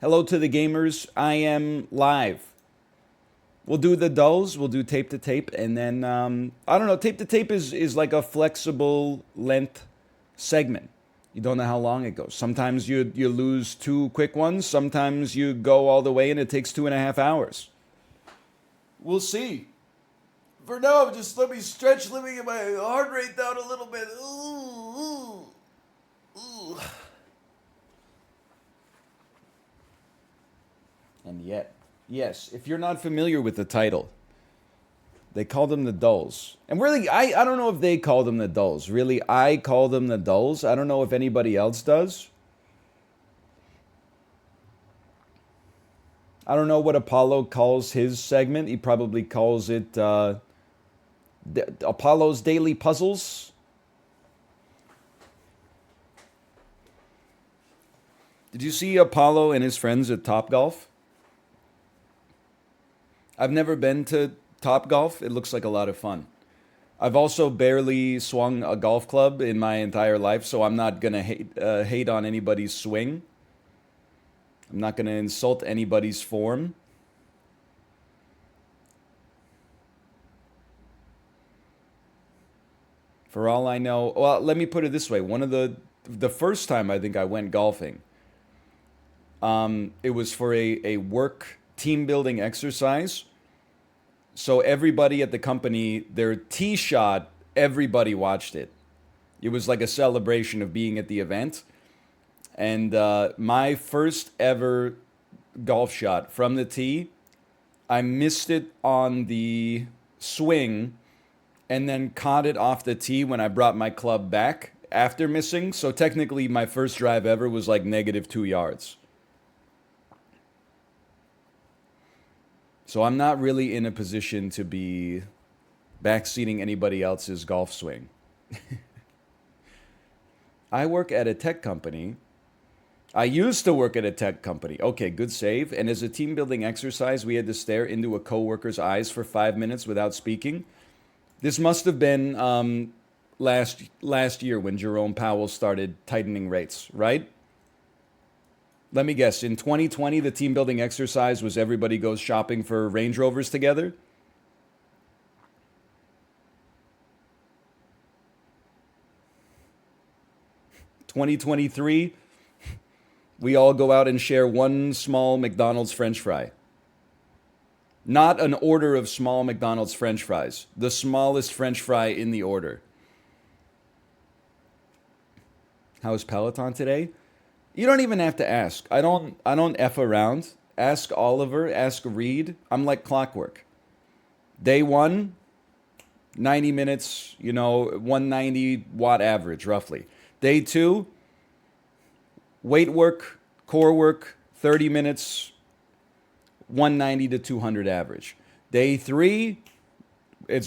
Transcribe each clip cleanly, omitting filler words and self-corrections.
Hello to the gamers. I am live. We'll do the dulls. We'll do tape to tape, and then I don't know. Tape to tape is like a flexible length segment. You don't know how long it goes. Sometimes you lose two quick ones. Sometimes you go all the way, and it takes 2.5 hours. We'll see. For now, just let me stretch. Let me get my heart rate down a little bit. Ooh, ooh, ooh. And yet, yes, if you're not familiar with the title, they call them the dulls. And really, I don't know if they call them the dulls. Really, I call them the dulls. I don't know if anybody else does. I don't know what Apollo calls his segment. He probably calls it Apollo's Daily Puzzles. Did you see Apollo and his friends at Top Golf? I've never been to Top Golf. It looks like a lot of fun. I've also barely swung a golf club in my entire life, so I'm not gonna hate on anybody's swing. I'm not gonna insult anybody's form. For all I know, well, let me put it this way: one of the first time I think I went golfing, it was for a work team building exercise. So everybody at the company, their tee shot, everybody watched it. It was like a celebration of being at the event. And my first ever golf shot from the tee, I missed it on the swing and then caught it off the tee when I brought my club back after missing. So technically, my first drive ever was like -2 yards. So I'm not really in a position to be backseating anybody else's golf swing. I work at a tech company. I used to work at a tech company. Okay, good save. And as a team building exercise, we had to stare into a coworker's eyes for 5 minutes without speaking. This must have been last year when Jerome Powell started tightening rates, right? Let me guess. In 2020, the team building exercise was everybody goes shopping for Range Rovers together. 2023, we all go out and share one small McDonald's French fry. Not an order of small McDonald's French fries. The smallest French fry in the order. How's Peloton today? You don't even have to ask. I don't F around. Ask Oliver, ask Reed. I'm like clockwork. Day one, 90 minutes, 190 watt average roughly. Day two, weight work, core work, 30 minutes, 190 to 200 average. Day three,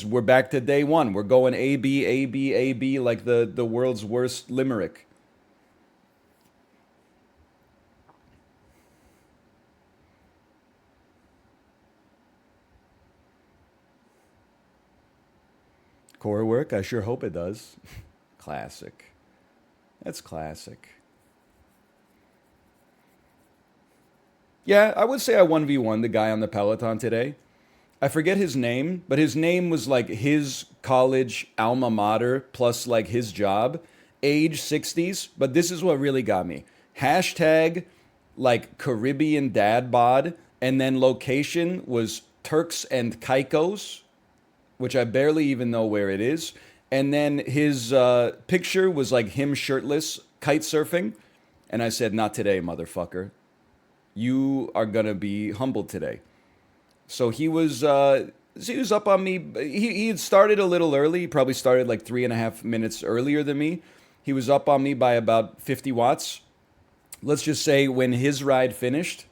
we're back to day one. We're going A B A B A B like the world's worst limerick. Core work, I sure hope it does. Classic. That's classic. Yeah, I would say I 1v1 the guy on the Peloton today. I forget his name, but his name was like his college alma mater plus like his job, age 60s. But this is what really got me. Hashtag like Caribbean dad bod, and then location was Turks and Caicos, which I barely even know where it is. And then his picture was like him shirtless, kite surfing. And I said, not today, motherfucker. You are going to be humbled today. So he was up on me. He had started a little early. He probably started like 3.5 minutes earlier than me. He was up on me by about 50 watts. Let's just say when his ride finished,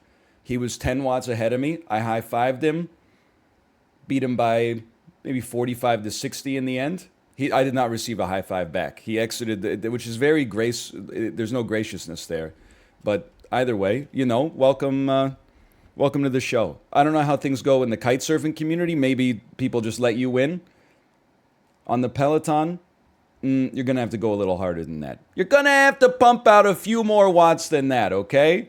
he was 10 watts ahead of me. I high-fived him, beat him by maybe 45 to 60 in the end. I did not receive a high five back. He exited, which is very there's no graciousness there. But either way, welcome to the show. I don't know how things go in the kite surfing community. Maybe people just let you win. On the Peloton, you're going to have to go a little harder than that. You're going to have to pump out a few more watts than that, okay?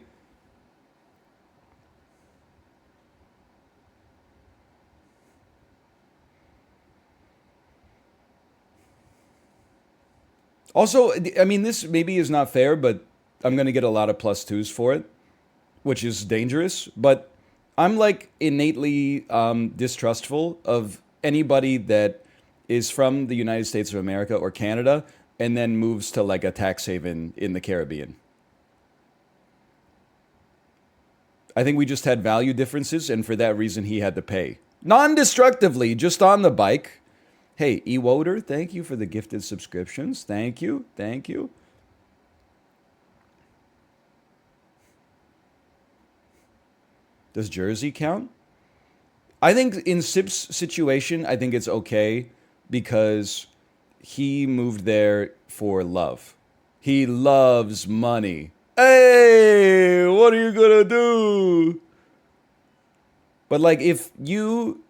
Also, I mean, this maybe is not fair, but I'm gonna get a lot of plus twos for it, which is dangerous. But I'm like innately distrustful of anybody that is from the United States of America or Canada and then moves to like a tax haven in the Caribbean. I think we just had value differences, and for that reason, he had to pay. Non destructively, just on the bike. Hey, Ewoder, thank you for the gifted subscriptions. Thank you. Thank you. Does Jersey count? I think in Sip's situation, I think it's okay because he moved there for love. He loves money. Hey, what are you gonna do? But like, if you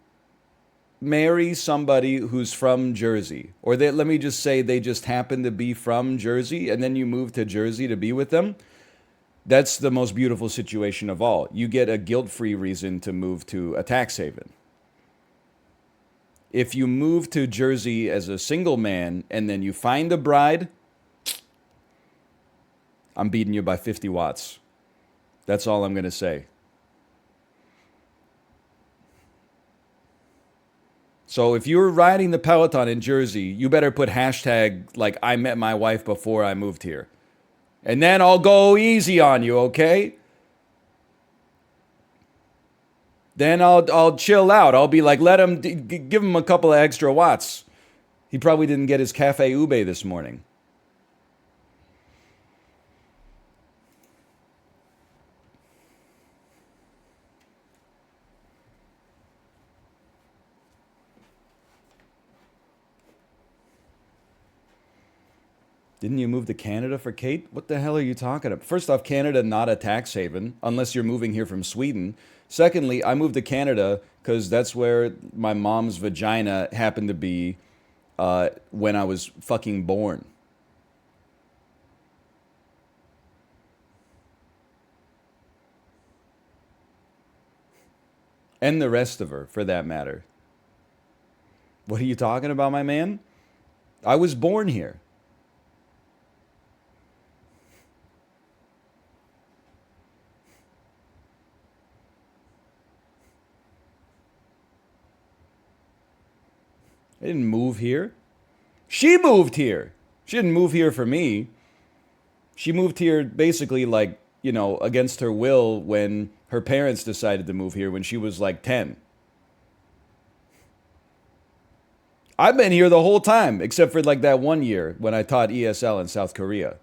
marry somebody who's from Jersey, or they, let me just say they just happen to be from Jersey, and then you move to Jersey to be with them, that's the most beautiful situation of all. You get a guilt-free reason to move to a tax haven. If you move to Jersey as a single man and then you find a bride, I'm beating you by 50 watts. That's all I'm going to say. So if you're riding the Peloton in Jersey, you better put hashtag like I met my wife before I moved here. And then I'll go easy on you, okay? Then I'll chill out. I'll be like, let him give him a couple of extra watts. He probably didn't get his cafe ube this morning. Didn't you move to Canada for Kate? What the hell are you talking about? First off, Canada not a tax haven unless you're moving here from Sweden. Secondly, I moved to Canada because that's where my mom's vagina happened to be when I was fucking born. And the rest of her, for that matter. What are you talking about, my man? I was born here. I didn't move here. She moved here. She didn't move here for me. She moved here basically like, against her will when her parents decided to move here when she was like 10. I've been here the whole time, except for like that 1 year when I taught ESL in South Korea.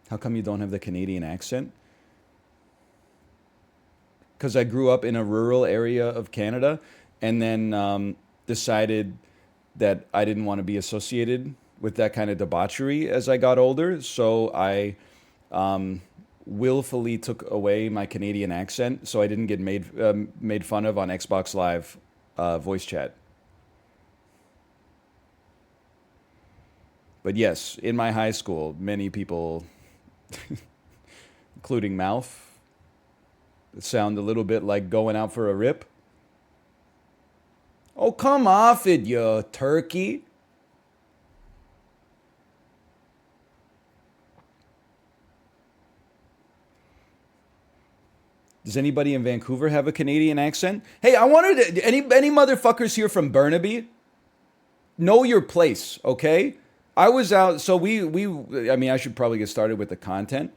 How come you don't have the Canadian accent? Because I grew up in a rural area of Canada and then decided that I didn't want to be associated with that kind of debauchery as I got older. So I willfully took away my Canadian accent so I didn't get made fun of on Xbox Live voice chat. But yes, in my high school, many people, including Mouth, sound a little bit like going out for a rip. Oh, come off it, you turkey. Does anybody in Vancouver have a Canadian accent? Hey, I wanted to, any motherfuckers here from Burnaby? Know your place, okay? I was out, so I mean, I should probably get started with the content.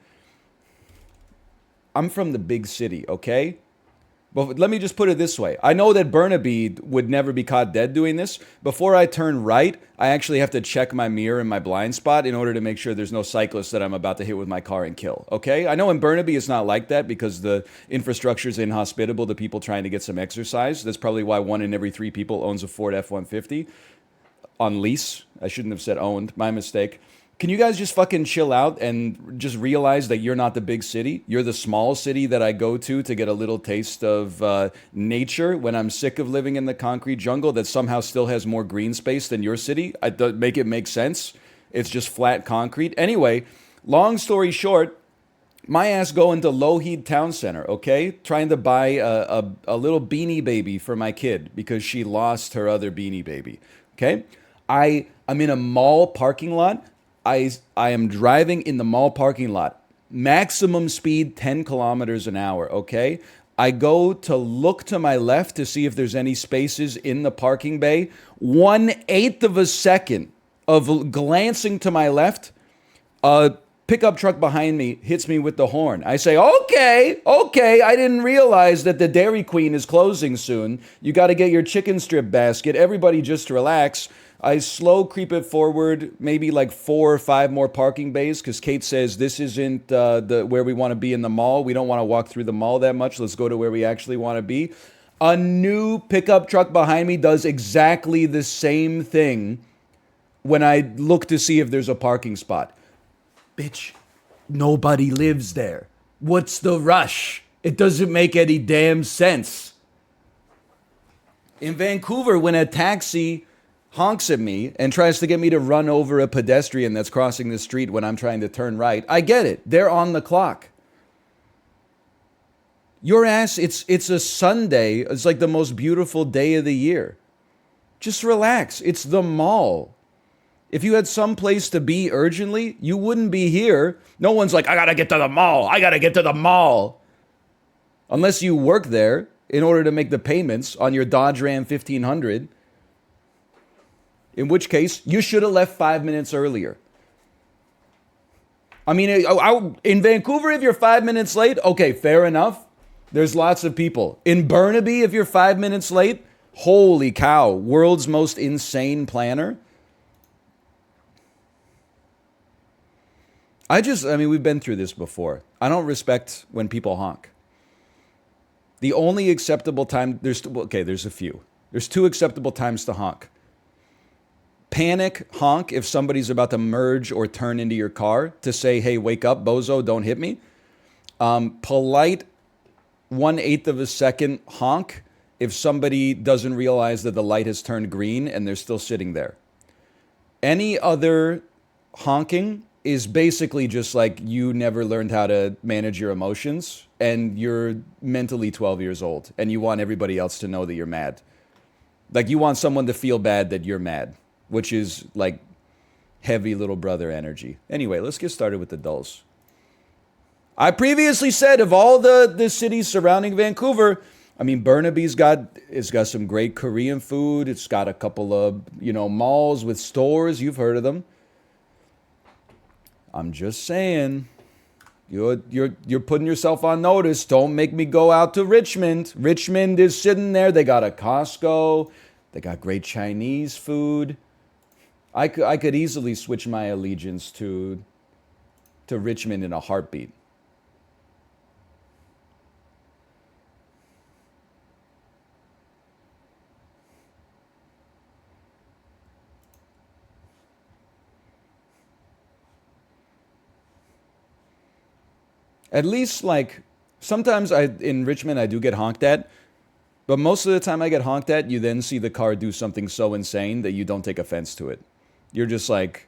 I'm from the big city, okay? But let me just put it this way. I know that Burnaby would never be caught dead doing this. Before I turn right, I actually have to check my mirror and my blind spot in order to make sure there's no cyclist that I'm about to hit with my car and kill, okay? I know in Burnaby it's not like that because the infrastructure is inhospitable to people trying to get some exercise. That's probably why 1 in every 3 people owns a Ford F-150 on lease. I shouldn't have said owned. My mistake. Can you guys just fucking chill out and just realize that you're not the big city? You're the small city that I go to get a little taste of nature when I'm sick of living in the concrete jungle that somehow still has more green space than your city. Make it make sense. It's just flat concrete. Anyway, long story short, My ass going to Lougheed Town Center, okay? Trying to buy a little beanie baby for my kid because she lost her other beanie baby, okay? I'm in a mall parking lot. I am driving in the mall parking lot. Maximum speed 10 kilometers an hour, okay? I go to look to my left to see if there's any spaces in the parking bay. 1/8 of a second of glancing to my left, a pickup truck behind me hits me with the horn. I say, okay, I didn't realize that the Dairy Queen is closing soon. You got to get your chicken strip basket. Everybody just relax. I slow creep it forward, maybe like 4 or 5 more parking bays, because Kate says this isn't the where we want to be in the mall. We don't want to walk through the mall that much. Let's go to where we actually want to be. A new pickup truck behind me does exactly the same thing when I look to see if there's a parking spot. Bitch, nobody lives there. What's the rush? It doesn't make any damn sense. In Vancouver, when a taxi honks at me and tries to get me to run over a pedestrian that's crossing the street when I'm trying to turn right, I get it. They're on the clock. Your ass, it's a Sunday. It's like the most beautiful day of the year. Just relax. It's the mall. If you had some place to be urgently, you wouldn't be here. No one's like, I gotta get to the mall. I gotta get to the mall. Unless you work there in order to make the payments on your Dodge Ram 1500. In which case, you should have left 5 minutes earlier. I mean, in Vancouver, if you're 5 minutes late, okay, fair enough. There's lots of people. In Burnaby, if you're 5 minutes late, holy cow, world's most insane planner. We've been through this before. I don't respect when people honk. The only acceptable time, there's a few. There's 2 acceptable times to honk. Panic honk if somebody's about to merge or turn into your car to say, hey, wake up, bozo, don't hit me. Polite 1/8 of a second honk if somebody doesn't realize that the light has turned green and they're still sitting there. Any other honking is basically just like you never learned how to manage your emotions and you're mentally 12 years old and you want everybody else to know that you're mad. Like you want someone to feel bad that you're mad, which is like heavy little brother energy. Anyway, let's get started with the dulls. I previously said of all the cities surrounding Vancouver, I mean, Burnaby's got some great Korean food. It's got a couple of, malls with stores. You've heard of them. I'm just saying, you're putting yourself on notice. Don't make me go out to Richmond. Richmond is sitting there. They got a Costco. They got great Chinese food. I could easily switch my allegiance to Richmond in a heartbeat. At least, like, sometimes in Richmond I do get honked at, but most of the time I get honked at, you then see the car do something so insane that you don't take offense to it. You're just like,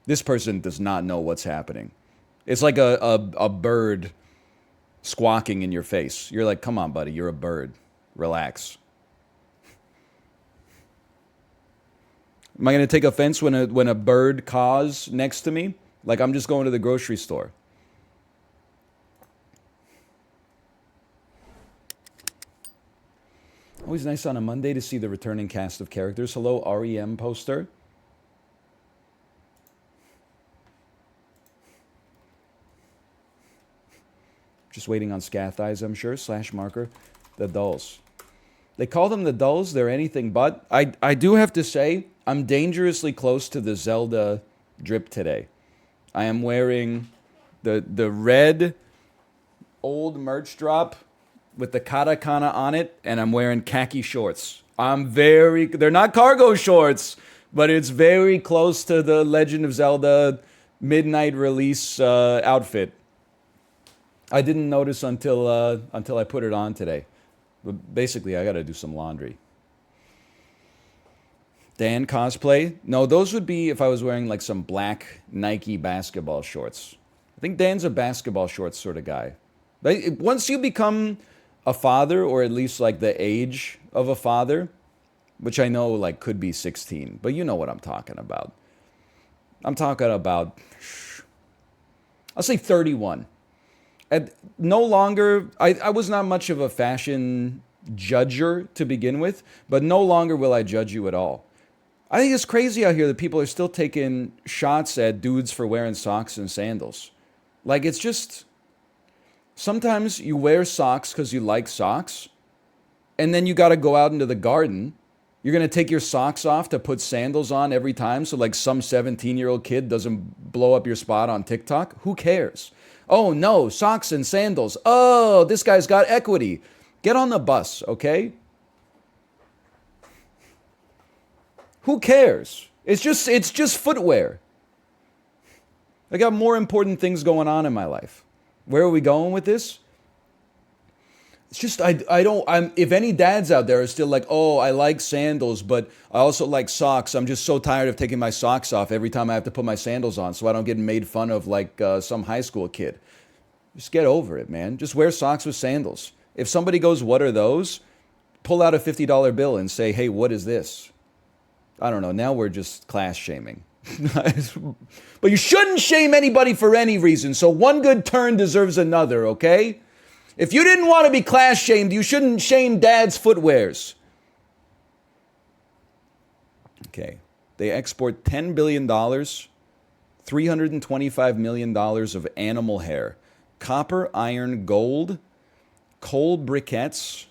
this person does not know what's happening. It's like a bird squawking in your face. You're like, come on, buddy, you're a bird. Relax. Am I going to take offense when a bird caws next to me? Like I'm just going to the grocery store. Always nice on a Monday to see the returning cast of characters. Hello, REM poster. Just waiting on Scath Eyes, I'm sure. / marker. The dulls. They call them the dulls. They're anything but. I do have to say, I'm dangerously close to the Zelda drip today. I am wearing the red old merch drop with the katakana on it, and I'm wearing khaki shorts. They're not cargo shorts, but it's very close to the Legend of Zelda midnight release outfit. I didn't notice until I put it on today. But basically, I got to do some laundry. Dan cosplay? No, those would be if I was wearing like some black Nike basketball shorts. I think Dan's a basketball shorts sort of guy. Once you become a father, or at least like the age of a father, which I know like could be 16, but you know what I'm talking about. I'm talking about, I'll say 31. And no longer, I was not much of a fashion judger to begin with, but no longer will I judge you at all. I think it's crazy out here that people are still taking shots at dudes for wearing socks and sandals. Like, it's just, sometimes you wear socks because you like socks, and then you got to go out into the garden. You're going to take your socks off to put sandals on every time so like some 17-year-old kid doesn't blow up your spot on TikTok? Who cares? Oh no, socks and sandals. Oh, this guy's got equity. Get on the bus, okay? Who cares? It's just footwear. I got more important things going on in my life. Where are we going with this? It's just, if any dads out there are still like, oh, I like sandals, but I also like socks. I'm just so tired of taking my socks off every time I have to put my sandals on so I don't get made fun of like some high school kid. Just get over it, man. Just wear socks with sandals. If somebody goes, what are those? Pull out a $50 bill and say, hey, what is this? I don't know. Now we're just class shaming. But you shouldn't shame anybody for any reason. So one good turn deserves another, okay? If you didn't want to be class shamed, you shouldn't shame dad's footwears. Okay. They export $10 billion, $325 million of animal hair, copper, iron, gold, coal briquettes,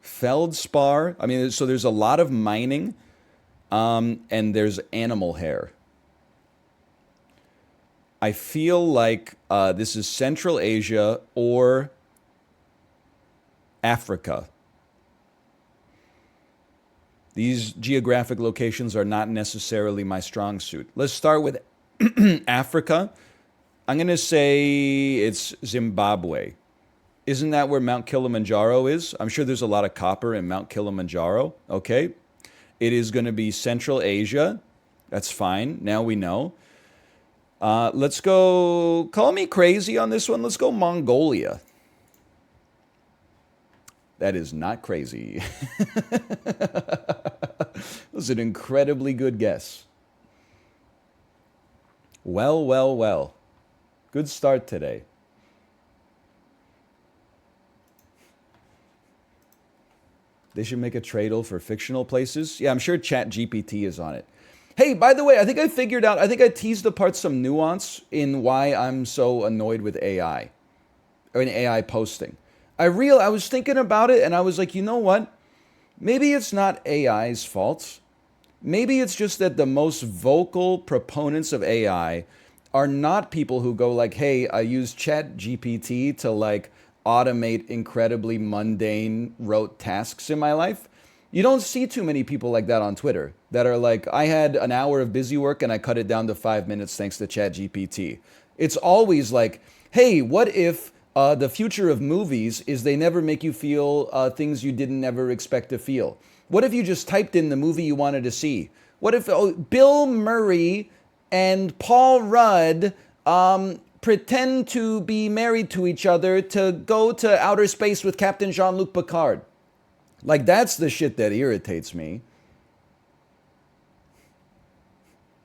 feldspar. I mean, so there's a lot of mining, and there's animal hair. I feel like this is Central Asia or Africa. These geographic locations are not necessarily my strong suit. Let's start with Africa. I'm going to say it's Zimbabwe. Isn't that where Mount Kilimanjaro is? I'm sure there's a lot of copper in Mount Kilimanjaro. Okay. It is going to be Central Asia. That's fine. Now we know. Let's go, call me crazy on this one. Let's go Mongolia. That is not crazy. That was an incredibly good guess. Well, well, well. Good start today. They should make a Tradle for fictional places. Yeah, I'm sure ChatGPT is on it. Hey, by the way, I think I teased apart some nuance in why I'm so annoyed with AI, or in AI posting. I was thinking about it and I was like, you know what? Maybe it's not AI's fault. Maybe it's just that the most vocal proponents of AI are not people who go like, hey, I use ChatGPT to like automate incredibly mundane rote tasks in my life. You don't see too many people like that on Twitter that are like, I had an hour of busy work and I cut it down to 5 minutes thanks to ChatGPT. It's always like, hey, what if the future of movies is they never make you feel things you didn't ever expect to feel? What if you just typed in the movie you wanted to see? What if Bill Murray and Paul Rudd pretend to be married to each other to go to outer space with Captain Jean-Luc Picard? Like, that's the shit that irritates me.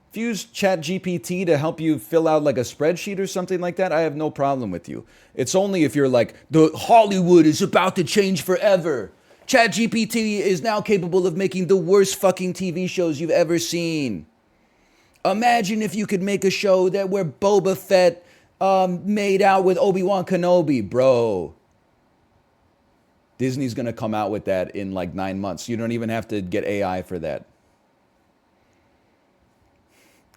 If you use ChatGPT to help you fill out like a spreadsheet or something like that, I have no problem with you. It's only if you're like, the Hollywood is about to change forever. ChatGPT is now capable of making the worst fucking TV shows you've ever seen. Imagine if you could make a show that where Boba Fett made out with Obi-Wan Kenobi, bro. Disney's going to come out with that in like 9 months. You don't even have to get AI for that.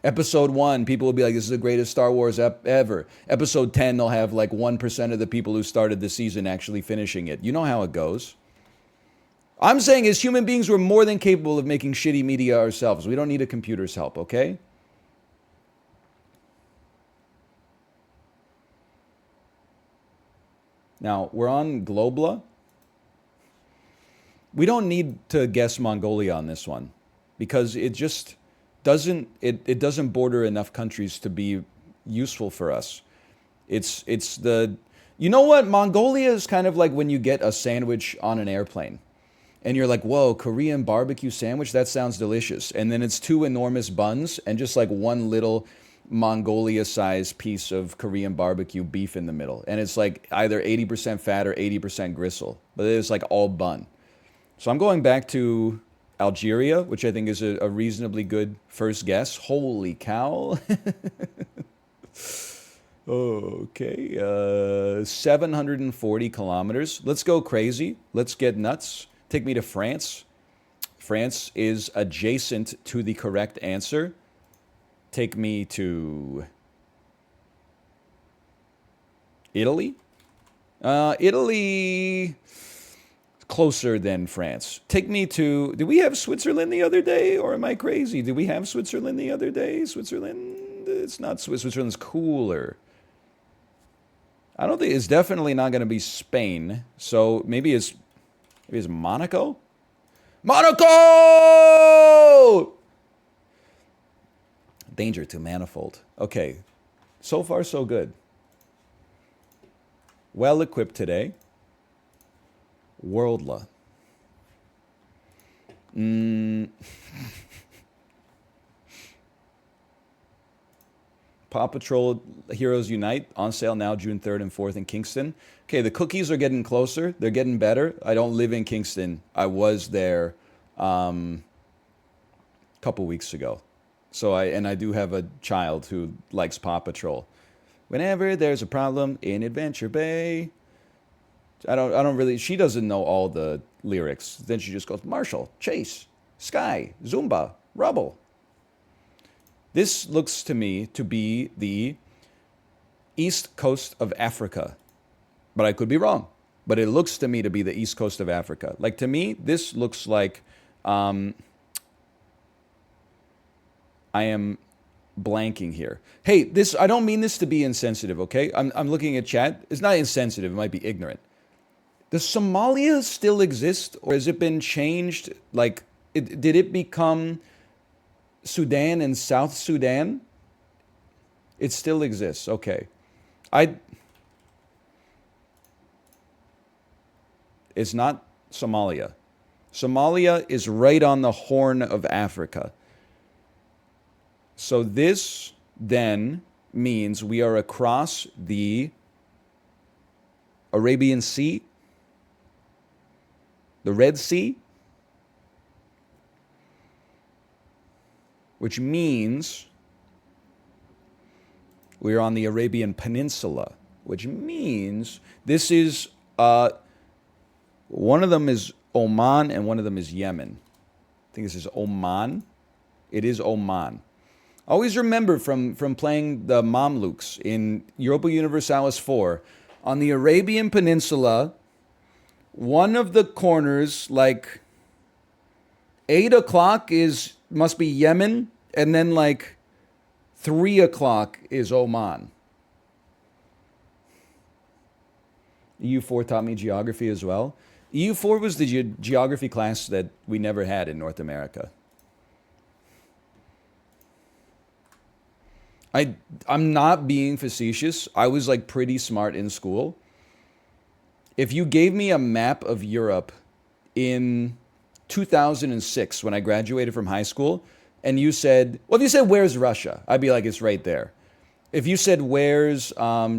Episode 1, people will be like, this is the greatest Star Wars ever. Episode 10, they'll have like 1% of the people who started the season actually finishing it. You know how it goes. I'm saying as human beings, we're more than capable of making shitty media ourselves. We don't need a computer's help, okay? Now, we're on Globla. We don't need to guess Mongolia on this one because it just doesn't, it doesn't border enough countries to be useful for us. It's the you know what? Mongolia is kind of like when you get a sandwich on an airplane. And you're like, whoa, Korean barbecue sandwich? That sounds delicious. And then it's two enormous buns and just like one little Mongolia sized piece of Korean barbecue beef in the middle. And it's like either 80% fat or 80% gristle, but it's like all bun. So I'm going back to Algeria, which I think is a reasonably good first guess. Holy cow. Okay, 740 kilometers. Let's go crazy. Let's get nuts. Take me to France. France is adjacent to the correct answer. Take me to Italy. Italy closer than France. Take me to. Did we have Switzerland the other day, or am I crazy? Did we have Switzerland the other day? Switzerland. It's not Switzerland's cooler. I don't think it's definitely not going to be Spain. So maybe it's Monaco. Monaco! Danger to manifold. Okay, so far so good. Well equipped today. Worldla. Paw Patrol Heroes Unite on sale now June 3rd and 4th in Kingston. Okay, the cookies are getting closer. They're getting better. I don't live in Kingston. I was there a couple weeks ago. So I do have a child who likes Paw Patrol. Whenever there's a problem in Adventure Bay, I don't really, she doesn't know all the lyrics. Then she just goes, Marshall, Chase, Sky, Zumba, Rubble. This looks to me to be the east coast of Africa, but I could be wrong. But it looks to me to be the east coast of Africa. Like to me, this looks like I am blanking here. Hey, this I don't mean this to be insensitive, okay? I'm looking at chat. It's not insensitive. It might be ignorant. Does Somalia still exist, or has it been changed? Like, did it become Sudan and South Sudan? It still exists. Okay. It's not Somalia. Somalia is right on the Horn of Africa. So this then means we are across the Arabian Sea, the Red Sea, which means we're on the Arabian Peninsula, which means this is, one of them is Oman and one of them is Yemen. I think this is Oman. It is Oman. Always remember from playing the Mamluks in Europa Universalis 4, on the Arabian Peninsula, one of the corners, like 8 o'clock must be Yemen, and then like 3 o'clock is Oman. EU4 taught me geography as well. EU4 was the geography class that we never had in North America. I'm not being facetious. I was like pretty smart in school. If you gave me a map of Europe in 2006 when I graduated from high school, and you said, well, if you said, where's Russia? I'd be like, it's right there. If you said, where's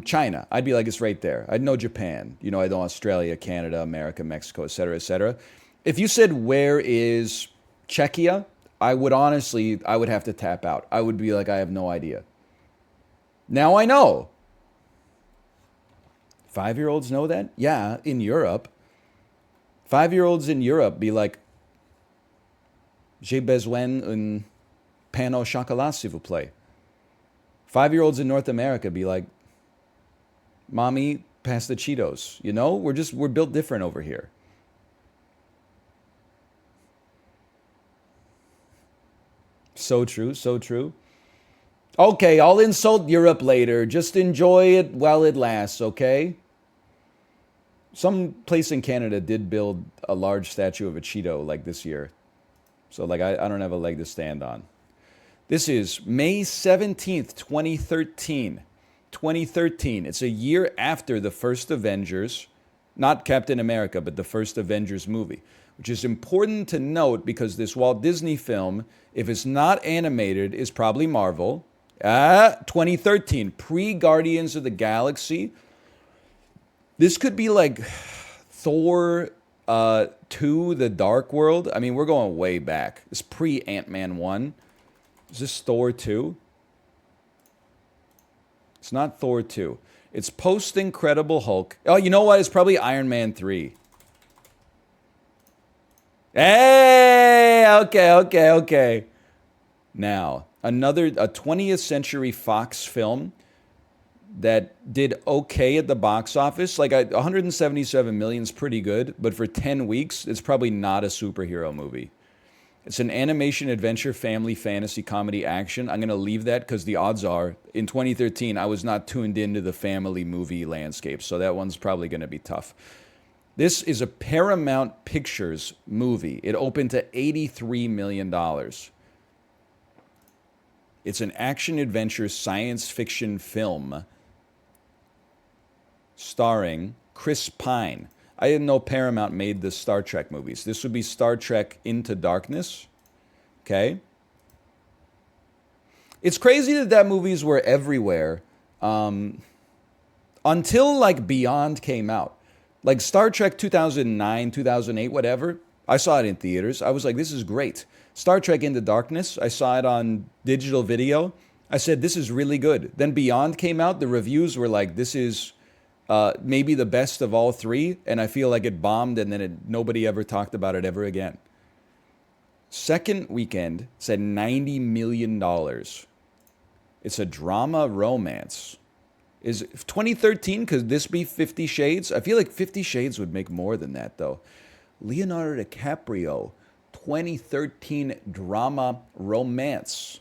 China? I'd be like, it's right there. I'd know Japan. You know, I'd know Australia, Canada, America, Mexico, et cetera, et cetera. If you said, where is Czechia? I would have to tap out. I would be like, I have no idea. Now I know. 5-year-olds know that? Yeah, in Europe. 5-year-olds in Europe be like, j'ai besoin un pain au chocolat, s'il vous plaît. 5-year-olds in North America be like, mommy, pass the Cheetos. You know, we're built different over here. So true, so true. Okay, I'll insult Europe later. Just enjoy it while it lasts, okay? Some place in Canada did build a large statue of a Cheeto like this year. So like I don't have a leg to stand on. This is May 17th, 2013. 2013. It's a year after the first Avengers, not Captain America, but the first Avengers movie, which is important to note because this Walt Disney film, if it's not animated, is probably Marvel. 2013, pre Guardians of the Galaxy. This could be like Thor 2, The Dark World. I mean, we're going way back. It's pre Ant-Man 1. Is this Thor 2? It's not Thor 2. It's post Incredible Hulk. Oh, you know what? It's probably Iron Man 3. Hey! Okay. Now, a 20th Century Fox film that did okay at the box office. Like 177 million is pretty good, but for 10 weeks, it's probably not a superhero movie. It's an animation, adventure, family, fantasy, comedy, action. I'm going to leave that because the odds are, in 2013, I was not tuned into the family movie landscape, so that one's probably going to be tough. This is a Paramount Pictures movie. It opened to $83 million. It's an action-adventure science fiction film starring Chris Pine. I didn't know Paramount made the Star Trek movies. This would be Star Trek Into Darkness. Okay? It's crazy that movies were everywhere until like Beyond came out. Like Star Trek 2009, 2008, whatever. I saw it in theaters. I was like, this is great. Star Trek Into Darkness, I saw it on digital video. I said, this is really good. Then Beyond came out. The reviews were like, this is maybe the best of all three. And I feel like it bombed and then nobody ever talked about it ever again. Second weekend said $90 million. It's a drama romance. Is 2013, could this be 50 Shades? I feel like 50 Shades would make more than that, though. Leonardo DiCaprio, 2013 drama romance.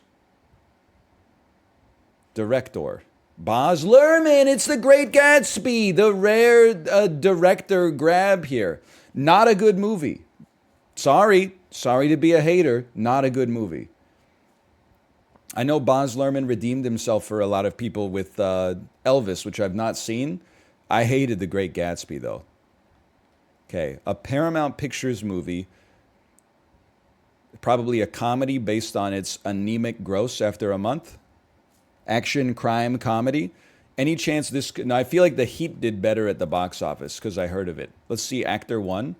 Director, Baz Luhrmann. It's The Great Gatsby, the rare director grab here. Not a good movie. Sorry to be a hater. Not a good movie. I know Baz Luhrmann redeemed himself for a lot of people with Elvis, which I've not seen. I hated The Great Gatsby, though. Okay, a Paramount Pictures movie, probably a comedy based on its anemic gross after a month. Action, crime, comedy. Any chance this... Now, I feel like The Heat did better at the box office because I heard of it. Let's see, Actor 1,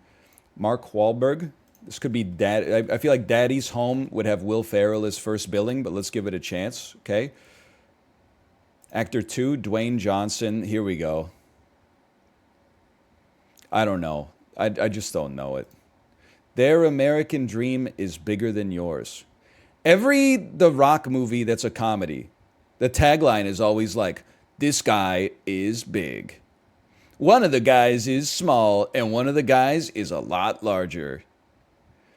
Mark Wahlberg. This could be Dad. I feel like Daddy's Home would have Will Ferrell as first billing, but let's give it a chance, okay? Actor 2, Dwayne Johnson. Here we go. I don't know. I just don't know it. Their American Dream is Bigger Than Yours. Every The Rock movie that's a comedy, the tagline is always like, this guy is big. One of the guys is small, and one of the guys is a lot larger.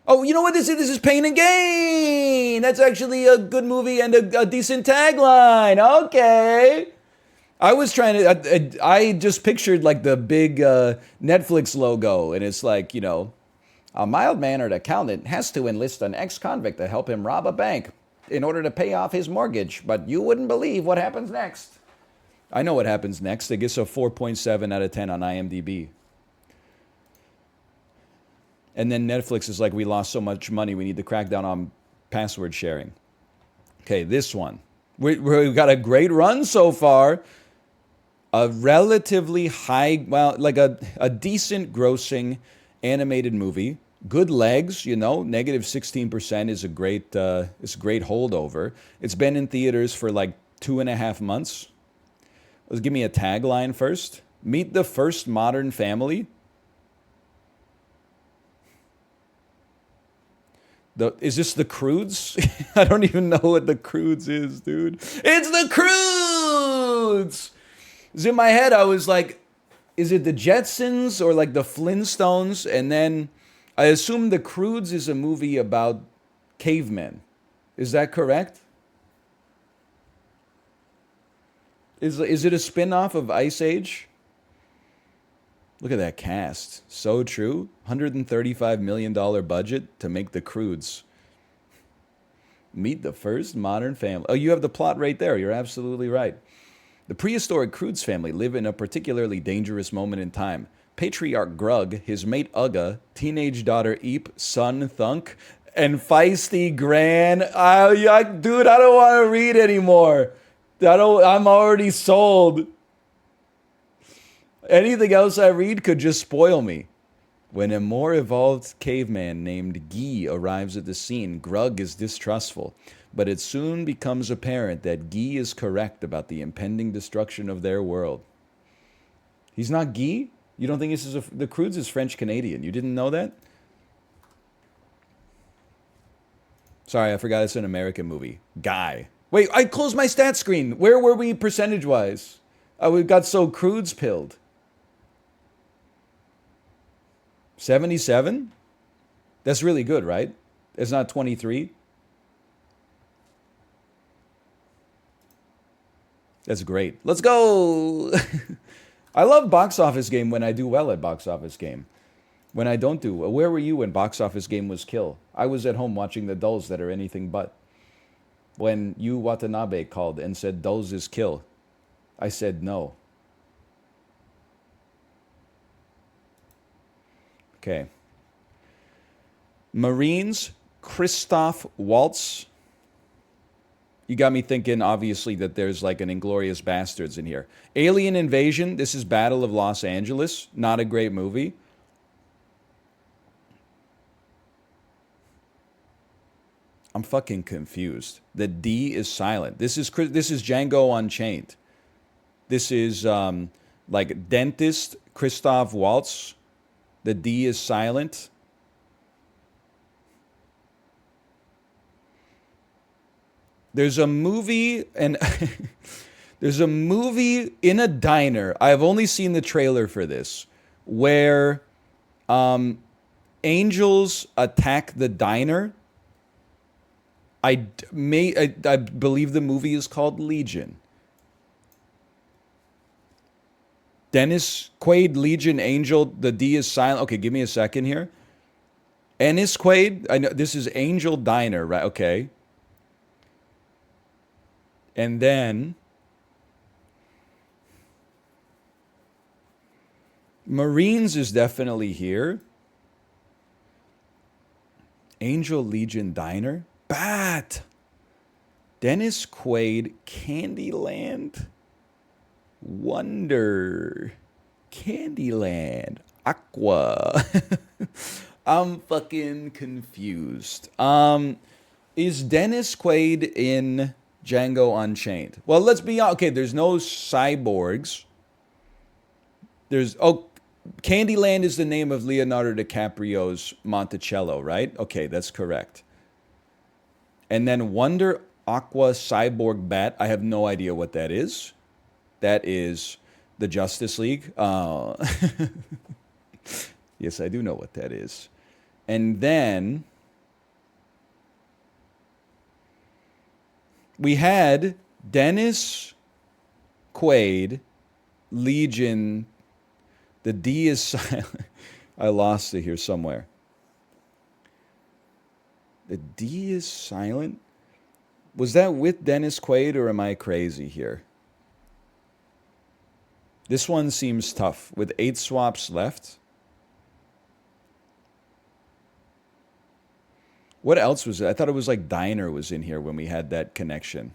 Oh, you know what this is? This is Pain and Gain. That's actually a good movie and a decent tagline. Okay. I was trying to, I just pictured like the big Netflix logo, and it's like, you know, a mild-mannered accountant has to enlist an ex-convict to help him rob a bank in order to pay off his mortgage, but you wouldn't believe what happens next. I know what happens next. It gets a 4.7 out of 10 on IMDb. And then Netflix is like, we lost so much money, we need to crack down on password sharing. Okay, this one. We've got a great run so far. A relatively high, well, like a decent grossing animated movie. Good legs, you know, negative 16% is a great holdover. It's been in theaters for like 2.5 months. Let's give me a tagline first. Meet the first modern family. Is this The Croods? I don't even know what The Croods is, dude. It's The Croods! In my head, I was like, is it the Jetsons or like the Flintstones? And then I assume The Croods is a movie about cavemen. Is that correct? Is it a spin-off of Ice Age? Look at that cast. So true. $135 million budget to make The Croods. Meet the first modern family. Oh, you have the plot right there. You're absolutely right. The prehistoric Croods family live in a particularly dangerous moment in time. Patriarch Grug, his mate Ugga, teenage daughter Eep, son Thunk, and feisty Gran. Dude, I don't want to read anymore. I'm already sold. Anything else I read could just spoil me. When a more evolved caveman named Guy arrives at the scene, Grug is distrustful, but it soon becomes apparent that Guy is correct about the impending destruction of their world. He's not Guy? You don't think this is the Croods is French-Canadian. You didn't know that? Sorry, I forgot it's an American movie. Guy. Wait, I closed my stat screen. Where were we percentage-wise? We got so Croods pilled. 77? That's really good, right? It's not 23? That's great. Let's go! I love Box Office Game when I do well at Box Office Game. When I don't do well. Where were you when Box Office Game was kill? I was at home watching the Dulls that are anything but. When Yu Watanabe called and said Dulls is kill, I said no. Okay. Marines, Christoph Waltz. You got me thinking, obviously, that there's like an Inglourious Bastards in here. Alien Invasion, this is Battle of Los Angeles. Not a great movie. I'm fucking confused. The D is silent. This is Django Unchained. This is like Dentist, Christoph Waltz. The D is silent. There's a movie and there's a movie in a diner. I've only seen the trailer for this where angels attack the diner. I believe the movie is called Legion. Dennis Quaid, Legion, Angel, the D is silent. Okay, give me a second here. Ennis Quaid, I know this is Angel Diner, right? Okay. And then Marines is definitely here. Angel Legion Diner. Bat. Dennis Quaid, Candyland. Wonder. Candyland. Aqua. I'm fucking confused. Is Dennis Quaid in Django Unchained? Well, let's be honest. Okay, there's no cyborgs. Candyland is the name of Leonardo DiCaprio's Monticello, right? Okay, that's correct. And then Wonder, Aqua, Cyborg, Bat. I have no idea what that is. That is the Justice League. Yes, I do know what that is. And then we had Dennis Quaid, Legion. The D is silent. I lost it here somewhere. The D is silent? Was that with Dennis Quaid or am I crazy here? This one seems tough. With 8 swaps left. What else was it? I thought it was like Diner was in here when we had that connection.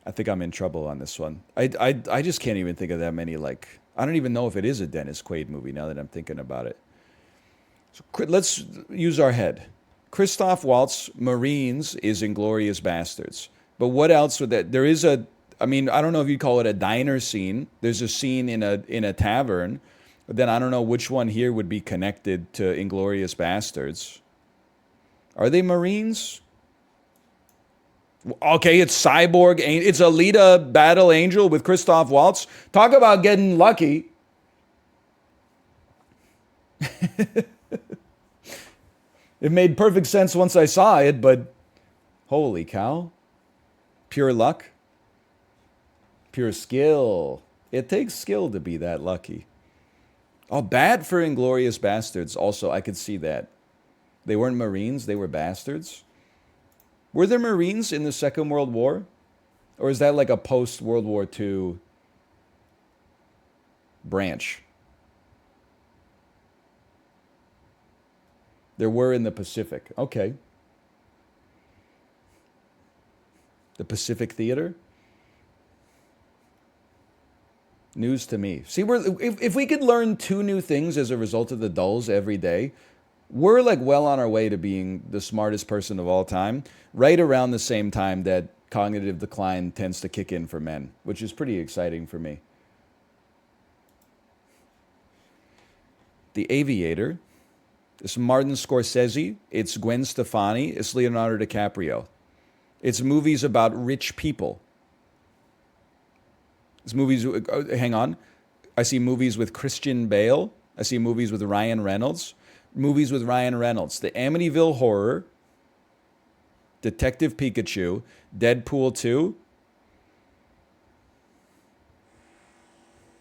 I think I'm in trouble on this one. I just can't even think of that many, like... I don't even know if it is a Dennis Quaid movie now that I'm thinking about it. So let's use our head. Christoph Waltz, Marines, is Inglourious Bastards. But what else would that... There is a... I mean, I don't know if you'd call it a diner scene. There's a scene in a tavern. But then I don't know which one here would be connected to Inglourious Bastards. Are they Marines? Okay, it's Cyborg. It's Alita Battle Angel with Christoph Waltz. Talk about getting lucky. It made perfect sense once I saw it, but holy cow. Pure luck. Pure skill. It takes skill to be that lucky. Oh, bad for Inglorious Bastards. Also, I could see that. They weren't Marines, they were bastards. Were there Marines in the Second World War? Or is that like a post World War II branch? There were in the Pacific. Okay. The Pacific Theater? News to me. See, if we could learn two new things as a result of the dulls every day, we're like well on our way to being the smartest person of all time, right around the same time that cognitive decline tends to kick in for men, which is pretty exciting for me. The Aviator. It's Martin Scorsese. It's Gwen Stefani. It's Leonardo DiCaprio. It's movies about rich people. It's movies. Hang on. I see movies with Christian Bale. I see movies with Ryan Reynolds. Movies with Ryan Reynolds. The Amityville Horror. Detective Pikachu. Deadpool 2.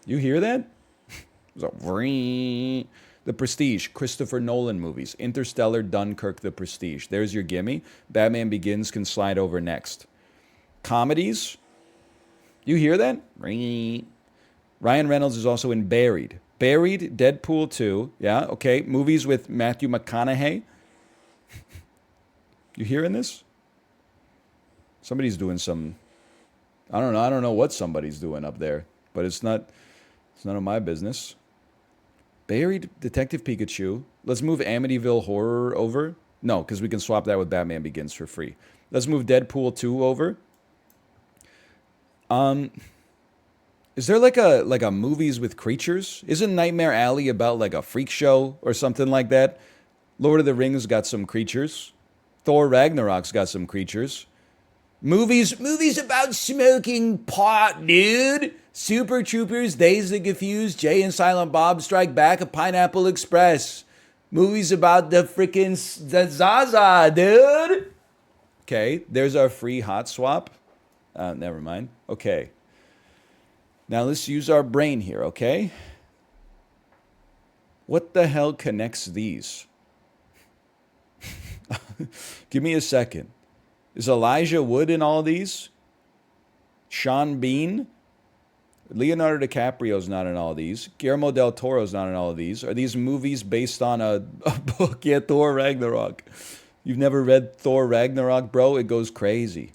You hear that? It's a The Prestige, Christopher Nolan movies. Interstellar, Dunkirk, The Prestige. There's your gimme. Batman Begins can slide over next. Comedies. You hear that? Ryan Reynolds is also in Buried. Buried, Deadpool 2. Yeah, okay. Movies with Matthew McConaughey. You hearing this? Somebody's doing some... I don't know what somebody's doing up there. But it's none of my business. Buried, Detective Pikachu. Let's move Amityville Horror over. No, because we can swap that with Batman Begins for free. Let's move Deadpool 2 over. Is there like a movies with creatures? Isn't Nightmare Alley about like a freak show or something like that? Lord of the Rings got some creatures. Thor Ragnarok's got some creatures. Movies about smoking pot, dude. Super Troopers, Dazed and Confused, Jay and Silent Bob Strike Back, a Pineapple Express. Movies about the freaking Zaza, dude. Okay, there's our free hot swap. Never mind. Okay. Now let's use our brain here, okay? What the hell connects these? Give me a second. Is Elijah Wood in all these? Sean Bean? Leonardo DiCaprio's not in all these. Guillermo del Toro's not in all of these. Are these movies based on a book? Yeah, Thor Ragnarok. You've never read Thor Ragnarok, bro? It goes crazy.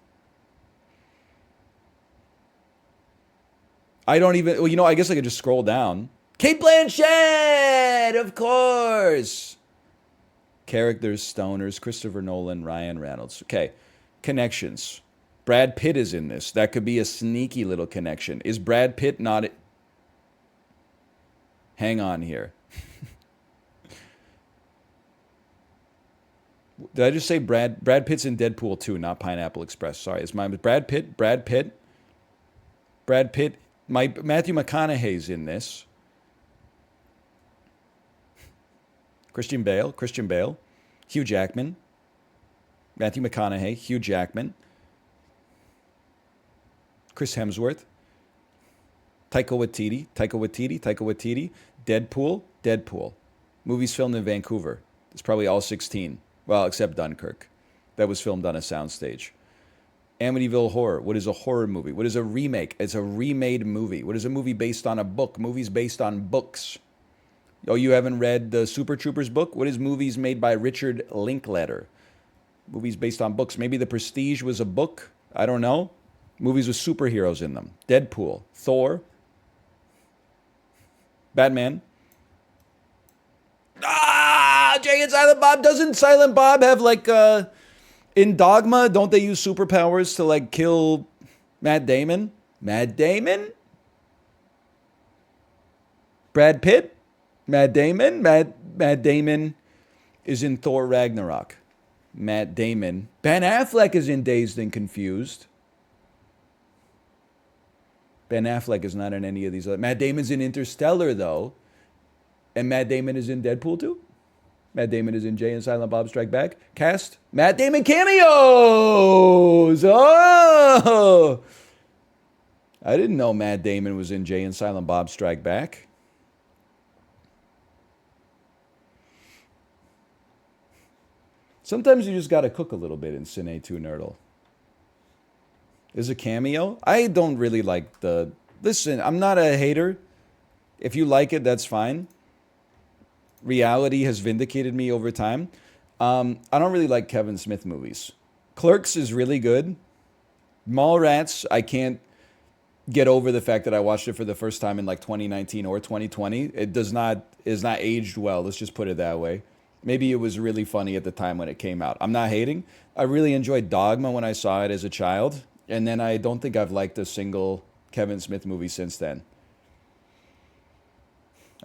I don't even... Well, you know, I guess I could just scroll down. Cate Blanchett! Of course! Characters, stoners, Christopher Nolan, Ryan Reynolds. Okay, connections. Brad Pitt is in this. That could be a sneaky little connection. Is Brad Pitt not... Hang on here. Did I just say Brad Pitt's in Deadpool 2, not Pineapple Express? Sorry, it's my... Brad Pitt. Matthew McConaughey's in this. Christian Bale. Hugh Jackman. Matthew McConaughey. Hugh Jackman. Chris Hemsworth. Taika Waititi. Deadpool. Movies filmed in Vancouver. It's probably all 16. Well, except Dunkirk. That was filmed on a soundstage. Amityville Horror. What is a horror movie? What is a remake? It's a remade movie. What is a movie based on a book? Movies based on books. Oh, you haven't read the Super Troopers book? What is movies made by Richard Linklater? Movies based on books. Maybe The Prestige was a book? I don't know. Movies with superheroes in them. Deadpool. Thor. Batman. Jay and Silent Bob. Doesn't Silent Bob have like in Dogma, don't they use superpowers to like kill Matt Damon? Brad Pitt? Matt Damon is in Thor Ragnarok. Matt Damon. Ben Affleck is in Dazed and Confused. Ben Affleck is not in any of these other. Matt Damon's in Interstellar, though. And Matt Damon is in Deadpool 2. Matt Damon is in Jay and Silent Bob Strike Back. Cast. Matt Damon cameos! Oh! I didn't know Matt Damon was in Jay and Silent Bob Strike Back. Sometimes you just gotta cook a little bit in Cine 2 Nerdle. Is a cameo? I don't really like the. Listen, I'm not a hater. If you like it, that's fine. Reality has vindicated me over time. I don't really like Kevin Smith movies. Clerks is really good. Mallrats, I can't get over the fact that I watched it for the first time in like 2019 or 2020. It does not is not aged well. Let's just put it that way. Maybe it was really funny at the time when it came out. I'm not hating. I really enjoyed Dogma when I saw it as a child, and then I don't think I've liked a single Kevin Smith movie since then.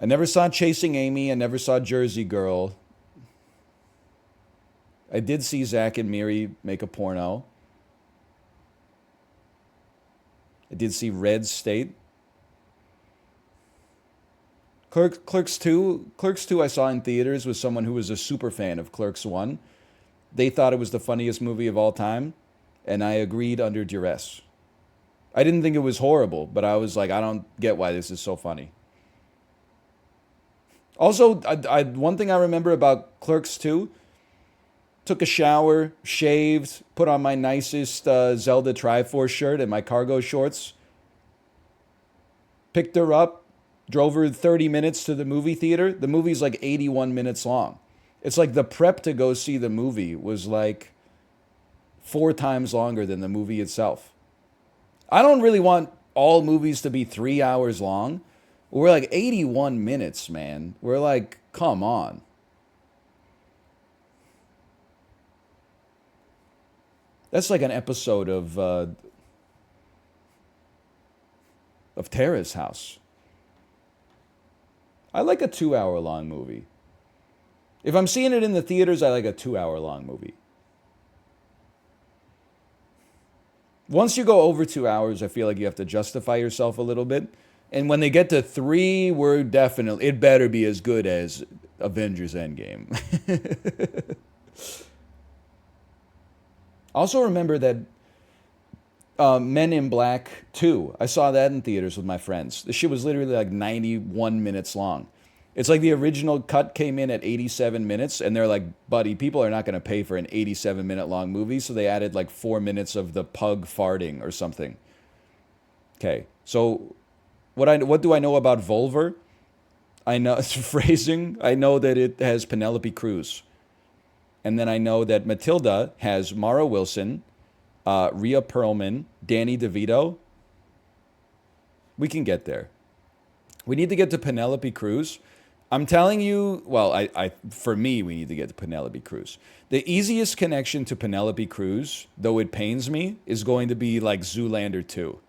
I never saw Chasing Amy. I never saw Jersey Girl. I did see Zach and Miri make a porno. I did see Red State. Clerks 2. Clerks 2 I saw in theaters with someone who was a super fan of Clerks 1. They thought it was the funniest movie of all time, and I agreed under duress. I didn't think it was horrible, but I was like, I don't get why this is so funny. Also, one thing I remember about Clerks 2, took a shower, shaved, put on my nicest Zelda Triforce shirt and my cargo shorts, picked her up, drove her 30 minutes to the movie theater. The movie's like 81 minutes long. It's like the prep to go see the movie was like 4 times longer than the movie itself. I don't really want all movies to be 3 hours long. We're like 81 minutes, man. We're like, come on. That's like an episode of Terrace House. I like a 2 hour long movie. If I'm seeing it in the theaters, I like a 2 hour long movie. Once you go over 2 hours, I feel like you have to justify yourself a little bit. And when they get to 3, we're definitely, it better be as good as Avengers Endgame. Also remember that Men in Black 2, I saw that in theaters with my friends. The shit was literally like 91 minutes long. It's like the original cut came in at 87 minutes, and they're like, buddy, people are not going to pay for an 87-minute long movie, so they added like 4 minutes of the pug farting or something. Okay, so what do I know about Volver? I know it's phrasing. I know that it has Penelope Cruz. And then I know that Matilda has Mara Wilson, Rhea Perlman, Danny DeVito. We can get there. We need to get to Penelope Cruz. I'm telling you, well, for me, we need to get to Penelope Cruz. The easiest connection to Penelope Cruz, though it pains me, is going to be like Zoolander 2.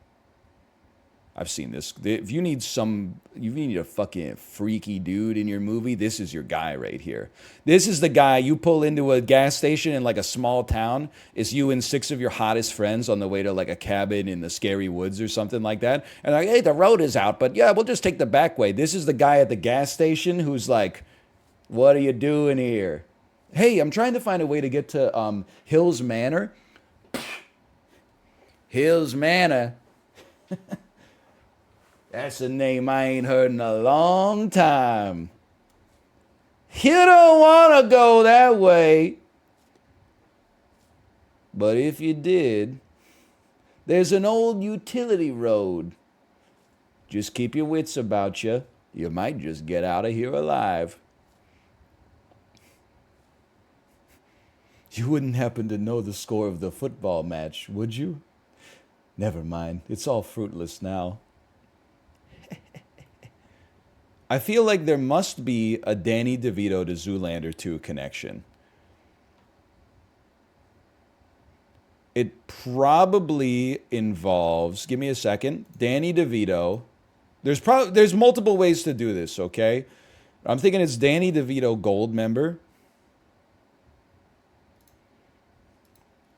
I've seen this. If you need a fucking freaky dude in your movie, this is your guy right here. This is the guy you pull into a gas station in like a small town. It's you and 6 of your hottest friends on the way to like a cabin in the scary woods or something like that. And like, hey, the road is out, but yeah, we'll just take the back way. This is the guy at the gas station who's like, what are you doing here? Hey, I'm trying to find a way to get to Hills Manor. Hills Manor. That's a name I ain't heard in a long time. You don't want to go that way. But if you did, there's an old utility road. Just keep your wits about you. You might just get out of here alive. You wouldn't happen to know the score of the football match, would you? Never mind. It's all fruitless now. I feel like there must be a Danny DeVito to Zoolander 2 connection. It probably involves, give me a second, Danny DeVito. There's multiple ways to do this, okay? I'm thinking it's Danny DeVito Gold member.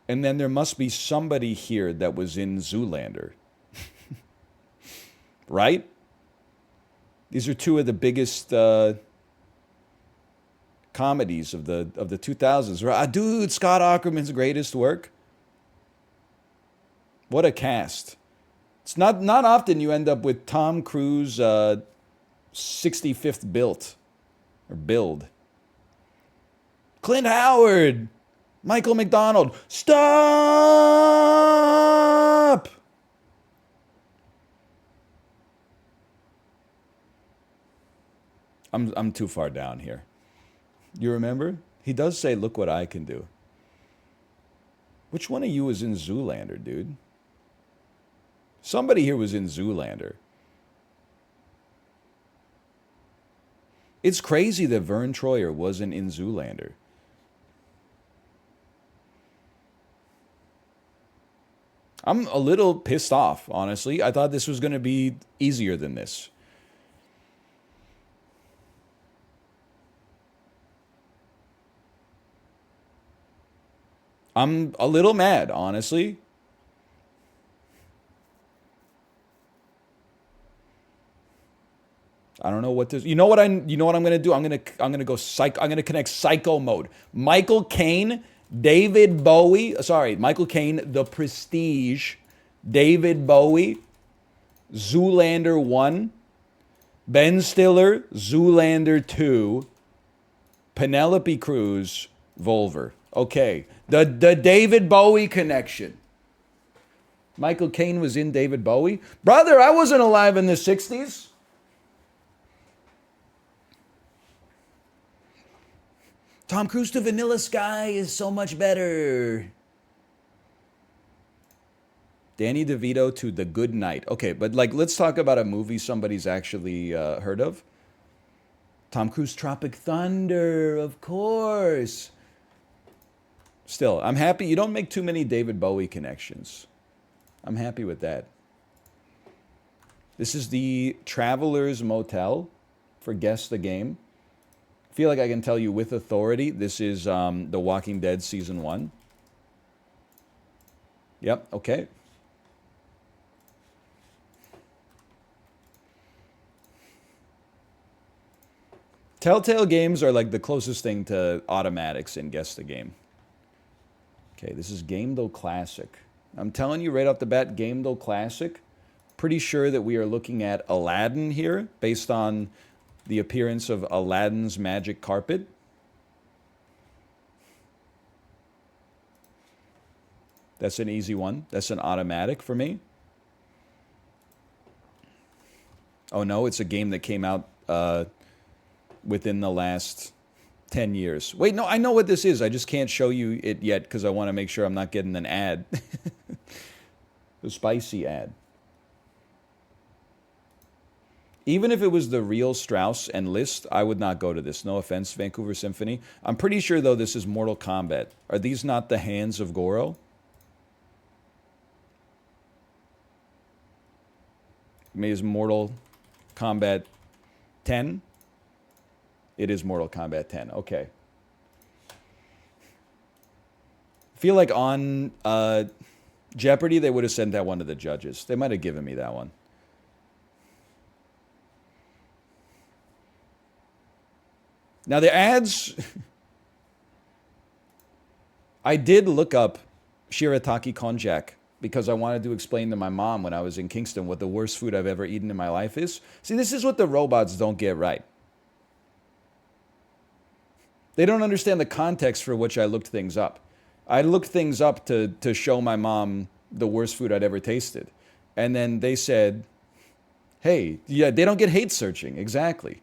And then there must be somebody here that was in Zoolander. Right? These are 2 of the biggest comedies of the 2000s. Dude, Scott Aukerman's greatest work. What a cast. It's not often you end up with Tom Cruise 65th build. Clint Howard. Michael McDonald. Stop! I'm too far down here. You remember? He does say, look what I can do. Which one of you was in Zoolander, dude? Somebody here was in Zoolander. It's crazy that Vern Troyer wasn't in Zoolander. I'm a little pissed off, honestly. I thought this was going to be easier than this. I'm a little mad, honestly. I don't know what this. You know what I'm gonna do? I'm gonna go psych. I'm gonna connect psycho mode. Michael Caine, David Bowie. Sorry, Michael Caine, The Prestige, David Bowie, Zoolander 1, Ben Stiller, Zoolander 2, Penelope Cruz, Volver. Okay, the David Bowie connection. Michael Caine was in David Bowie. Brother, I wasn't alive in the 60s. Tom Cruise to Vanilla Sky is so much better. Danny DeVito to The Good Night. Okay, but like, let's talk about a movie somebody's actually heard of. Tom Cruise, Tropic Thunder, of course. Still, I'm happy. You don't make too many David Bowie connections. I'm happy with that. This is the Traveler's Motel for Guess the Game. I feel like I can tell you with authority, this is The Walking Dead Season 1. Yep, okay. Telltale games are like the closest thing to automatics in Guess the Game. Okay, this is Game Though Classic. I'm telling you right off the bat, Game Though Classic. Pretty sure that we are looking at Aladdin here, based on the appearance of Aladdin's magic carpet. That's an easy one. That's an automatic for me. Oh no, it's a game that came out within the last 10 years. Wait, no, I know what this is. I just can't show you it yet because I want to make sure I'm not getting an ad. The spicy ad. Even if it was the real Strauss and Liszt, I would not go to this. No offense, Vancouver Symphony. I'm pretty sure, though, this is Mortal Kombat. Are these not the hands of Goro? Maybe it's Mortal Kombat 10? It is Mortal Kombat 10. Okay. I feel like on Jeopardy, they would have sent that one to the judges. They might have given me that one. Now, the ads, I did look up shirataki konjac because I wanted to explain to my mom when I was in Kingston what the worst food I've ever eaten in my life is. See, this is what the robots don't get right. They don't understand the context for which I looked things up. I looked things up to show my mom the worst food I'd ever tasted. And then they said, hey, yeah, they don't get hate searching. Exactly.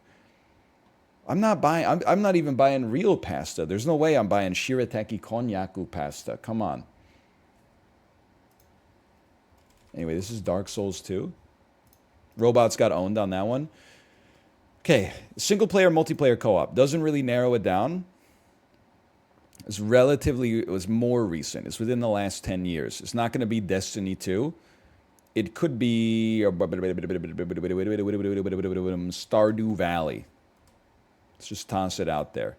I'm not even buying real pasta. There's no way I'm buying shirataki konjaku pasta. Come on. Anyway, this is Dark Souls 2. Robots got owned on that one. Okay, single player, multiplayer co-op. Doesn't really narrow it down. It was more recent. It's within the last 10 years. It's not going to be Destiny 2. It could be Stardew Valley. Let's just toss it out there.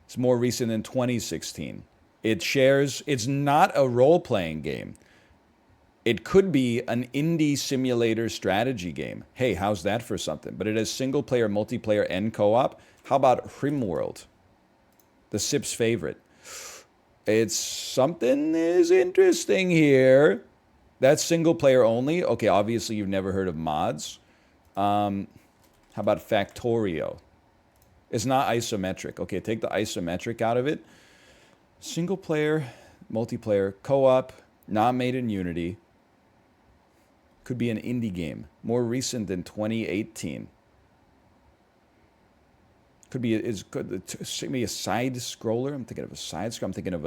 It's more recent than 2016. It's not a role-playing game. It could be an indie simulator strategy game. Hey, how's that for something? But it has single player, multiplayer, and co-op. How about Rimworld? The SIP's favorite. It's something is interesting here. That's single player only. Okay, obviously you've never heard of mods. How about Factorio? It's not isometric. Okay, take the isometric out of it. Single player, multiplayer, co-op, not made in Unity. Could be an indie game. More recent than 2018. Could be a side scroller. I'm thinking of a side scroller. I'm thinking of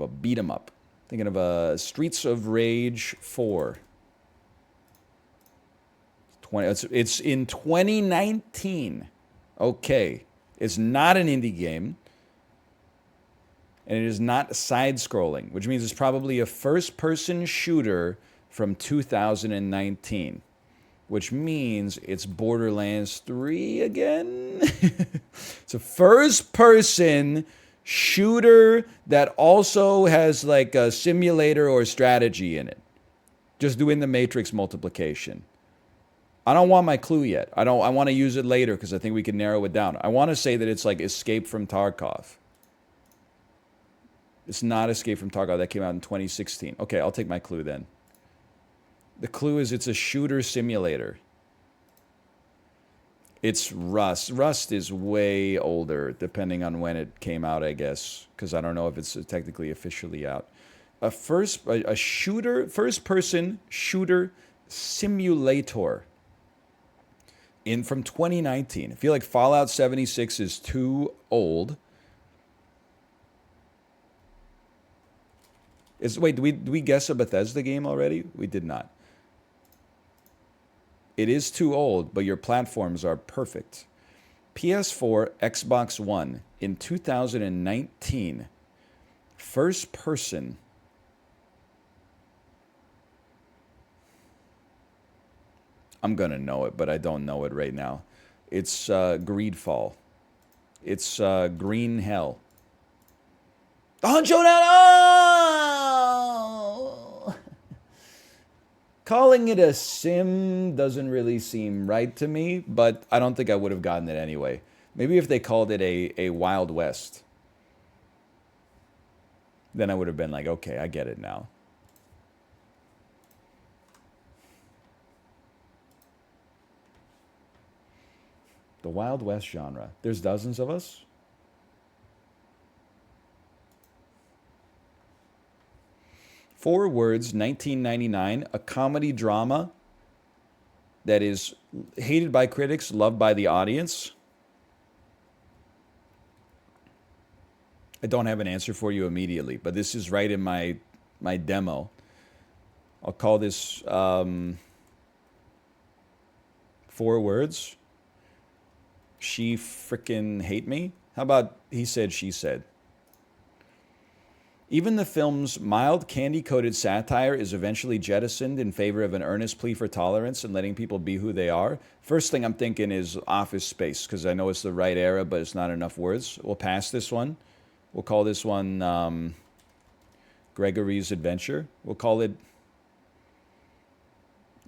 a beat 'em up. Thinking of a Streets of Rage 4. It's in 2019. Okay. It's not an indie game. And it is not side scrolling, which means it's probably a first person shooter from 2019. Which means it's Borderlands 3 again. It's a first person shooter that also has like a simulator or strategy in it. Just doing the matrix multiplication. I don't want my clue yet. I want to use it later because I think we can narrow it down. I want to say that it's like Escape from Tarkov. It's not Escape from Tarkov. That came out in 2016. Okay, I'll take my clue then. The clue is it's a shooter simulator. It's Rust. Rust is way older, depending on when it came out, I guess, because I don't know if it's technically officially out. A first-person shooter simulator from 2019. I feel like Fallout 76 is too old. Wait, did we guess a Bethesda game already? We did not. It is too old, but your platforms are perfect. PS4, Xbox One in 2019. First person. I'm going to know it, but I don't know it right now. It's Greedfall. It's Green Hell. Honcho no! Calling it a sim doesn't really seem right to me, but I don't think I would have gotten it anyway. Maybe if they called it a Wild West, then I would have been like, okay, I get it now. The Wild West genre. There's dozens of us. Four words, 1999, a comedy drama that is hated by critics, loved by the audience. I don't have an answer for you immediately, but this is right in my demo. I'll call this 4 words. She frickin' hate me? How about he said, she said? Even the film's mild, candy-coated satire is eventually jettisoned in favor of an earnest plea for tolerance and letting people be who they are. First thing I'm thinking is Office Space, because I know it's the right era, but it's not enough words. We'll pass this one. We'll call this one Gregory's Adventure. We'll call it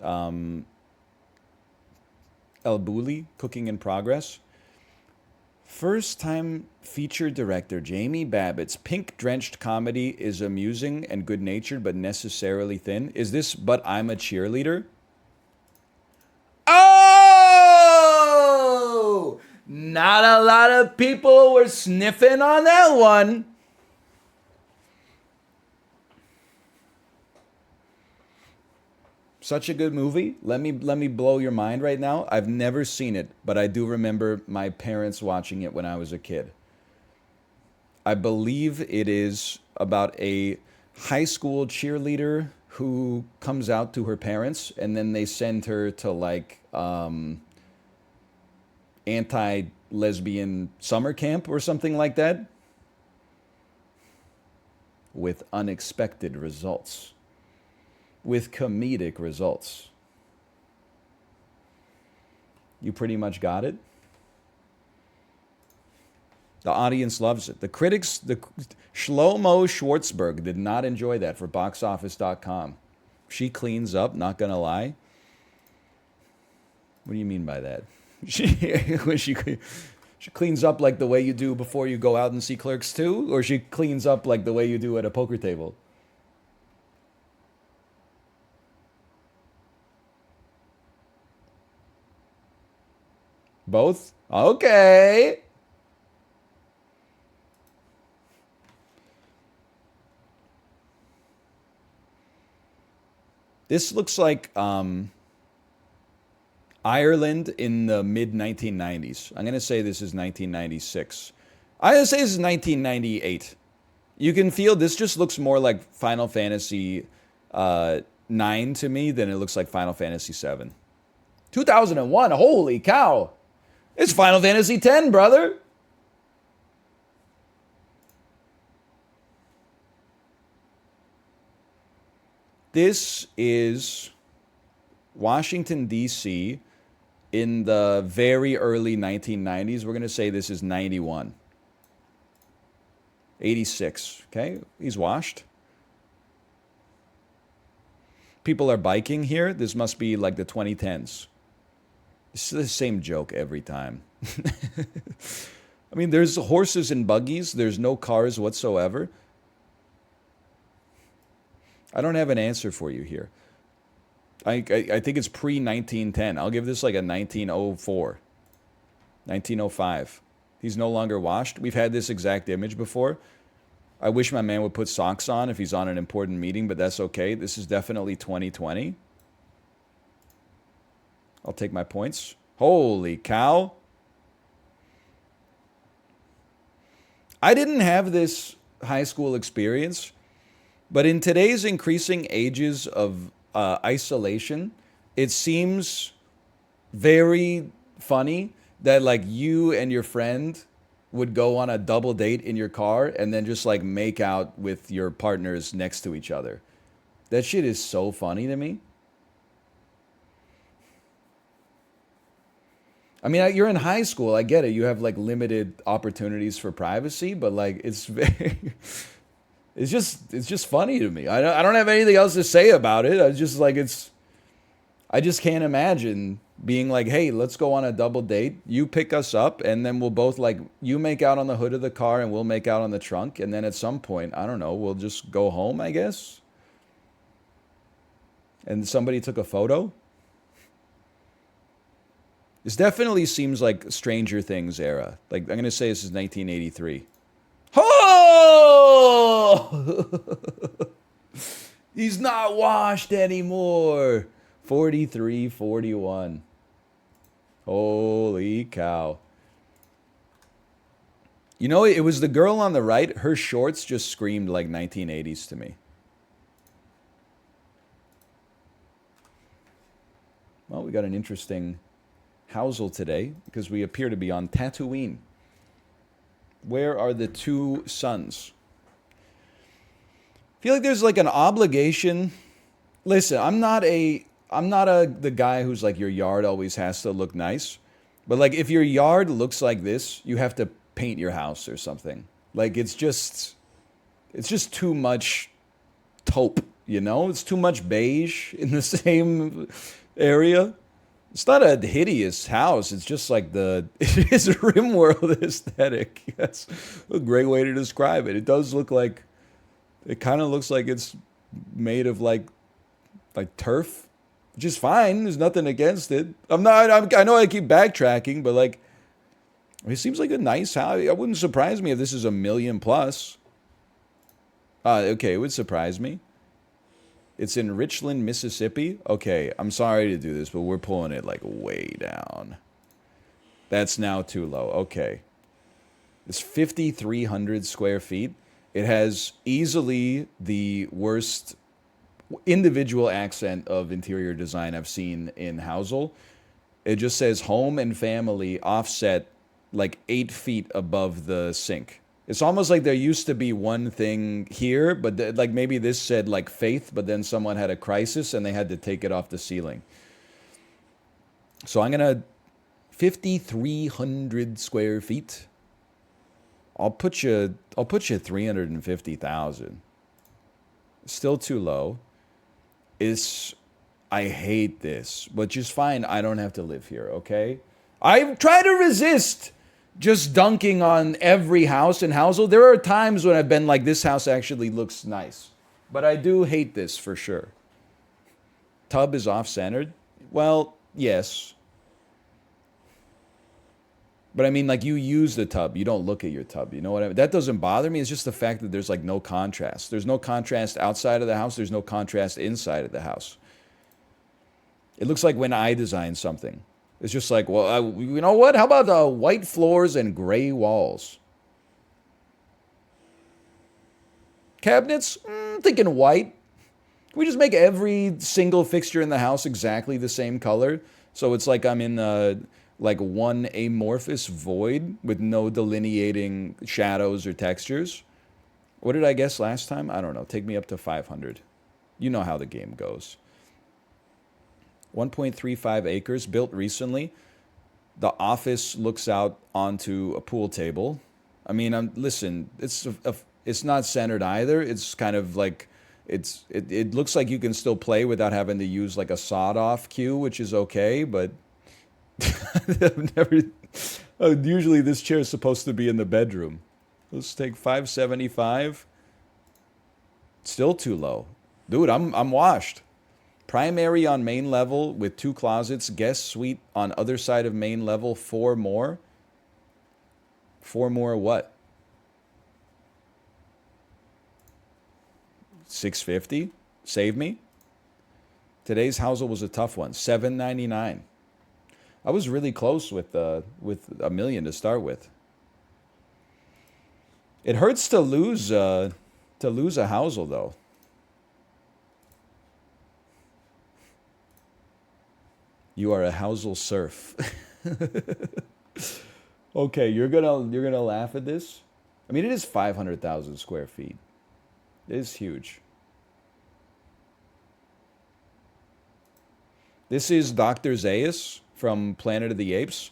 El Bulli, Cooking in Progress. First-time feature director Jamie Babbitt's pink-drenched comedy is amusing and good-natured but necessarily thin. Is this But I'm a Cheerleader? Oh! Not a lot of people were sniffing on that one. Such a good movie. Let me blow your mind right now. I've never seen it, but I do remember my parents watching it when I was a kid. I believe it is about a high school cheerleader who comes out to her parents, and then they send her to like anti-lesbian summer camp or something like that, with unexpected results. With comedic results. You pretty much got it. The audience loves it. The critics, Shlomo Schwartzberg did not enjoy that for boxoffice.com. She cleans up, not gonna lie. What do you mean by that? She cleans up like the way you do before you go out and see Clerks 2? Or she cleans up like the way you do at a poker table? Both? Okay. This looks like Ireland in the mid 1990s. I'm going to say this is 1996. I'm going to say this is 1998. You can feel this just looks more like Final Fantasy 9 to me than it looks like Final Fantasy 7. 2001, holy cow. It's Final Fantasy 10, brother. This is Washington, D.C. in the very early 1990s. We're going to say this is 91. 86. Okay, he's washed. People are biking here. This must be like the 2010s. It's the same joke every time. I mean, there's horses and buggies. There's no cars whatsoever. I don't have an answer for you here. I think it's pre-1910. I'll give this like a 1904. 1905. He's no longer washed. We've had this exact image before. I wish my man would put socks on if he's on an important meeting, but that's okay. This is definitely 2020. I'll take my points. Holy cow. I didn't have this high school experience, but in today's increasing ages of isolation, it seems very funny that like you and your friend would go on a double date in your car and then just like make out with your partners next to each other. That shit is so funny to me. I mean, you're in high school. I get it. You have like limited opportunities for privacy, but like it's very, it's just funny to me. I don't have anything else to say about it. I just like I just can't imagine being like, hey, let's go on a double date. You pick us up, and then we'll both like you make out on the hood of the car, and we'll make out on the trunk, and then at some point, I don't know, we'll just go home, I guess. And somebody took a photo. This definitely seems like Stranger Things era. Like, I'm going to say this is 1983. Oh! He's not washed anymore. 43, 41. Holy cow. You know, it was the girl on the right. Her shorts just screamed like 1980s to me. Well, we got an interesting Housel today because we appear to be on Tatooine. Where are the two suns? I feel like there's like an obligation. Listen, I'm not the guy who's like your yard always has to look nice. But like if your yard looks like this, you have to paint your house or something. Like it's just too much taupe, you know? It's too much beige in the same area. It's not a hideous house. It's just like it is a RimWorld aesthetic. That's a great way to describe it. It does look like, it kind of looks like it's made of like turf, which is fine. There's nothing against it. I know I keep backtracking, but like, it seems like a nice house. It wouldn't surprise me if this is $1 million plus. Okay, it would surprise me. It's in Richland, Mississippi. Okay, I'm sorry to do this, but we're pulling it like way down. That's now too low. Okay. It's 5,300 square feet. It has easily the worst individual accent of interior design I've seen in Housel. It just says home and family offset like 8 feet above the sink. It's almost like there used to be one thing here, but like maybe this said like faith, but then someone had a crisis and they had to take it off the ceiling. So I'm going to 5,300 square feet. I'll put you 350,000. Still too low. I hate this, but just fine. I don't have to live here, okay? I try to resist just dunking on every house in Housel. There are times when I've been like, this house actually looks nice. But I do hate this for sure. Tub is off-centered? Well, yes. But I mean, like, you use the tub. You don't look at your tub. You know what I mean? That doesn't bother me. It's just the fact that there's, like, no contrast. There's no contrast outside of the house. There's no contrast inside of the house. It looks like when I design something. It's just like, well, you know what? How about white floors and gray walls? Cabinets? Thinking white. Can we just make every single fixture in the house exactly the same color? So it's like I'm in like one amorphous void with no delineating shadows or textures. What did I guess last time? I don't know. Take me up to 500. You know how the game goes. 1.35 acres, built recently. The office looks out onto a pool table. I mean, listen. It's not centered either. It's kind of like it looks like you can still play without having to use like a sawed off cue, which is okay. But I've never. Usually, this chair is supposed to be in the bedroom. Let's take 575. Still too low, dude. I'm washed. Primary on main level with 2 closets. Guest suite on other side of main level. 4 more. 4 more what? 650. Save me. Today's housel was a tough one. 799. I was really close with a million to start with. It hurts to lose a housel though. You are a housel serf. Okay, you're gonna laugh at this. I mean, it is 500,000 square feet. It is huge. This is Dr. Zaius from Planet of the Apes.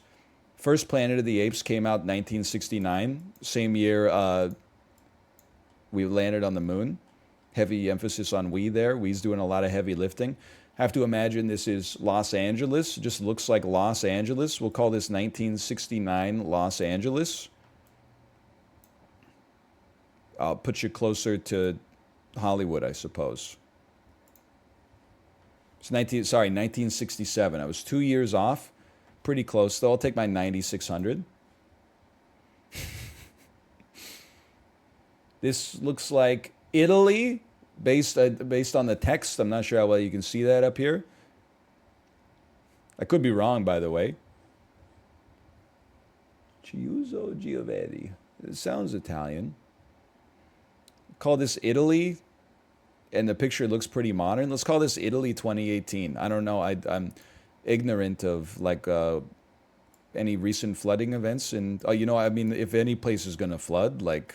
First Planet of the Apes came out in 1969. Same year we landed on the moon. Heavy emphasis on we there. We's doing a lot of heavy lifting. Have to imagine this is Los Angeles. It just looks like Los Angeles. We'll call this 1969 Los Angeles. I'll put you closer to Hollywood, I suppose. It's 1967. I was 2 years off. Pretty close, though. I'll take my 9600. This looks like Italy, based on the text. I'm not sure how well you can see that up here. I could be wrong, by the way. Chiuso Giovetti. It sounds Italian. Call this Italy, and the picture looks pretty modern. Let's call this Italy 2018. I don't know. I'm ignorant of like any recent flooding events, and I mean, if any place is gonna flood, like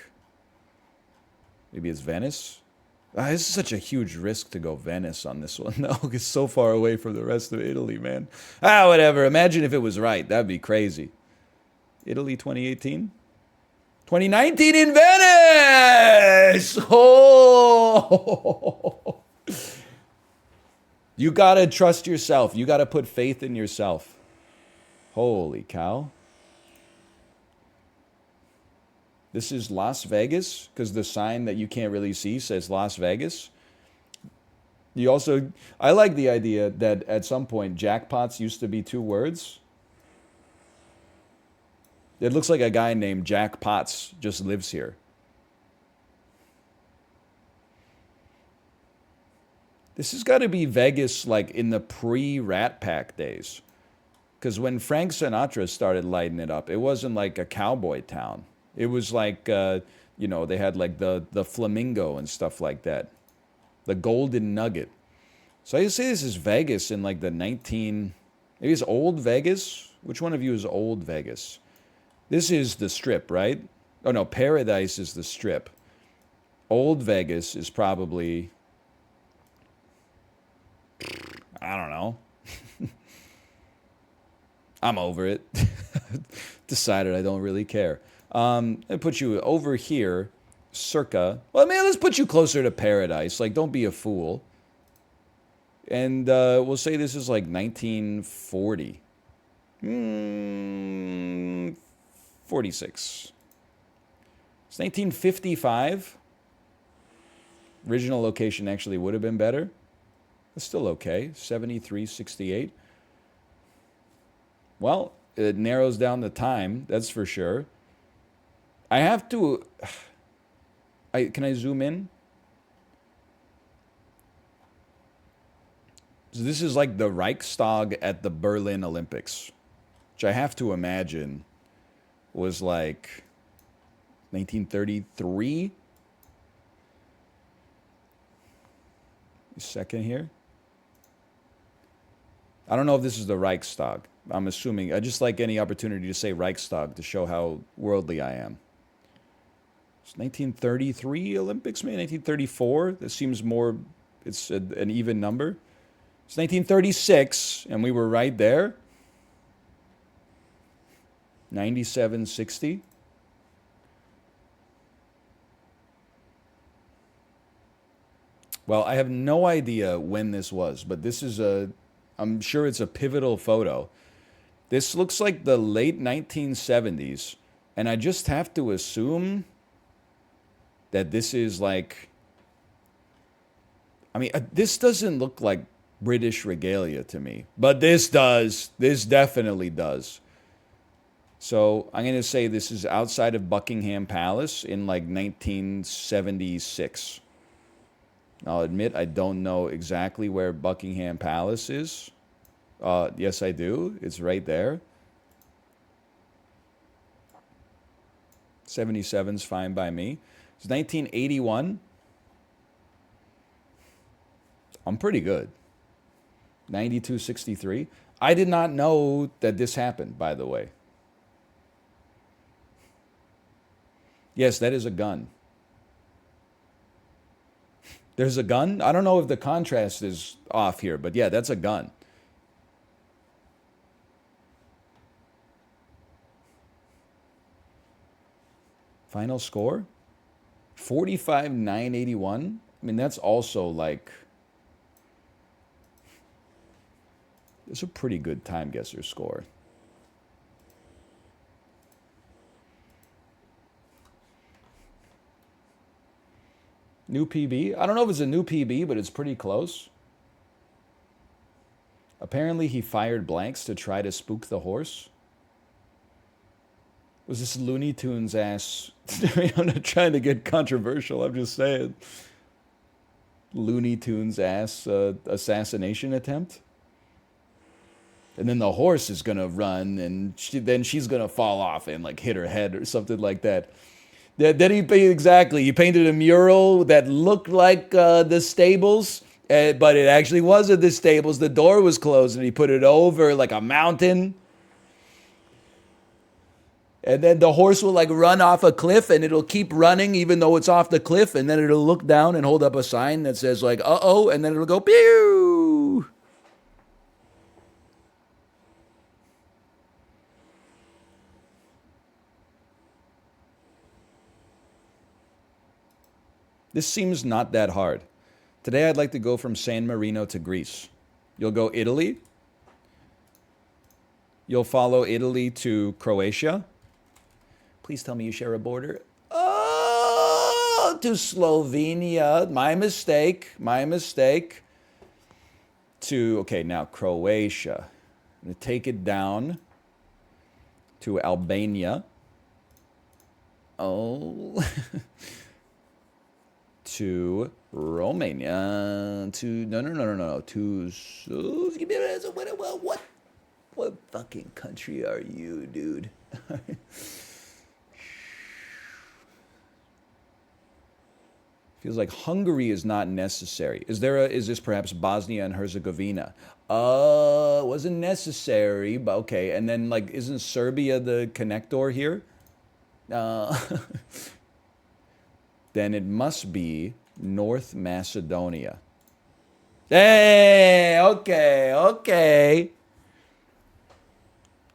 maybe it's Venice. This is such a huge risk to go Venice on this one. No, it's so far away from the rest of Italy, man. Whatever. Imagine if it was right. That'd be crazy. Italy 2018? 2019 in Venice! Oh! You gotta trust yourself. You gotta put faith in yourself. Holy cow. This is Las Vegas, because the sign that you can't really see says Las Vegas. I like the idea that at some point jackpots used to be 2 words. It looks like a guy named Jack Potts just lives here. This has got to be Vegas like in the pre-Rat Pack days. Because when Frank Sinatra started lighting it up, it wasn't like a cowboy town. It was like, they had like the flamingo and stuff like that. The golden nugget. So I say this is Vegas in like maybe it's old Vegas? Which one of you is old Vegas? This is the Strip, right? Oh no, Paradise is the Strip. Old Vegas is probably, I don't know. I'm over it. Decided I don't really care. I put you over here, circa. Well, man, let's put you closer to Paradise. Like, don't be a fool. And we'll say this is like 1940. 46. It's 1955. Original location actually would have been better. It's still okay. 7368. Well, it narrows down the time, that's for sure. I have to... Can I zoom in? So this is like the Reichstag at the Berlin Olympics, which I have to imagine was like 1933. Second here. I don't know if this is the Reichstag. I'm assuming. I just like any opportunity to say Reichstag to show how worldly I am. It's 1933 Olympics, maybe 1934. That seems more. It's an even number. It's 1936, and we were right there. 9760. Well, I have no idea when this was, but this is I'm sure it's a pivotal photo. This looks like the late 1970s, and I just have to assume that this is like, I mean, this doesn't look like British regalia to me, but this does. This definitely does. So I'm going to say this is outside of Buckingham Palace in like 1976. I'll admit I don't know exactly where Buckingham Palace is. Yes, I do. It's right there. 77's fine by me. It's 1981. I'm pretty good. 9263. I did not know that this happened, by the way. Yes, that is a gun. There's a gun? I don't know if the contrast is off here, but yeah, that's a gun. Final score? 45,981. I mean, that's also like, it's a pretty good time guesser score. New PB? I don't know if it's a new PB, but it's pretty close. Apparently he fired blanks to try to spook the horse. Was this Looney Tunes ass? I'm not trying to get controversial, I'm just saying. Looney Tunes ass assassination attempt? And then the horse is gonna run, and then she's gonna fall off and like hit her head or something like that. Then he painted a mural that looked like the stables, but it actually wasn't the stables. The door was closed, and he put it over like a mountain. And then the horse will like run off a cliff, and it'll keep running even though it's off the cliff, and then it'll look down and hold up a sign that says like "uh-oh," and then it'll go pew. This seems not that hard. Today I'd like to go from San Marino to Greece. You'll go Italy. You'll follow Italy to Croatia. Please tell me you share a border. Oh, to Slovenia. My mistake. My mistake. Okay, now Croatia. I'm going to take it down to Albania. Oh. To Romania. No. What fucking country are you, dude? Feels like Hungary is not necessary. Is this perhaps Bosnia and Herzegovina? It wasn't necessary, but okay. And then like, isn't Serbia the connector here? Then it must be North Macedonia. Hey, okay.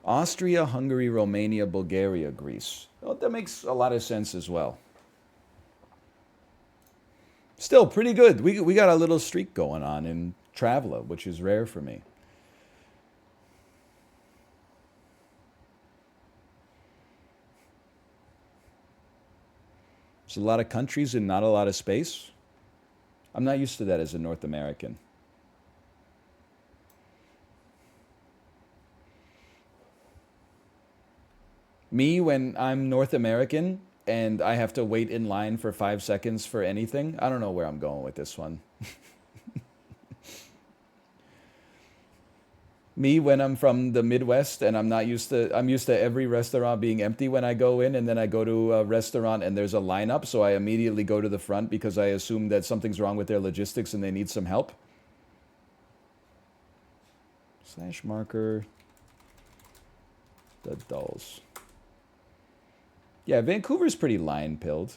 Austria, Hungary, Romania, Bulgaria, Greece. Oh, that makes a lot of sense as well. Still pretty good. We got a little streak going on in Traveler, which is rare for me. There's a lot of countries and not a lot of space. I'm not used to that as a North American. Me, when I'm North American and I have to wait in line for 5 seconds for anything, I don't know where I'm going with this one. Me when I'm from the Midwest and I'm used to every restaurant being empty when I go in, and then I go to a restaurant and there's a lineup, so I immediately go to the front because I assume that something's wrong with their logistics and they need some help. Slash marker the dulls. Yeah, Vancouver's pretty line-pilled.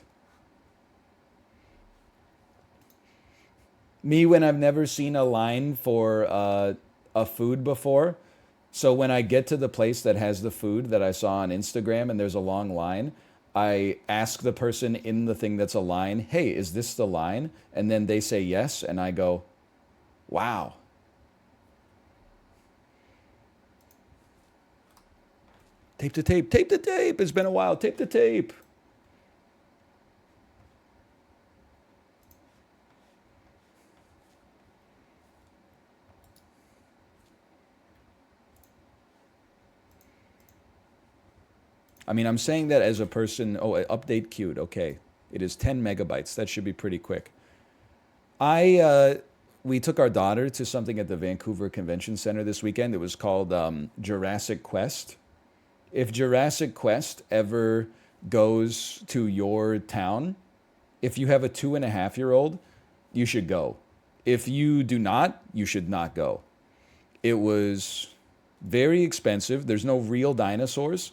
Me when I've never seen a line for a food before. So when I get to the place that has the food that I saw on Instagram and there's a long line, I ask the person in the thing that's a line, hey, is this the line? And then they say yes, and I go, wow. Tape to tape, tape to tape. It's been a while. Tape to tape. I mean, I'm saying that as a person. Oh, update queued. Okay. It is 10 megabytes. That should be pretty quick. We took our daughter to something at the Vancouver Convention Center this weekend. It was called Jurassic Quest. If Jurassic Quest ever goes to your town, if you have a 2.5-year-old, you should go. If you do not, you should not go. It was very expensive. There's no real dinosaurs.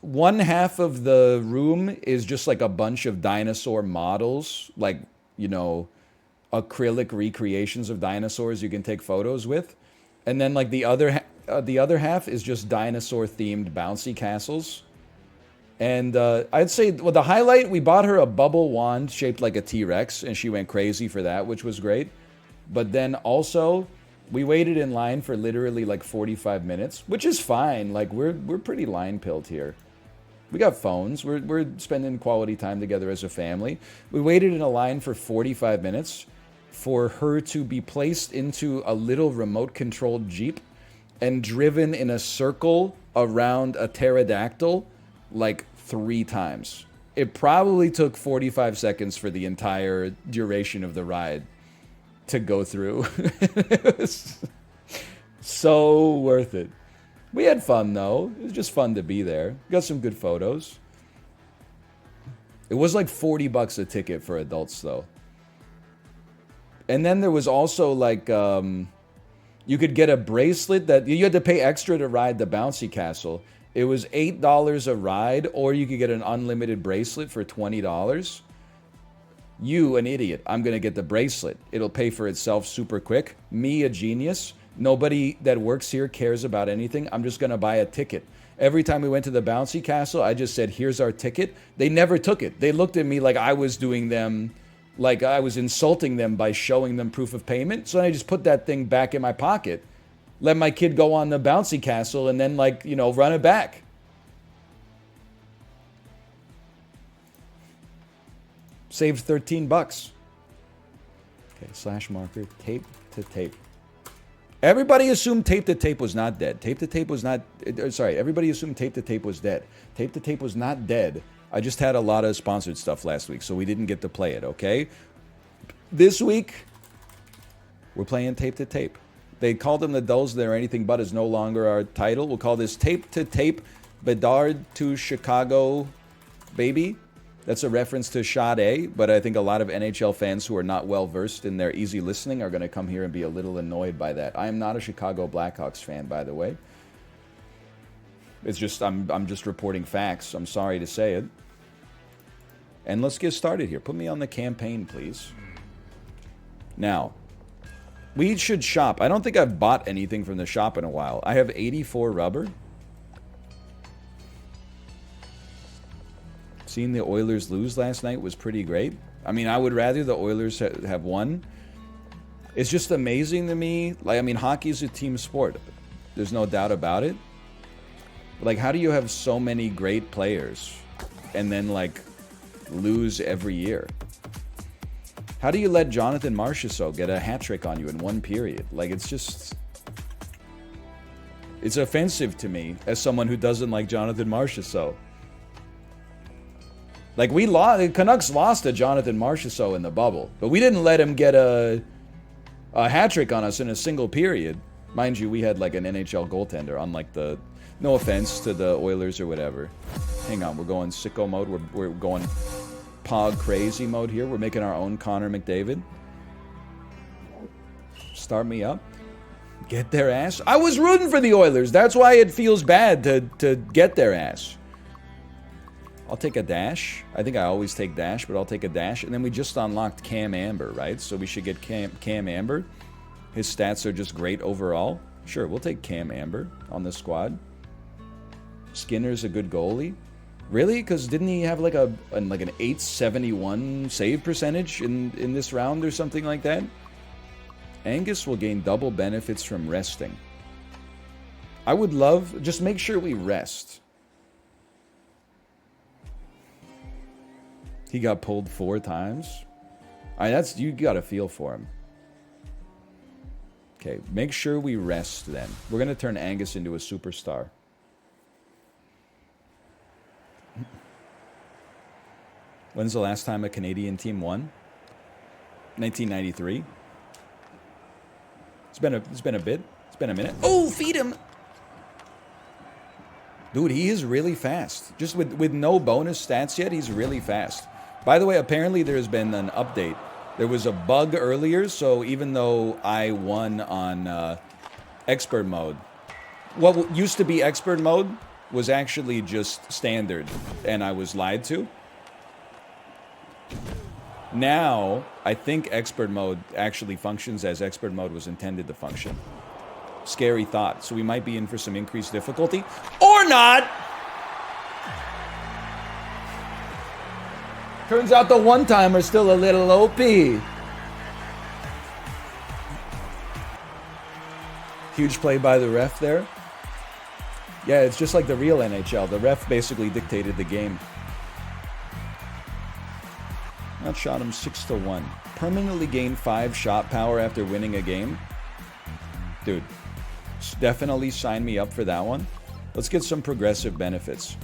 One half of the room is just like a bunch of dinosaur models, like, you know, acrylic recreations of dinosaurs you can take photos with. And then like the other half is just dinosaur themed bouncy castles. And I'd say, well, the highlight, we bought her a bubble wand shaped like a T-Rex, and she went crazy for that, which was great. But then also, we waited in line for literally like 45 minutes, which is fine. Like we're pretty line pilled here. We got phones. We're spending quality time together as a family. We waited in a line for 45 minutes for her to be placed into a little remote-controlled Jeep and driven in a circle around a pterodactyl like 3 times. It probably took 45 seconds for the entire duration of the ride to go through. It was so worth it. We had fun, though. It was just fun to be there. Got some good photos. It was like $40 a ticket for adults, though. And then there was also like, you could get a bracelet that you had to pay extra to ride the bouncy castle. It was $8 a ride, or you could get an unlimited bracelet for $20. You, an idiot. I'm going to get the bracelet. It'll pay for itself super quick. Me, a genius. Nobody that works here cares about anything. I'm just going to buy a ticket. Every time we went to the bouncy castle, I just said, here's our ticket. They never took it. They looked at me like I was doing them, like I was insulting them by showing them proof of payment. So I just put that thing back in my pocket. Let my kid go on the bouncy castle and then, like, you know, run it back. Saved $13. Okay, slash marker, tape to tape. Everybody assumed tape to tape was not dead. Tape to tape was not, sorry, everybody assumed tape to tape was dead. Tape to tape was not dead. I just had a lot of sponsored stuff last week, so we didn't get to play it, okay? This week, we're playing tape to tape. They called them the Dulls. They're anything but is no longer our title. We'll call this tape to tape, Bedard to Chicago, baby. That's a reference to Sade, but I think a lot of NHL fans who are not well versed in their easy listening are going to come here and be a little annoyed by that. I am not a Chicago Blackhawks fan, by the way. It's just I'm just reporting facts. I'm sorry to say it. And let's get started here. Put me on the campaign, please. Now, we should shop. I don't think I've bought anything from the shop in a while. I have 84 rubber. Seeing the Oilers lose last night was pretty great. I mean, I would rather the Oilers have won. It's just amazing to me. Like, I mean, hockey is a team sport. There's no doubt about it. But, like, how do you have so many great players and then, like, lose every year? How do you let Jonathan Marchessault get a hat trick on you in one period? Like, it's just... It's offensive to me as someone who doesn't like Jonathan Marchessault. Like, we lost, the Canucks lost to Jonathan Marchessault in the bubble, but we didn't let him get a hat trick on us in a single period. Mind you, we had like an NHL goaltender, unlike the... No offense to the Oilers or whatever. Hang on, we're going sicko mode. We're going pog crazy mode here. We're making our own Connor McDavid. Start me up. Get their ass. I was rooting for the Oilers. That's why it feels bad to get their ass. I'll take a dash. I think I always take dash, but I'll take a dash. And then we just unlocked Cam Amber, right? So we should get Cam Amber. His stats are just great overall. Sure, we'll take Cam Amber on the squad. Skinner's a good goalie. Really? Because didn't he have like an 871 save percentage in this round or something like that? Angus will gain double benefits from resting. I would love... Just make sure we rest. He got pulled 4 times. That's... You got to feel for him. Okay, make sure we rest then. We're going to turn Angus into a superstar. When's the last time a Canadian team won? 1993. It's been a bit. It's been a minute. Oh, feed him! Dude, he is really fast. Just with no bonus stats yet, he's really fast. By the way, apparently there's been an update. There was a bug earlier, so even though I won on expert mode, what used to be expert mode was actually just standard, and I was lied to. Now, I think expert mode actually functions as expert mode was intended to function. Scary thought. So we might be in for some increased difficulty. Or not! Turns out the one-timer's still a little OP. Huge play by the ref there. Yeah, it's just like the real NHL. The ref basically dictated the game. Outshot him 6-1. Permanently gain 5 shot power after winning a game. Dude, definitely sign me up for that one. Let's get some progressive benefits.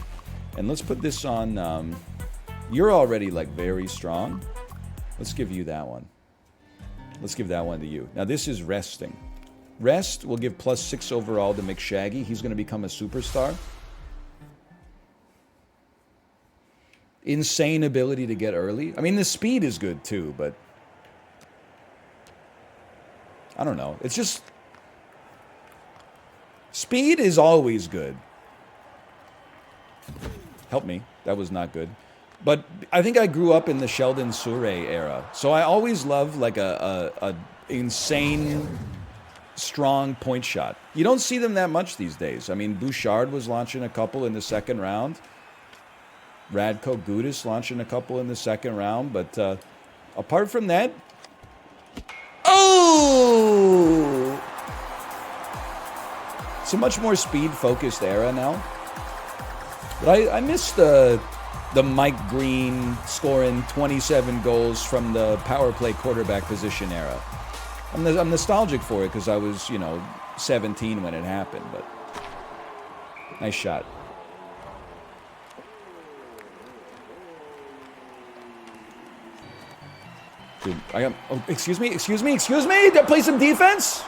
And let's put this on... you're already like very strong. Let's give you that one. Let's give that one to you. Now this is resting. Rest will give +6 overall to McShaggy. He's going to become a superstar. Insane ability to get early. I mean, the speed is good too, but... I don't know. It's just... Speed is always good. Help me. That was not good. But I think I grew up in the Sheldon Surrey era. So I always loved like a insane, strong point shot. You don't see them that much these days. I mean, Bouchard was launching a couple in the second round. Radko Gudas launching a couple in the second round. But apart from that... Oh! It's a much more speed-focused era now. But I miss the Mike Green scoring 27 goals from the power play quarterback position era. I'm nostalgic for it because I was, 17 when it happened. But nice shot. Dude, I got... Oh, excuse me? Did I play some defense?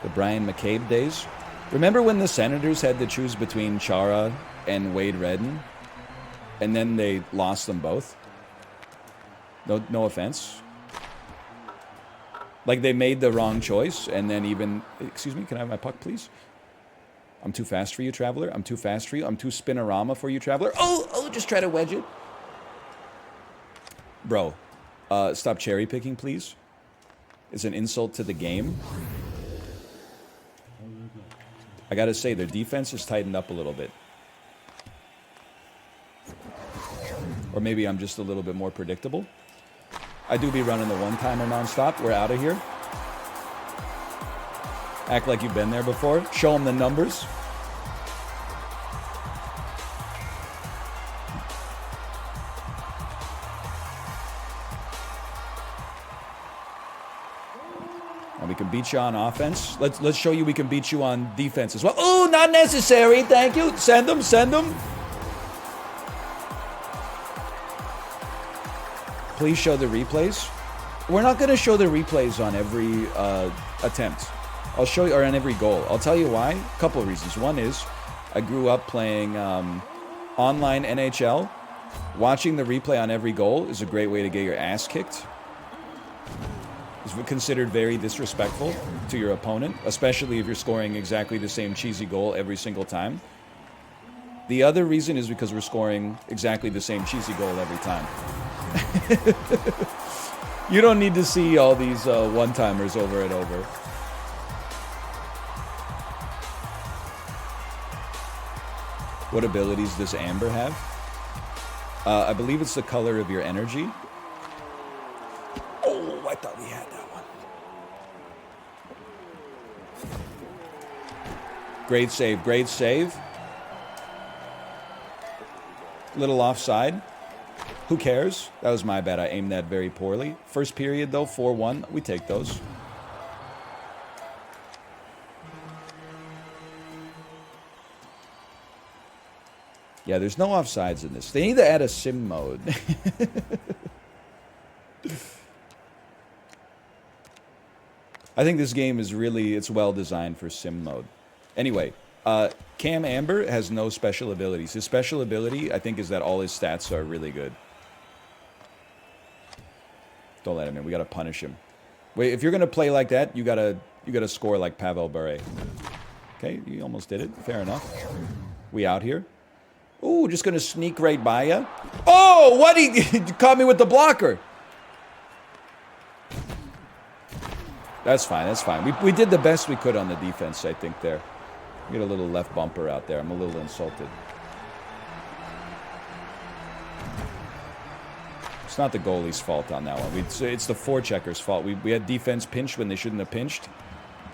The Brian McCabe days. Remember when the Senators had to choose between Chara and Wade Redden? And then they lost them both? No offense. Like they made the wrong choice and then even... Excuse me, can I have my puck, please? I'm too fast for you, Traveler. I'm too fast for you. I'm too spinorama for you, Traveler. Oh, just try to wedge it. Bro, stop cherry picking, please. It's an insult to the game. I gotta say, their defense has tightened up a little bit. Or maybe I'm just a little bit more predictable. I do be running the one-timer nonstop. We're out of here. Act like you've been there before. Show them the numbers. And we can beat you on offense. Let's show you we can beat you on defense as well. Oh, not necessary. Thank you. Send them. Please show the replays. We're not going to show the replays on every attempt. I'll show you, or on every goal. I'll tell you why. A couple of reasons. One is I grew up playing online NHL. Watching the replay on every goal is a great way to get your ass kicked. It's considered very disrespectful to your opponent, especially if you're scoring exactly the same cheesy goal every single time. The other reason is because we're scoring exactly the same cheesy goal every time. You don't need to see all these one-timers over and over. What abilities does Amber have? I believe it's the color of your energy. Oh, I thought we had that one. Great save, great save. Little offside. Who cares? That was my bad. I aimed that very poorly. First period, though, 4-1. We take those. Yeah, there's no offsides in this. They need to add a sim mode. I think this game is really, it's well designed for sim mode. Anyway, Cam Amber has no special abilities. His special ability, I think, is that all his stats are really good. Don't let him in. We gotta punish him. Wait, if you're gonna play like that, you gotta score like Pavel Bure. Okay, you almost did it. Fair enough. We out here. Ooh, just gonna sneak right by ya. Oh, what? He caught me with the blocker. That's fine. That's fine. We did the best we could on the defense, I think, there. Get a little left bumper out there. I'm a little insulted. It's not the goalie's fault on that one. It's the forechecker's fault. We had defense pinched when they shouldn't have pinched.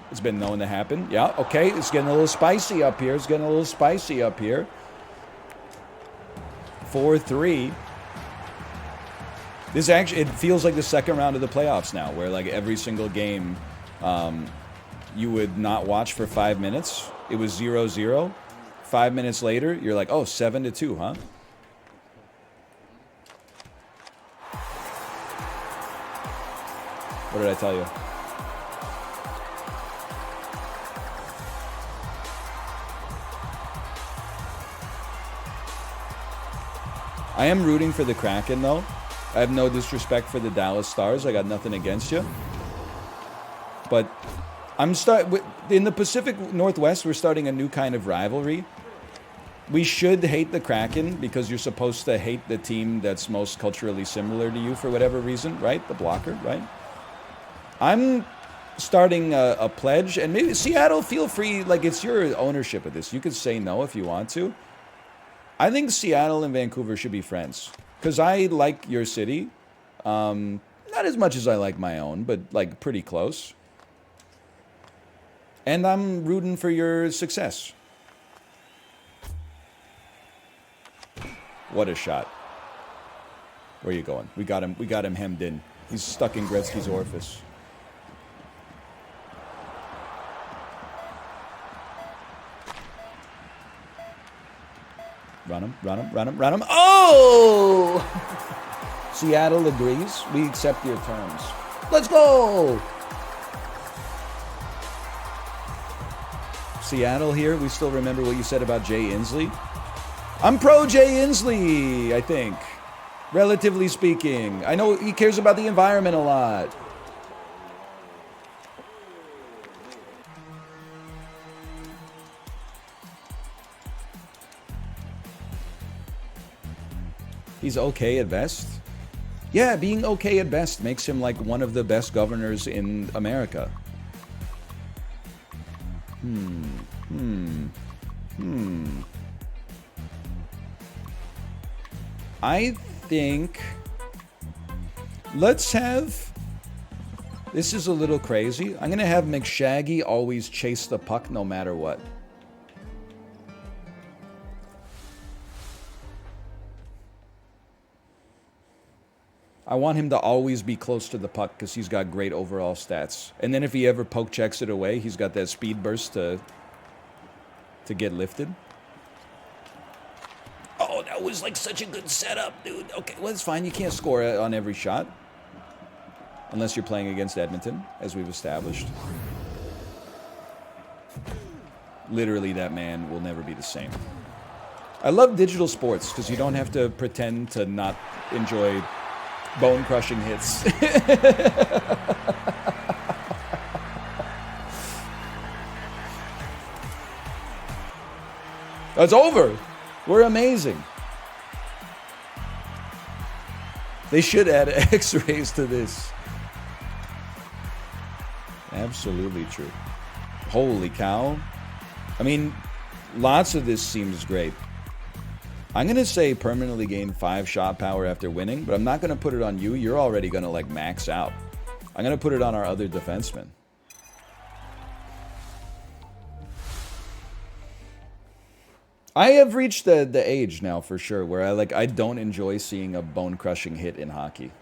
It's been known to happen. Yeah, okay. It's getting a little spicy up here. 4-3. This actually, it feels like the second round of the playoffs now, where like every single game, you would not watch for 5 minutes. It was 0-0. 5 minutes later, you're like, oh, 7-2, huh? What did I tell you? I am rooting for the Kraken, though. I have no disrespect for the Dallas Stars. I got nothing against you. But in the Pacific Northwest, we're starting a new kind of rivalry. We should hate the Kraken because you're supposed to hate the team that's most culturally similar to you for whatever reason, right? The blocker, right? I'm starting a pledge, and maybe Seattle, feel free, like it's your ownership of this. You could say no if you want to. I think Seattle and Vancouver should be friends because I like your city. Not as much as I like my own, but like pretty close. And I'm rooting for your success. What a shot. Where are you going? We got him hemmed in. He's stuck in Gretzky's orifice. Run him. Oh! Seattle agrees. We accept your terms. Let's go! Seattle here. We still remember what you said about Jay Inslee. I'm pro Jay Inslee, I think. Relatively speaking. I know he cares about the environment a lot. He's okay at best? Yeah, being okay at best makes him like one of the best governors in America. I think let's have, this is a little crazy. I'm going to have McShaggy always chase the puck no matter what. I want him to always be close to the puck because he's got great overall stats. And then if he ever poke checks it away, he's got that speed burst to get lifted. Oh, that was like such a good setup, dude. Okay, well, it's fine. You can't score on every shot. Unless you're playing against Edmonton, as we've established. Literally, that man will never be the same. I love digital sports because you don't have to pretend to not enjoy bone-crushing hits. It's over. We're amazing. They should add X-rays to this. Absolutely true. Holy cow. I mean, lots of this seems great. I'm going to say permanently gain 5 shot power after winning, but I'm not going to put it on you. You're already going to, like, max out. I'm going to put it on our other defenseman. I have reached the age now, for sure, where I don't enjoy seeing a bone-crushing hit in hockey.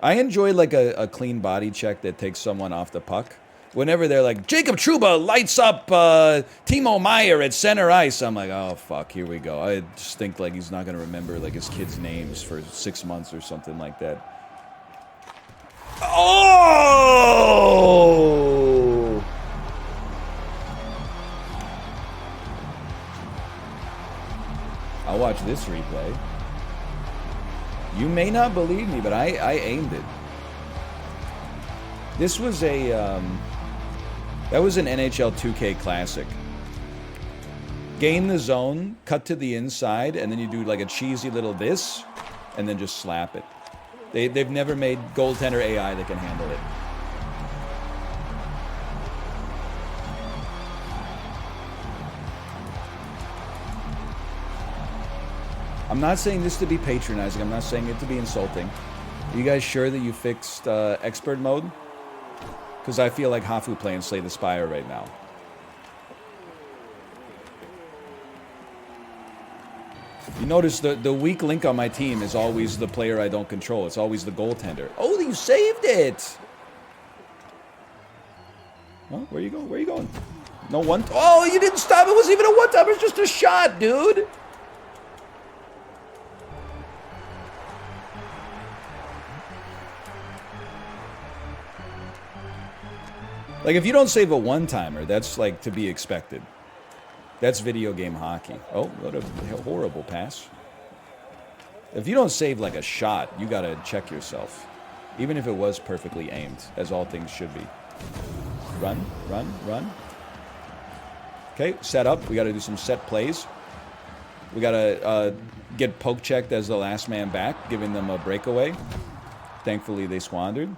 I enjoy, like, a clean body check that takes someone off the puck. Whenever they're like, Jacob Trouba lights up Timo Meyer at center ice, I'm like, oh, fuck, here we go. I just think, like, he's not going to remember, like, his kids' names for 6 months or something like that. Oh! I'll watch this replay. You may not believe me, but I aimed it. This was a... that was an NHL 2K classic. Gain the zone, cut to the inside, and then you do like a cheesy little this, and then just slap it. They've never made goaltender AI that can handle it. I'm not saying this to be patronizing. I'm not saying it to be insulting. Are you guys sure that you fixed expert mode? Because I feel like Hafu playing Slay the Spire right now. You notice the weak link on my team is always the player I don't control. It's always the goaltender. Oh, you saved it! Oh, where you going? Where you going? No one... Oh, you didn't stop. It wasn't even a one-time. It was just a shot, dude. Like, if you don't save a one-timer, that's, like, to be expected. That's video game hockey. Oh, what a horrible pass. If you don't save, like, a shot, you gotta check yourself. Even if it was perfectly aimed, as all things should be. Run, run, run. Okay, set up. We gotta do some set plays. We gotta get poke checked as the last man back, giving them a breakaway. Thankfully, they squandered.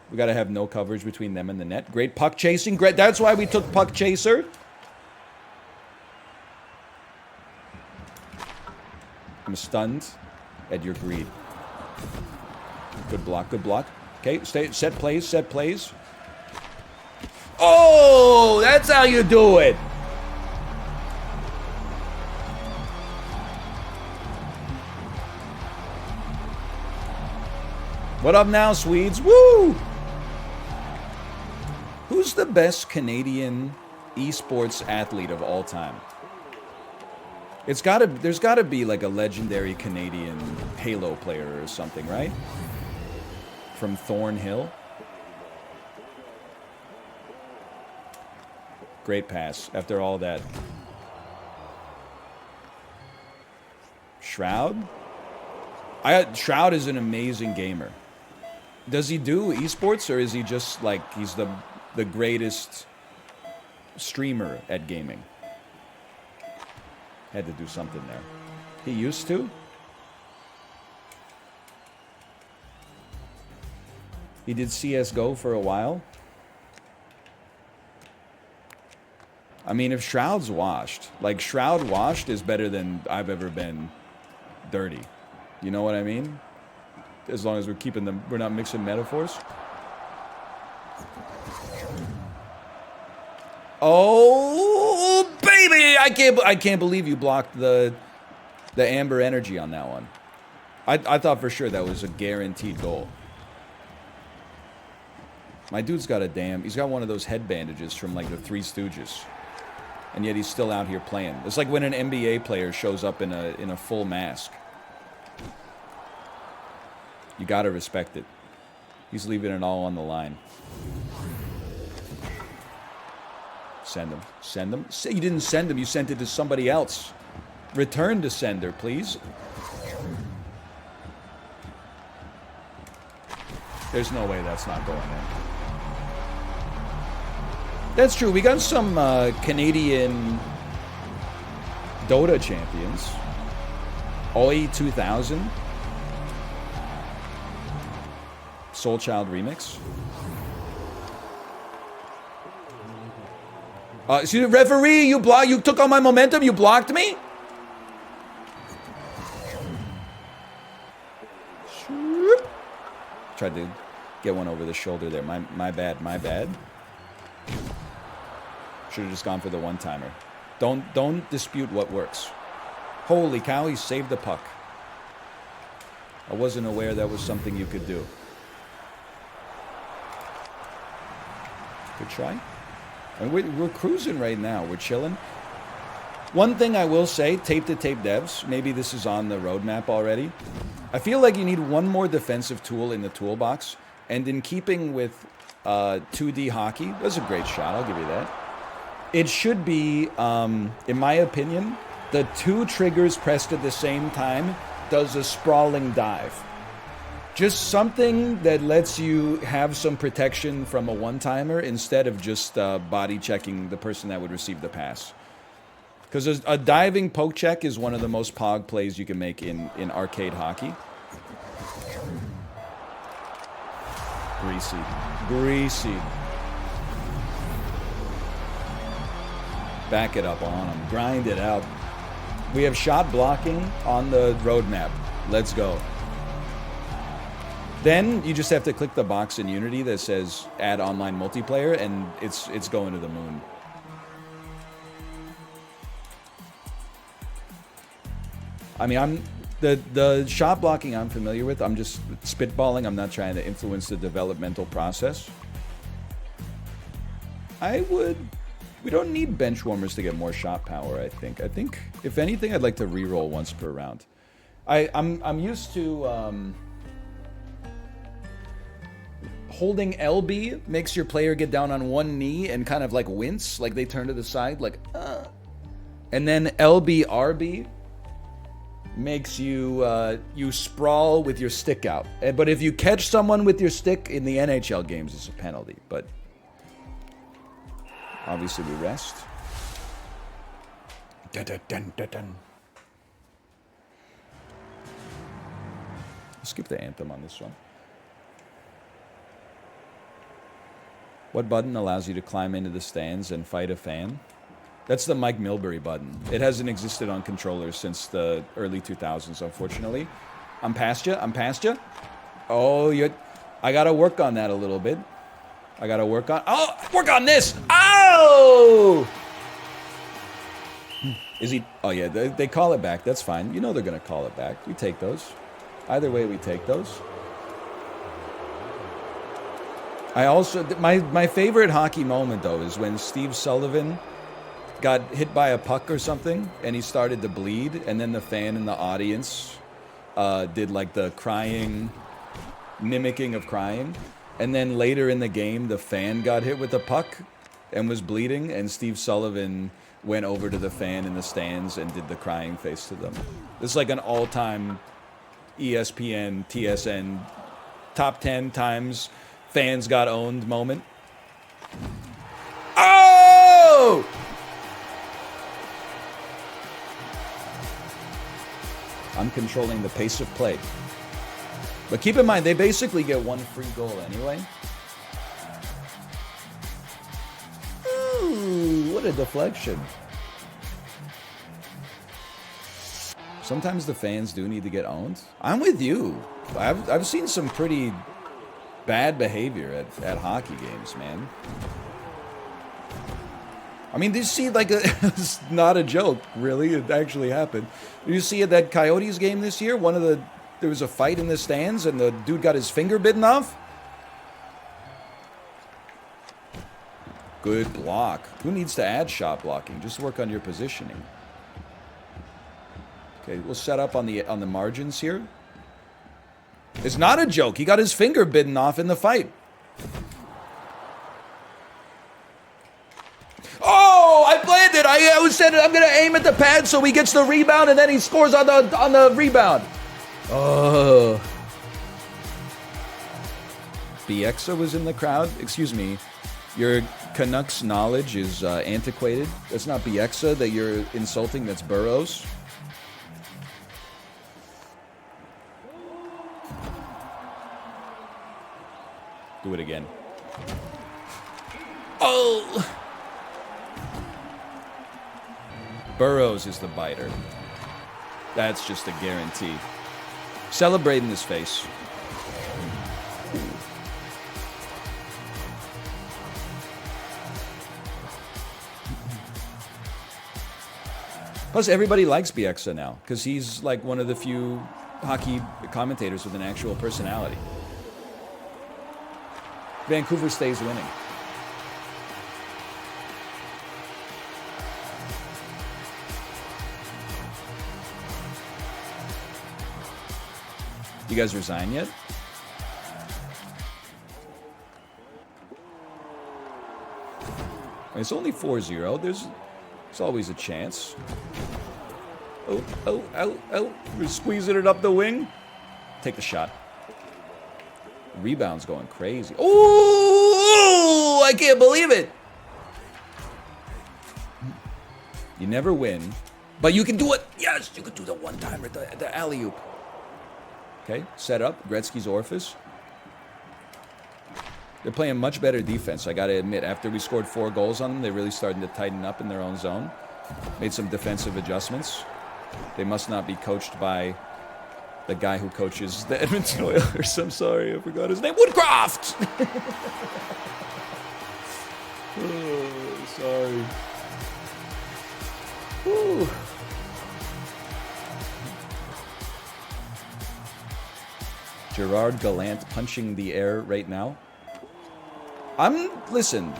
We got to have no coverage between them and the net. Great puck chasing. Great. That's why we took puck chaser. I'm stunned at your greed. Good block. Good block. Okay. Stay. Set plays. Set plays. Oh, that's how you do it. What up now, Swedes? Woo! Who's the best Canadian esports athlete of all time? There's gotta be like a legendary Canadian Halo player or something, right? From Thornhill. Great pass after all that. Shroud? Shroud is an amazing gamer. Does he do esports, or is he just like he's the greatest streamer at gaming? Had to do something there. He used to. He did CSGO for a while. I mean, if Shroud's washed, like Shroud washed is better than I've ever been dirty. You know what I mean? As long as we're keeping them, we're not mixing metaphors. Oh, baby! I can't believe you blocked the Amber Energy on that one. I thought for sure that was a guaranteed goal. My dude's got he's got one of those head bandages from like the Three Stooges. And yet he's still out here playing. It's like when an NBA player shows up in a full mask. You gotta respect it. He's leaving it all on the line. Send him. Send him. You didn't send him. You sent it to somebody else. Return to sender, please. There's no way that's not going in. That's true. We got some Canadian Dota champions. Oi 2000. Soul Child remix. See, referee, you took all my momentum. You blocked me. Tried to get one over the shoulder there. My bad. My bad. Should have just gone for the one-timer. Don't dispute what works. Holy cow, he saved the puck. I wasn't aware that was something you could do. Good try. I mean, we're cruising right now. We're chilling. One thing I will say, tape-to-tape devs, maybe this is on the roadmap already. I feel like you need one more defensive tool in the toolbox. And in keeping with 2D hockey, that was a great shot, I'll give you that. It should be, in my opinion, the two triggers pressed at the same time does a sprawling dive. Just something that lets you have some protection from a one-timer instead of just body checking the person that would receive the pass. Because a diving poke check is one of the most pog plays you can make in arcade hockey. Greasy. Greasy. Back it up on him. Grind it out. We have shot blocking on the roadmap. Let's go. Then you just have to click the box in Unity that says add online multiplayer, and it's going to the moon. I mean, the shot blocking I'm familiar with. I'm just spitballing. I'm not trying to influence the developmental process. We don't need bench warmers to get more shot power, I think. I think, if anything, I'd like to reroll once per round. I'm used to holding LB makes your player get down on one knee and kind of like wince, like they turn to the side, like, and then LB RB makes you you sprawl with your stick out. But if you catch someone with your stick in the NHL games, it's a penalty. But obviously we rest. Dun, dun, dun, dun, dun. Skip the anthem on this one. What button allows you to climb into the stands and fight a fan? That's the Mike Milbury button. It hasn't existed on controllers since the early 2000s, unfortunately. I'm past you. I'm past you. Oh, I gotta work on that a little bit. I gotta work on this. Oh! Is he? Oh yeah, they call it back. That's fine. You know they're gonna call it back. We take those. Either way, we take those. I also my favorite hockey moment though is when Steve Sullivan got hit by a puck or something and he started to bleed, and then the fan in the audience did like the crying, mimicking of crying, and then later in the game the fan got hit with a puck and was bleeding, and Steve Sullivan went over to the fan in the stands and did the crying face to them. It's like an all-time ESPN, TSN, top 10 times fans got owned moment. Oh! I'm controlling the pace of play. But keep in mind, they basically get one free goal anyway. Ooh, what a deflection. Sometimes the fans do need to get owned. I'm with you. I've seen some pretty bad behavior at hockey games, man. I mean, did you see, like, it's not a joke, really. It actually happened. Did you see at that Coyotes game this year? There was a fight in the stands, and the dude got his finger bitten off? Good block. Who needs to add shot blocking? Just work on your positioning. Okay, we'll set up on the margins here. It's not a joke. He got his finger bitten off in the fight. Oh, I planned it. I was said I'm gonna aim at the pad so he gets the rebound and then he scores on the rebound. Oh. Bieksa was in the crowd. Excuse me. Your Canucks knowledge is antiquated. That's not Bieksa that you're insulting. That's Burroughs. Do it again. Oh! Burroughs is the biter. That's just a guarantee. Celebrate in his face. Plus, everybody likes Bieksa now, because he's like one of the few hockey commentators with an actual personality. Vancouver stays winning. You guys resign yet? It's only 4-0. There's always a chance. Oh. We're squeezing it up the wing. Take the shot. Rebound's going crazy. Oh, I can't believe it. You never win, but you can do it. Yes, you can do the one-timer, the alley-oop. Okay, set up. Gretzky's orifice. They're playing much better defense, I got to admit. After we scored 4 goals on them, they're really starting to tighten up in their own zone. Made some defensive adjustments. They must not be coached by the guy who coaches the Edmonton Oilers. I'm sorry, I forgot his name. Woodcroft! Oh, sorry. Whew. Gerard Gallant punching the air right now. Listen,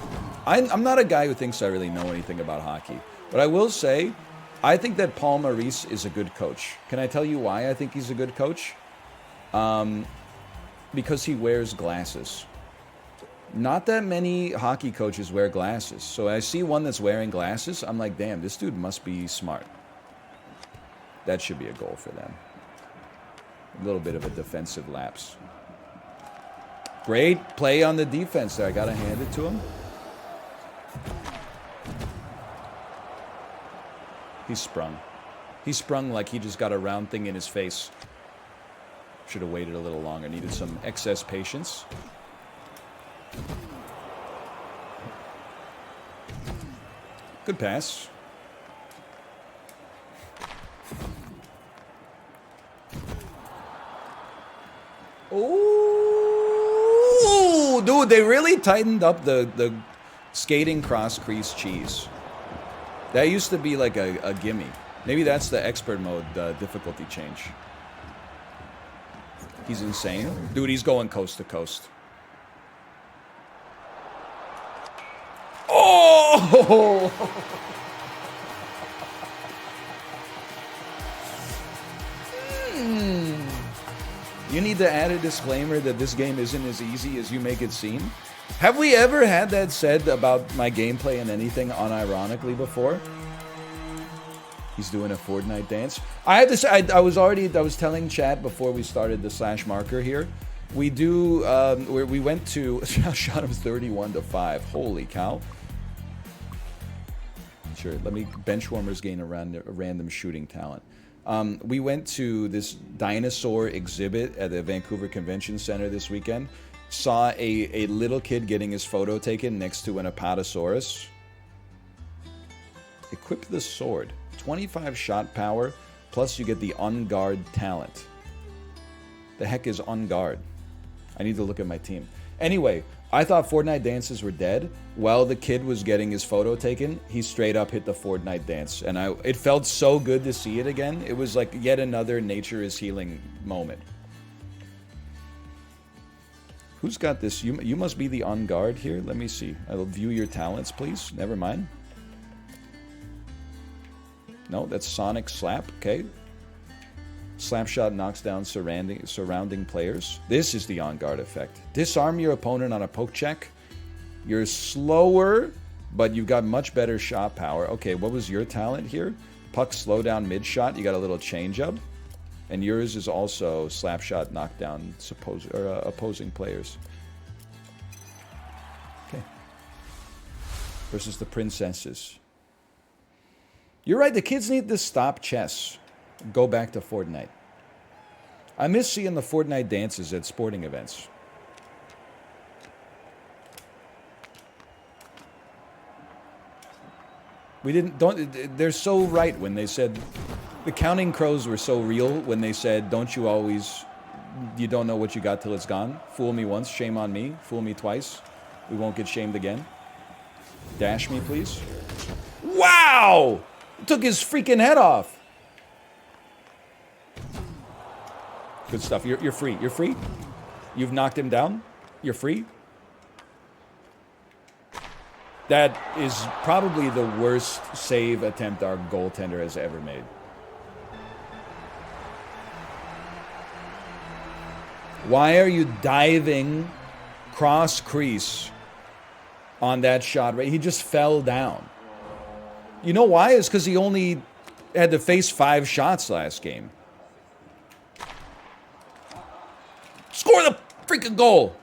I'm not a guy who thinks I really know anything about hockey. But I will say, I think that Paul Maurice is a good coach. Can I tell you why I think he's a good coach? Because he wears glasses. Not that many hockey coaches wear glasses. So I see one that's wearing glasses, I'm like, damn, this dude must be smart. That should be a goal for them. A little bit of a defensive lapse. Great play on the defense there. I got to hand it to him. He sprung. He sprung like he just got a round thing in his face. Should have waited a little longer. Needed some excess patience. Good pass. Oh, dude, they really tightened up the skating cross crease cheese. That used to be like a gimme. Maybe that's the expert mode difficulty change. He's insane. Dude, he's going coast to coast. Oh! You need to add a disclaimer that this game isn't as easy as you make it seem. Have we ever had that said about my gameplay and anything unironically before? He's doing a Fortnite dance. I had to say, I was telling chat before we started the slash marker here. We do, we went to, shot him 31-5. Holy cow. Sure, let me, benchwarmers gain a random shooting talent. We went to this dinosaur exhibit at the Vancouver Convention Center this weekend. Saw a little kid getting his photo taken next to an Apatosaurus. Equip the sword. 25 shot power, plus you get the on guard talent. The heck is on guard? I need to look at my team. Anyway, I thought Fortnite dances were dead. While the kid was getting his photo taken, he straight up hit the Fortnite dance. And it felt so good to see it again. It was like yet another nature is healing moment. Who's got this? You must be the on guard here. Let me see. I'll view your talents, please. Never mind. No, that's Sonic Slap. Okay. Slapshot knocks down surrounding players. This is the on-guard effect. Disarm your opponent on a poke check. You're slower, but you've got much better shot power. Okay, what was your talent here? Puck slow down mid-shot. You got a little change-up. And yours is also slapshot knockdown opposing players. Okay. Versus the princesses. You're right, the kids need to stop chess. Go back to Fortnite. I miss seeing the Fortnite dances at sporting events. They're so right when they said, the Counting Crows were so real when they said, you don't know what you got till it's gone. Fool me once, shame on me. Fool me twice, we won't get shamed again. Dash me, please. Wow! Took his freaking head off. Good stuff. You're free. You're free. You've knocked him down. You're free. That is probably the worst save attempt our goaltender has ever made. Why are you diving cross crease on that shot? Right? He just fell down. You know why? It's because he only had to face 5 shots last game. Score the freaking goal!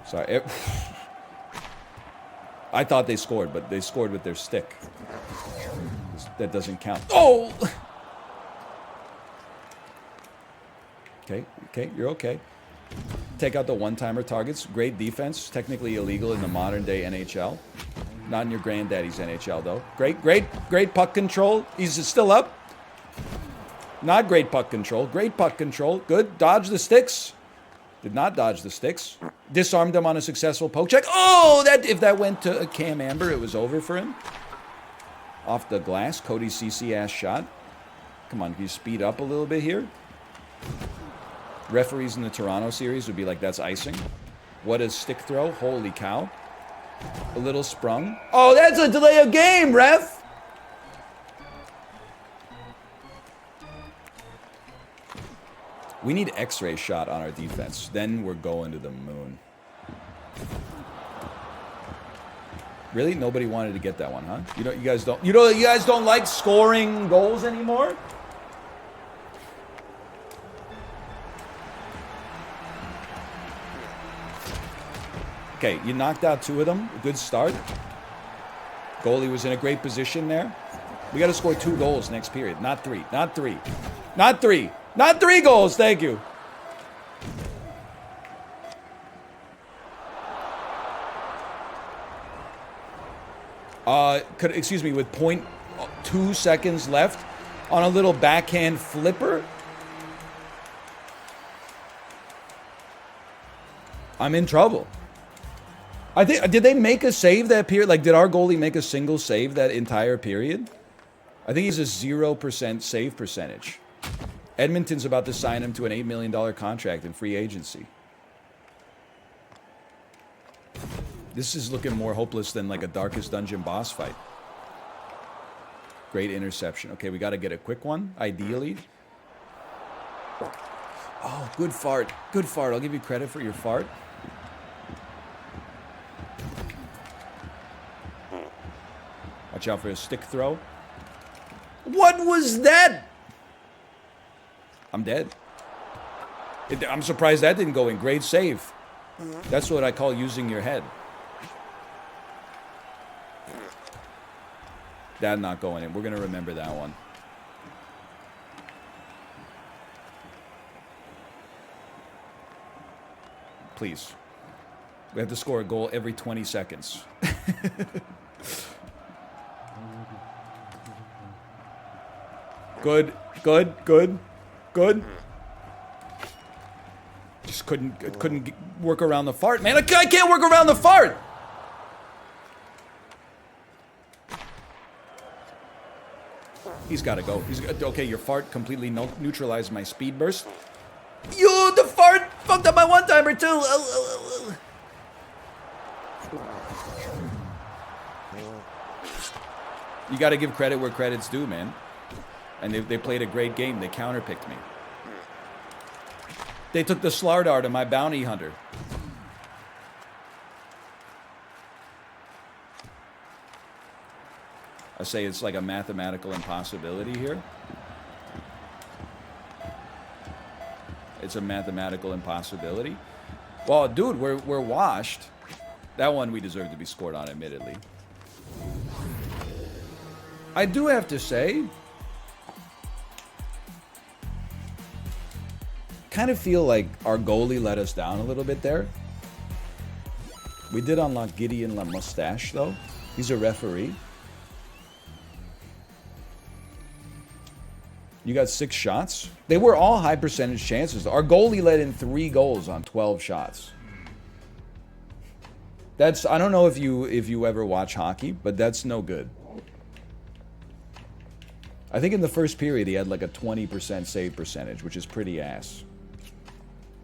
Sorry. I thought they scored, but they scored with their stick. That doesn't count. Oh! Okay, you're okay. Take out the one-timer targets. Great defense. Technically illegal in the modern-day NHL. Not in your granddaddy's NHL, though. Great puck control. He's still up. Not great puck control. Great puck control. Good. Dodge the sticks. Did not dodge the sticks. Disarmed him on a successful poke check. Oh, if that went to Cam Amber, it was over for him. Off the glass. Cody CC-ass shot. Come on, can you speed up a little bit here? Referees in the Toronto series would be like, that's icing. What a stick throw. Holy cow. A little sprung. Oh, that's a delay of game, ref! We need X-ray shot on our defense. Then we're going to the moon. Really? Nobody wanted to get that one, huh? You guys don't like scoring goals anymore? Okay, you knocked out 2 of them. Good start. Goalie was in a great position there. We got to score 2 goals next period. Not 3. Not 3. Not 3. Not 3 goals, thank you. Excuse me, with 0.2 seconds left on a little backhand flipper. I'm in trouble. I think, did they make a save that period? Like, did our goalie make a single save that entire period? I think he's a 0% save percentage. Edmonton's about to sign him to an $8 million contract in free agency. This is looking more hopeless than like a Darkest Dungeon boss fight. Great interception. Okay, we got to get a quick one, ideally. Oh, good fart. Good fart. I'll give you credit for your fart. Watch out for a stick throw. What was that? I'm dead. I'm surprised that didn't go in. Great save. That's what I call using your head. That not going in. We're going to remember that one. Please. We have to score a goal every 20 seconds. Good. Just couldn't work around the fart, man. I can't work around the fart. He's got to go. Okay, your fart completely neutralized my speed burst. The fart fucked up my one-timer too. You got to give credit where credit's due, man. And they played a great game. They counterpicked me. They took the Slardar to my bounty hunter. I say it's like a mathematical impossibility here. It's a mathematical impossibility. Well, dude, we're washed. That one we deserve to be scored on, admittedly. I do have to say, kind of feel like our goalie let us down a little bit there. We did unlock Gideon La Mustache, though. He's a referee. You got 6 shots? They were all high percentage chances. Our goalie let in 3 goals on 12 shots. That's, I don't know if you ever watch hockey, but that's no good. I think in the first period he had like a 20% save percentage, which is pretty ass.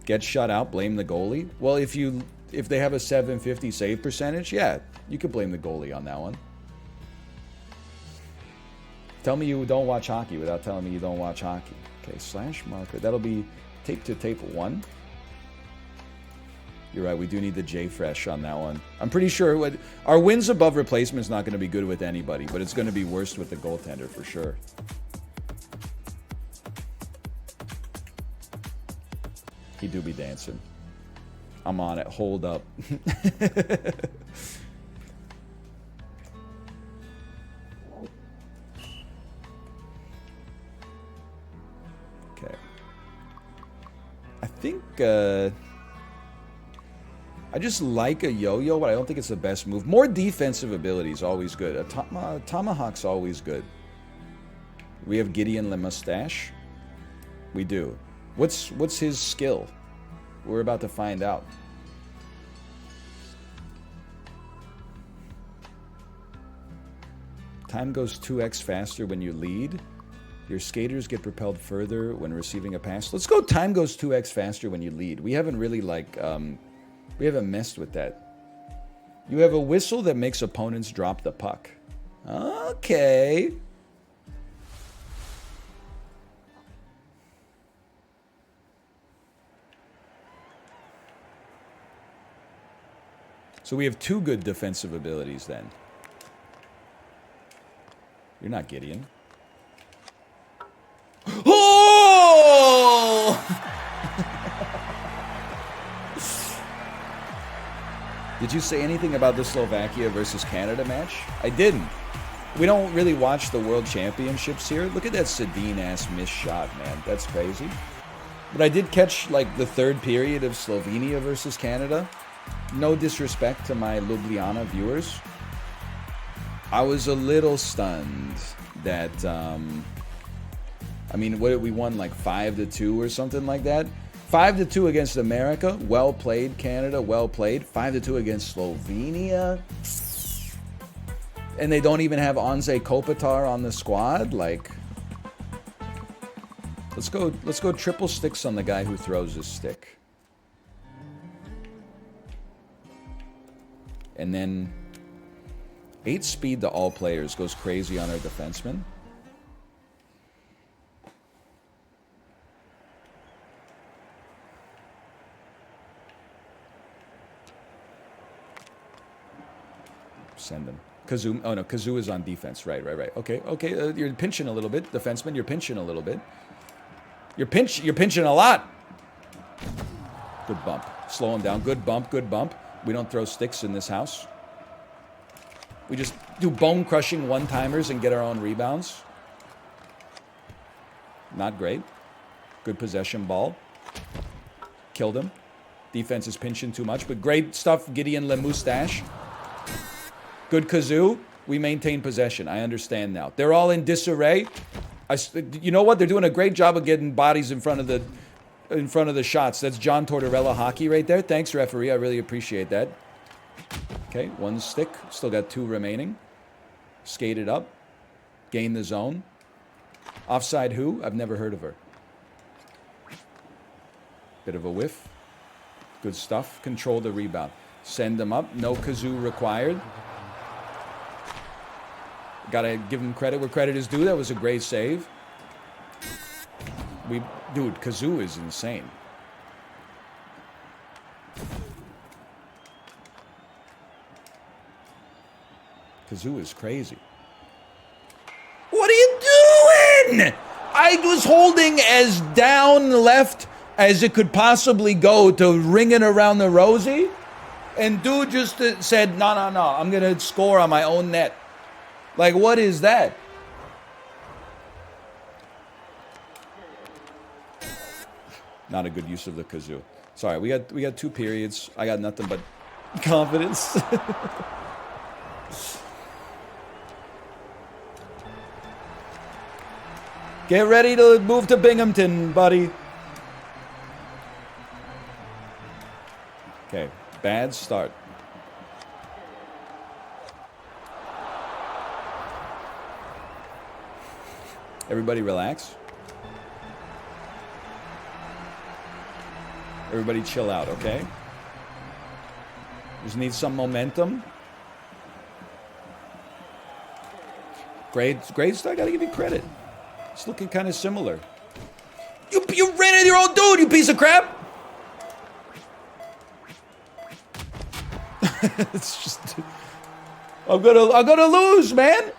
Get shut out, blame the goalie? Well, if they have a 750 save percentage, yeah, you could blame the goalie on that one. Tell me you don't watch hockey without telling me you don't watch hockey. Okay, slash marker. That'll be tape to tape 1. You're right, we do need the J-Fresh on that one. I'm pretty sure our wins above replacement is not going to be good with anybody, but it's going to be worst with the goaltender for sure. He do be dancing. I'm on it. Hold up. Okay. I think I just like a yo-yo, but I don't think it's the best move. More defensive ability is always good. A tomahawk's always good. We have Gideon Le Mustache. We do. What's his skill? We're about to find out. Time goes 2x faster when you lead. Your skaters get propelled further when receiving a pass. Let's go time goes 2x faster when you lead. We haven't really we haven't messed with that. You have a whistle that makes opponents drop the puck. Okay. So we have 2 good defensive abilities then. You're not Gideon. Oh! Did you say anything about the Slovakia versus Canada match? I didn't. We don't really watch the World Championships here. Look at that Sedin-ass missed shot, man. That's crazy. But I did catch, like, the 3rd period of Slovenia versus Canada. No disrespect to my Ljubljana viewers. I was a little stunned that, I mean, what, we won like 5-2 or something like that. 5-2 against America. Well played, Canada. Well played. 5-2 against Slovenia. And they don't even have Anze Kopitar on the squad. Like, let's go triple sticks on the guy who throws his stick. And then 8 speed to all players goes crazy on our defenseman. Send him. Kazoo. Oh no, Kazoo is on defense. Right. Okay. You're pinching a little bit, defenseman. You're pinching a little bit. You're pinching a lot. Good bump. Slow him down. Good bump. We don't throw sticks in this house. We just do bone-crushing one-timers and get our own rebounds. Not great. Good possession ball. Killed him. Defense is pinching too much, but great stuff, Gideon Le Moustache. Good Kazoo. We maintain possession. I understand now. They're all in disarray. You know what? They're doing a great job of getting bodies in front of the shots. That's John Tortorella hockey right there. Thanks, referee. I really appreciate that. Okay, 1 stick. Still got 2 remaining. Skate it up. Gain the zone. Offside who? I've never heard of her. Bit of a whiff. Good stuff. Control the rebound. Send them up. No Kazoo required. Gotta give him credit where credit is due. That was a great save. Dude, Kazoo is insane. Kazoo is crazy. What are you doing? I was holding as down left as it could possibly go to ring it around the rosy. And dude just said, no, I'm going to score on my own net. Like, what is that? Not a good use of the kazoo. Sorry, we got 2 periods. I got nothing but confidence. Get ready to move to Binghamton, buddy. Okay, bad start. Everybody relax. Everybody chill out, okay? Just need some momentum. Great start. I gotta give you credit. It's looking kind of similar. You ran into your own dude, you piece of crap! It's just... I'm gonna lose, man!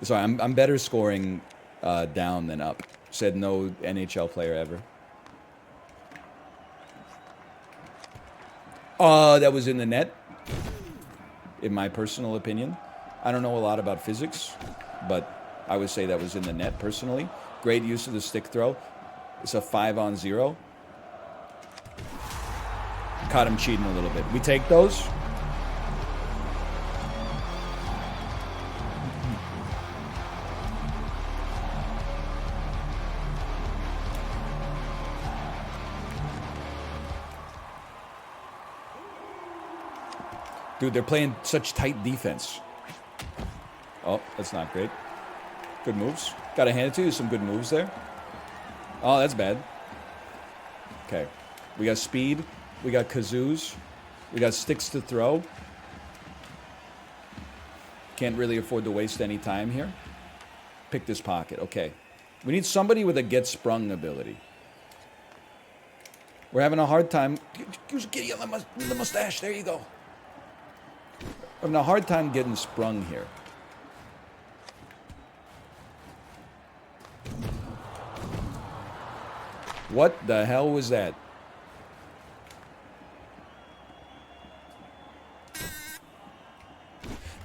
Sorry, I'm better scoring down than up. Said no NHL player ever. That was in the net. In my personal opinion. I don't know a lot about physics, but I would say that was in the net personally. Great use of the stick throw. It's a 5-on-0. Caught him cheating a little bit. We take those. Dude, they're playing such tight defense. Oh, that's not great. Good moves. Gotta hand it to you. Some good moves there. Oh, that's bad. Okay. We got speed. We got kazoos. We got sticks to throw. Can't really afford to waste any time here. Pick this pocket. Okay. We need somebody with a get sprung ability. We're having a hard time. Get you on the mustache. There you go. We're having a hard time getting sprung here. What the hell was that?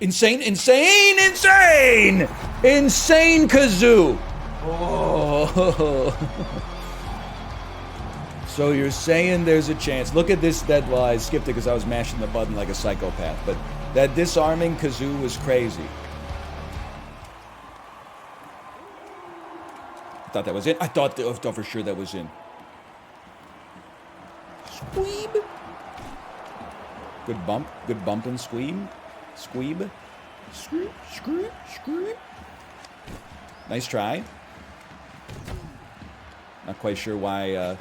Insane, insane, insane! Insane kazoo! Oh. So you're saying there's a chance. Look at this dead. Well, I skipped it because I was mashing the button like a psychopath. But that disarming kazoo was crazy. I thought that was in. I thought for sure that was in. Squeeb. Good bump. Good bump and squeeb. Squeeb. Squeeb. Squeeb. Squeeb. Nice try. Not quite sure why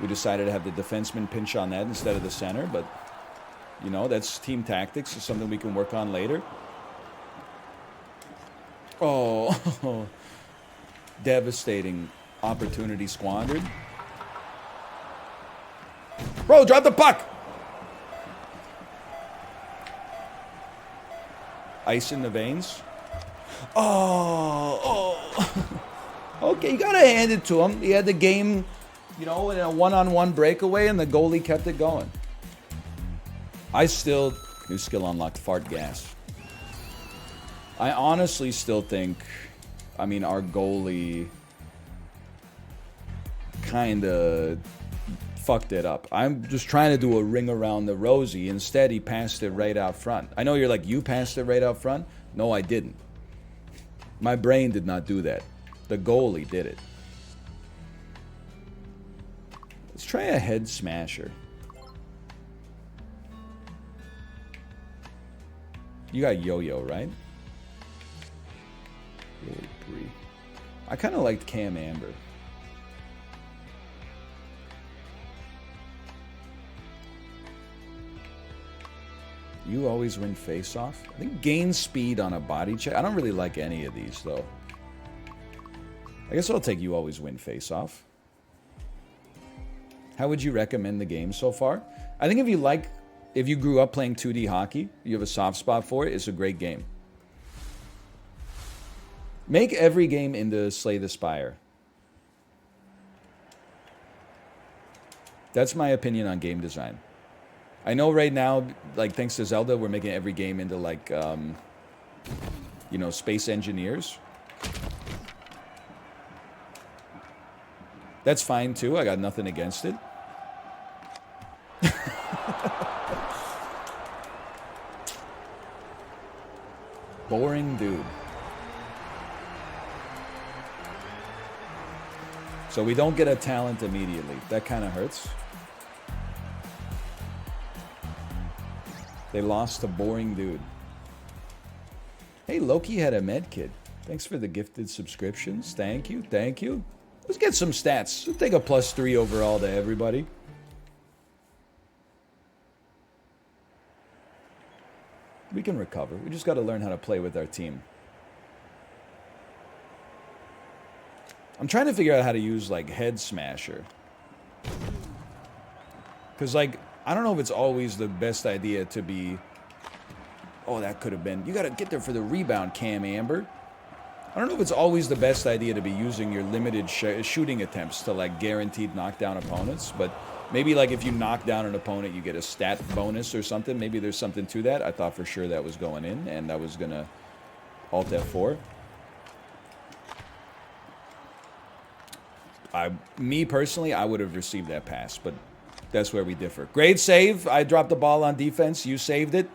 we decided to have the defenseman pinch on that instead of the center, but you know, that's team tactics. It's something we can work on later. Oh. Devastating opportunity squandered. Bro, drop the puck! Ice in the veins. Oh. Okay, you gotta hand it to him. He had the game, you know, in a one-on-one breakaway, and the goalie kept it going. New skill unlocked, fart gas. I honestly still think, I mean, our goalie kind of fucked it up. I'm just trying to do a ring around the rosy. Instead, he passed it right out front. I know you're like, you passed it right out front? No, I didn't. My brain did not do that. The goalie did it. Let's try a head smasher. You got yo-yo, right? Really free. I kind of liked Cam Amber. You always win face-off. I think gain speed on a body check. I don't really like any of these, though. I guess I'll take you always win face-off. How would you recommend the game so far? I think if you grew up playing 2D hockey, you have a soft spot for it, it's a great game. Make every game into Slay the Spire. That's my opinion on game design. I know right now, like, thanks to Zelda, we're making every game into, like, you know, Space Engineers. That's fine, too. I got nothing against it. Boring dude. So we don't get a talent immediately. That kind of hurts. They lost to boring dude. Hey, Loki had a med kit. Thanks for the gifted subscriptions. Thank you. Thank you. Let's get some stats. Let's take a +3 overall to everybody. We can recover. We just got to learn how to play with our team. I'm trying to figure out how to use, like, Head Smasher. Because, like, I don't know if it's always the best idea to be... Oh, that could have been... You got to get there for the rebound, Cam Amber. I don't know if it's always the best idea to be using your limited shooting attempts to, like, guaranteed knockdown opponents. But maybe, like, if you knock down an opponent, you get a stat bonus or something. Maybe there's something to that. I thought for sure that was going in, and I was going to Alt F4. Me personally, I would have received that pass, but that's where we differ. Great save. I dropped the ball on defense. You saved it.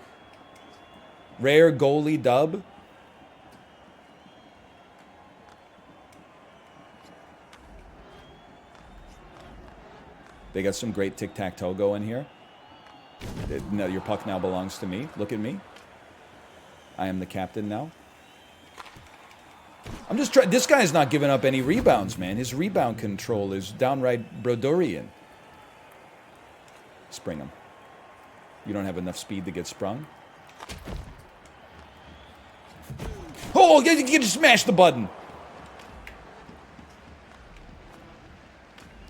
Rare goalie dub. They got some great tic-tac-toe going here. No, your puck now belongs to me. Look at me. I am the captain now. I'm just trying. This guy's not giving up any rebounds, man. His rebound control is downright Brodorian. Spring him. You don't have enough speed to get sprung. Oh, you just smashed the button.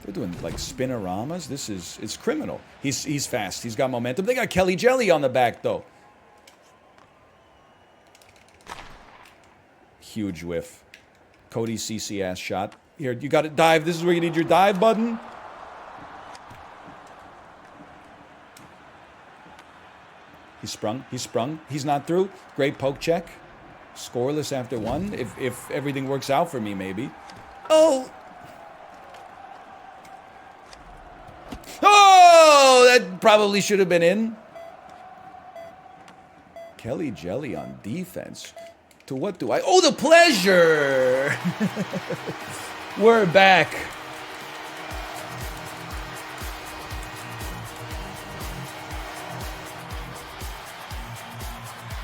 They're doing, like, spinoramas. It's criminal. He's fast. He's got momentum. They got Kelly Jelly on the back, though. Huge whiff. Cody CC ass shot. Here, you got to dive. This is where you need your dive button. He's sprung. He's sprung. He's not through. Great poke check. Scoreless after one. If everything works out for me, maybe. Oh! Oh! That probably should have been in. Kelly Jelly on defense. To what do I... Oh, the pleasure! We're back.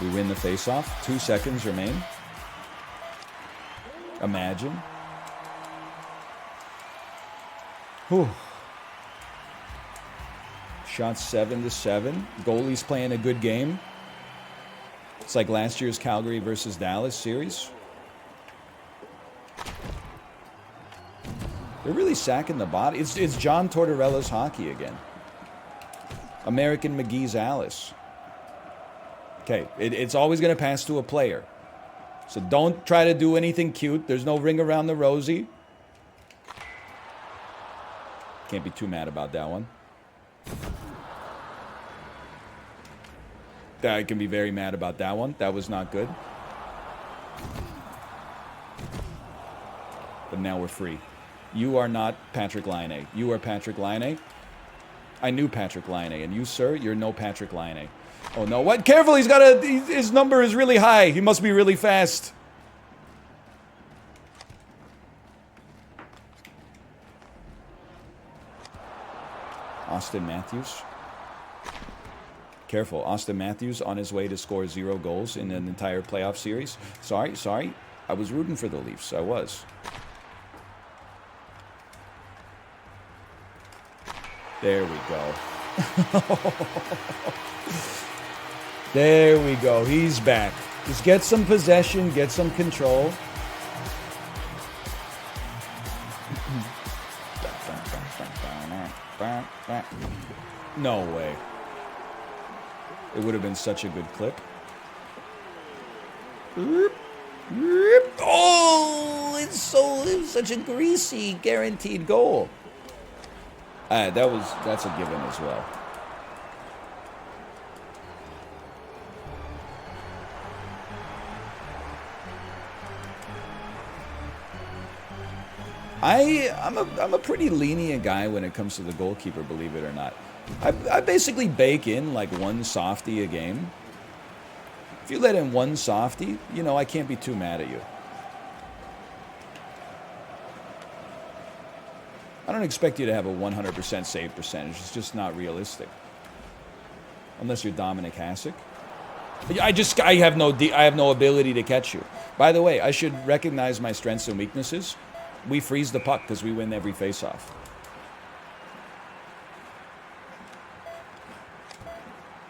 We win the face-off. 2 seconds remain. Imagine. Whew. Shot 7-7. Goalie's playing a good game. It's like last year's Calgary versus Dallas series. They're really sacking the body. It's John Tortorella's hockey again. American McGee's Alice. Okay, it's always going to pass to a player. So don't try to do anything cute. There's no ring around the rosy. Can't be too mad about that one. I can be very mad about that one. That was not good. But now we're free. You are not Patrick Laine. You are Patrick Laine. I knew Patrick Laine. And you, sir, you're no Patrick Laine. Oh, no. What? Careful. He's got a... His number is really high. He must be really fast. Austin Matthews. Careful. Austin Matthews on his way to score 0 goals in an entire playoff series. Sorry. I was rooting for the Leafs. I was. There we go. There we go. He's back. Just get some possession, get some control. No way. It would have been such a good clip. Oh, it was such a greasy, guaranteed goal. That's a given as well. I'm a pretty lenient guy when it comes to the goalkeeper, believe it or not. I basically bake in like one softie a game. If you let in one softie, you know, I can't be too mad at you. I don't expect you to have a 100% save percentage. It's just not realistic. Unless you're Dominic Hasek. I have no ability to catch you. By the way, I should recognize my strengths and weaknesses. We freeze the puck because we win every face-off.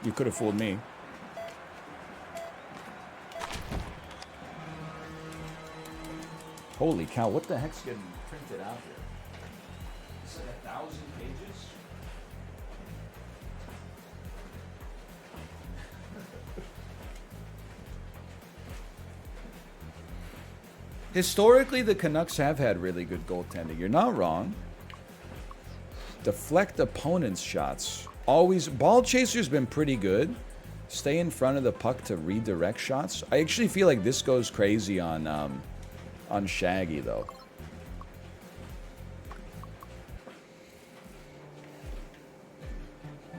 You could have fooled me. Holy cow, what the heck's getting printed out here? Is it 1,000 pages? Historically, the Canucks have had really good goaltending. You're not wrong. Deflect opponents' shots. Always, ball chaser's been pretty good. Stay in front of the puck to redirect shots. I actually feel like this goes crazy on Shaggy, though.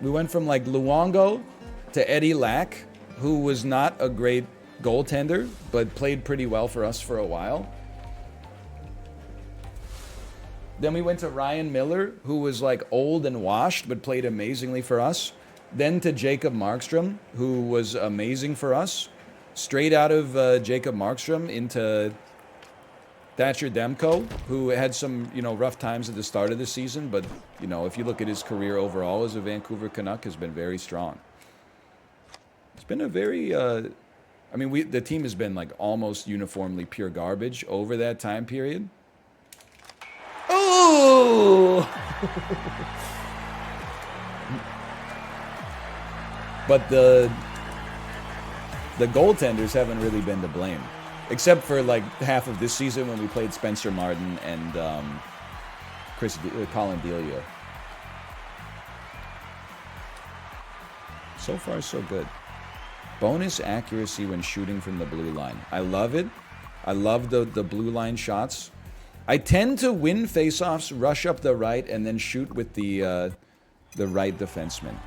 We went from like Luongo to Eddie Lack, who was not a great goaltender, but played pretty well for us for a while. Then we went to Ryan Miller, who was like old and washed, but played amazingly for us. Then to Jacob Markstrom, who was amazing for us. Straight out of Jacob Markstrom into Thatcher Demko, who had some, rough times at the start of the season, but, if you look at his career overall as a Vancouver Canuck, has been very strong. It's been a very, the team has been like almost uniformly pure garbage over that time period. Oh! But the goaltenders haven't really been to blame. Except for like half of this season when we played Spencer Martin and Colin Delia. So far, so good. Bonus accuracy when shooting from the blue line. I love it. I love the blue line shots. I tend to win faceoffs, rush up the right, and then shoot with the right defenseman.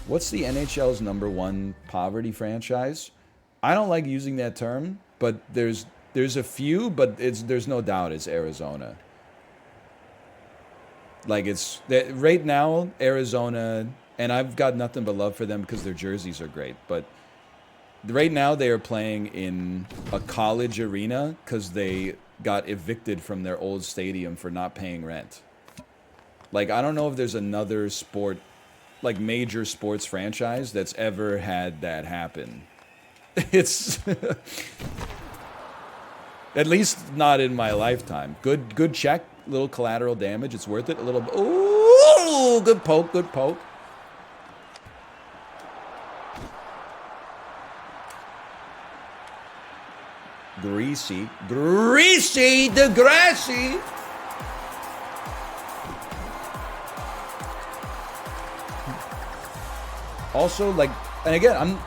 What's the NHL's #1 poverty franchise? I don't like using that term, but there's a few, but there's no doubt it's Arizona. Like right now, Arizona, and I've got nothing but love for them because their jerseys are great. But right now they are playing in a college arena because they got evicted from their old stadium for not paying rent. Like, I don't know if there's another sport, like major sports franchise that's ever had that happen. It's at least not in my lifetime. Good check, little collateral damage. It's worth it. A little. Ooh, good poke, good poke. Greasy Degrassi. Also, like, and again,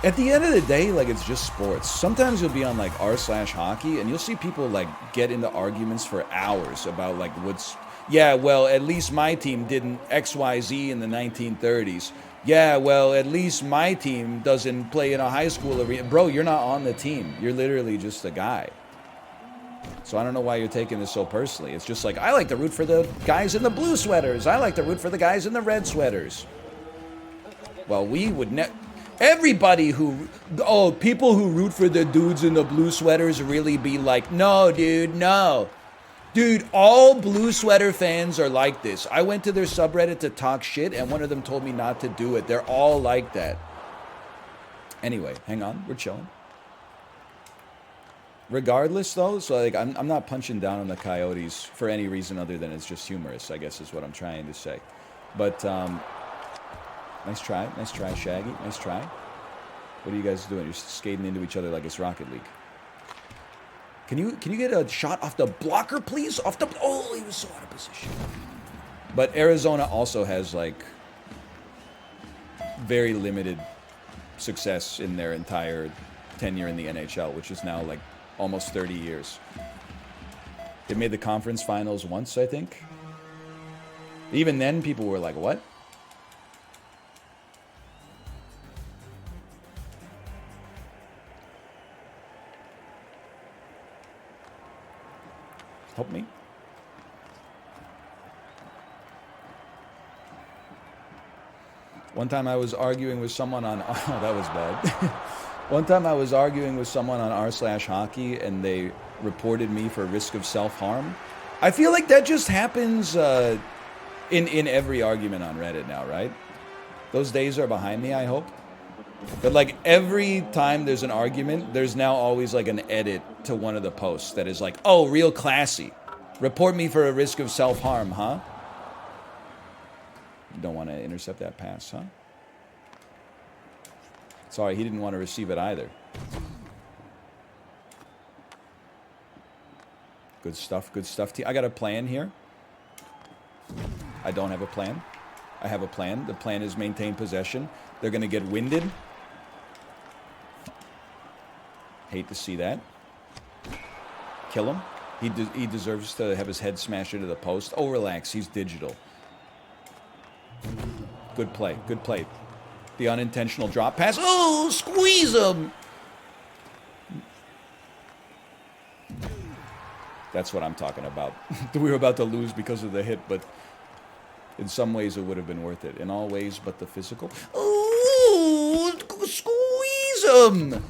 at the end of the day, like, it's just sports. Sometimes you'll be on like r/hockey and you'll see people like get into arguments for hours about like at least my team didn't XYZ in the 1930s. Yeah, well, at least my team doesn't play in a high school arena. Bro, you're not on the team. You're literally just a guy. So I don't know why you're taking this so personally. It's just like, I like to root for the guys in the blue sweaters. I like to root for the guys in the red sweaters. Well, we would everybody people who root for the dudes in the blue sweaters really be like, no, dude, no. Dude, all blue sweater fans are like this. I went to their subreddit to talk shit, and one of them told me not to do it. They're all like that. Anyway, hang on. We're chilling. Regardless, though, so like I'm not punching down on the Coyotes for any reason other than it's just humorous, I guess is what I'm trying to say. But nice try, Shaggy. Nice try. What are you guys doing? You're skating into each other like it's Rocket League. Can you get a shot off the blocker, please? Off the... Oh, he was so out of position. But Arizona also has, like, very limited success in their entire tenure in the NHL, which is now, like, almost 30 years. They made the conference finals once, I think. Even then, people were like, what? Help me. One time I was arguing with someone on... Oh, that was bad. One time I was arguing with someone on r/hockey and they reported me for risk of self-harm. I feel like that just happens in every argument on Reddit now, right? Those days are behind me, I hope. But like every time there's an argument, there's now always like an edit to one of the posts that is like, oh, real classy. Report me for a risk of self-harm, huh? You don't want to intercept that pass, huh? Sorry, he didn't want to receive it either. Good stuff, good stuff. I got a plan here. I don't have a plan. I have a plan. The plan is maintain possession. They're going to get winded. Hate to see that. Kill him. He deserves to have his head smashed into the post. Oh, relax. He's digital. Good play. Good play. The unintentional drop pass. Oh, squeeze him. That's what I'm talking about. We were about to lose because of the hit, but in some ways it would have been worth it. In all ways but the physical. Oh, squeeze him.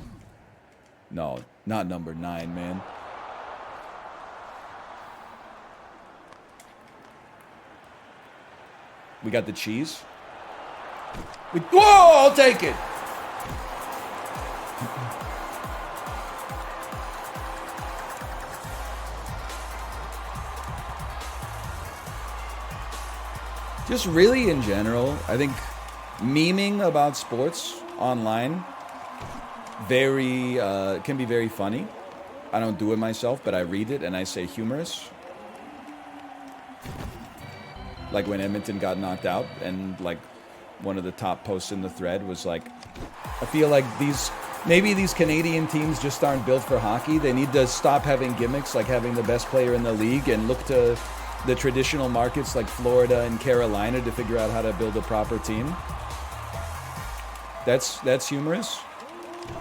No, not number 9, man. We got the cheese. Whoa, I'll take it. Just really in general, I think memeing about sports online can be very funny. I don't do it myself, but I read it and I say humorous. Like when Edmonton got knocked out and like one of the top posts in the thread was like, I feel like maybe these Canadian teams just aren't built for hockey. They need to stop having gimmicks like having the best player in the league and look to the traditional markets like Florida and Carolina to figure out how to build a proper team. That's humorous.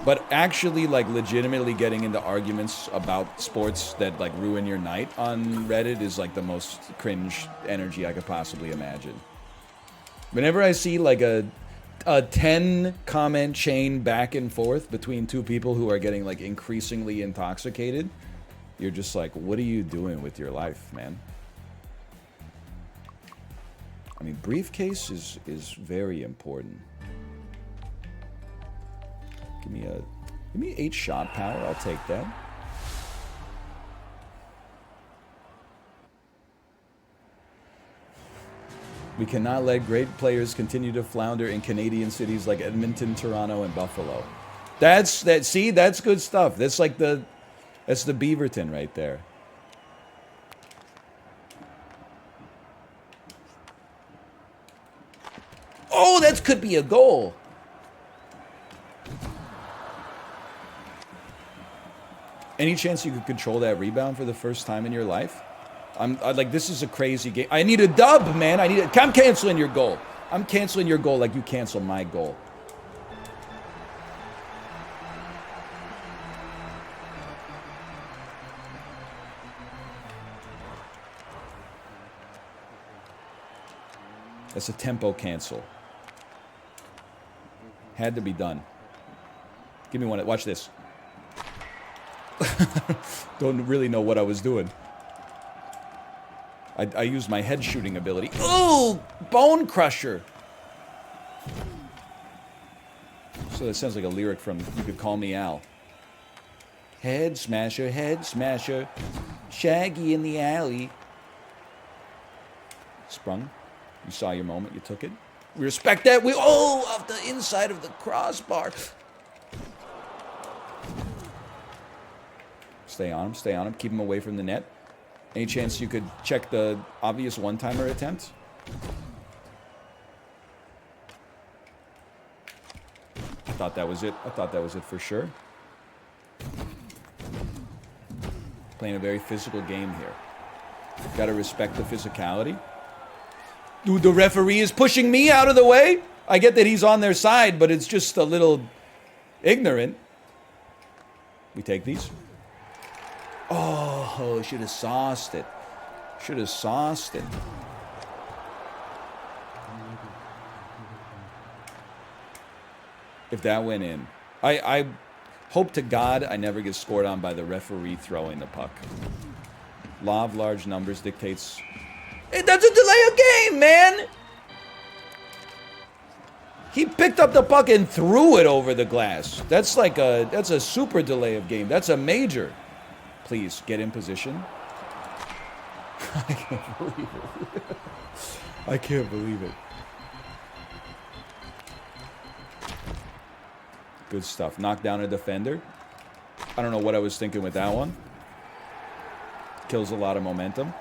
But actually like legitimately getting into arguments about sports that like ruin your night on Reddit is like the most cringe energy I could possibly imagine. Whenever I see like a 10 comment chain back and forth between two people who are getting like increasingly intoxicated, you're just like, what are you doing with your life, man? I mean, briefcase is very important. Give me 8 shot power. I'll take that. We cannot let great players continue to flounder in Canadian cities like Edmonton, Toronto, and Buffalo. See, that's good stuff. That's like that's the Beaverton right there. Oh, that could be a goal. Any chance you could control that rebound for the first time in your life? I'm like, this is a crazy game. I need a dub, man. I'm canceling your goal. I'm canceling your goal like you cancel my goal. That's a tempo cancel. Had to be done. Give me one. Watch this. Don't really know what I was doing. I used my head shooting ability. Ooh! Bone crusher! So that sounds like a lyric from You Could Call Me Al. Head smasher, Shaggy in the alley. Sprung. You saw your moment, you took it. We respect that. Off the inside of the crossbar. Stay on him, keep him away from the net. Any chance you could check the obvious one-timer attempt? I thought that was it for sure. Playing a very physical game here. Gotta respect the physicality. Dude, the referee is pushing me out of the way. I get that he's on their side, but it's just a little ignorant. We take these. Oh, should have sauced it. If that went in. I hope to God I never get scored on by the referee throwing the puck. Law of large numbers dictates... That's a delay of game, man! He picked up the puck and threw it over the glass. That's a super delay of game. That's a major. Please, get in position. I can't believe it. I can't believe it. Good stuff. Knock down a defender. I don't know what I was thinking with that one. Kills a lot of momentum.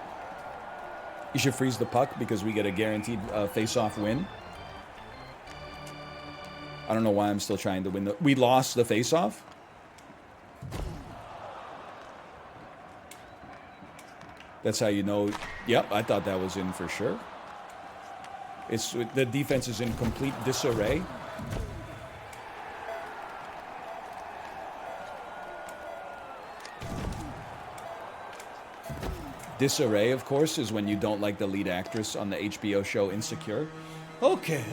You should freeze the puck because we get a guaranteed face-off win. I don't know why I'm still trying to win. We lost the face-off. That's how you know. Yep, I thought that was in for sure. The defense is in complete disarray. Disarray, of course, is when you don't like the lead actress on the HBO show Insecure. Okay.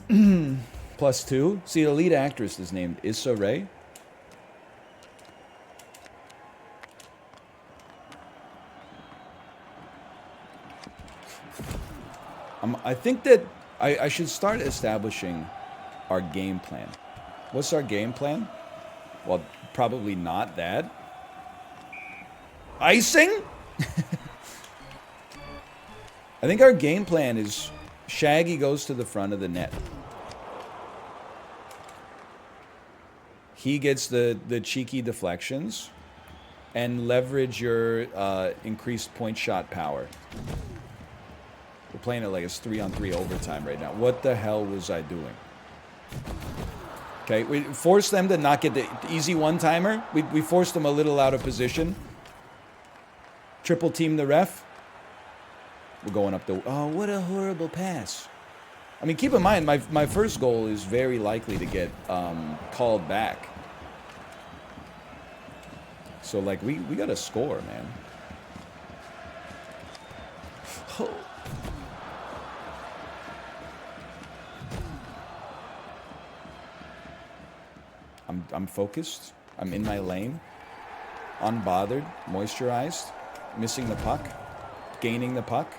+2. See, the lead actress is named Issa Rae. I think that I should start establishing our game plan. What's our game plan? Well, probably not that. Icing? I think our game plan is Shaggy goes to the front of the net. He gets the cheeky deflections and leverage your increased point shot power. We're playing it like it's 3-on-3 overtime right now. What the hell was I doing? Okay, we forced them to not get the easy one-timer. We forced them a little out of position. Triple team the ref. We're going up the... Oh, what a horrible pass. I mean, keep in mind, my first goal is very likely to get called back. So, like, we got to score, man. Oh. I'm focused. I'm in my lane. Unbothered. Moisturized. Missing the puck. Gaining the puck.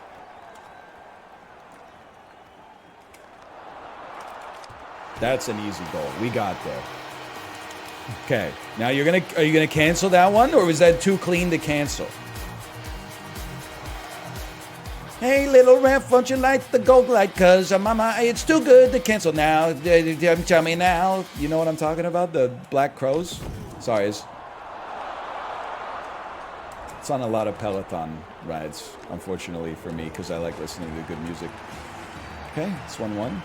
That's an easy goal. We got there. Okay. Now are you gonna cancel that one, or was that too clean to cancel? Hey, little ref, won't you light the gold light? Cause mama, it's too good to cancel now. Tell me now. You know what I'm talking about? The Black Crows? Sorry, it's on a lot of Peloton rides, unfortunately for me, because I like listening to good music. Okay, it's 1-1.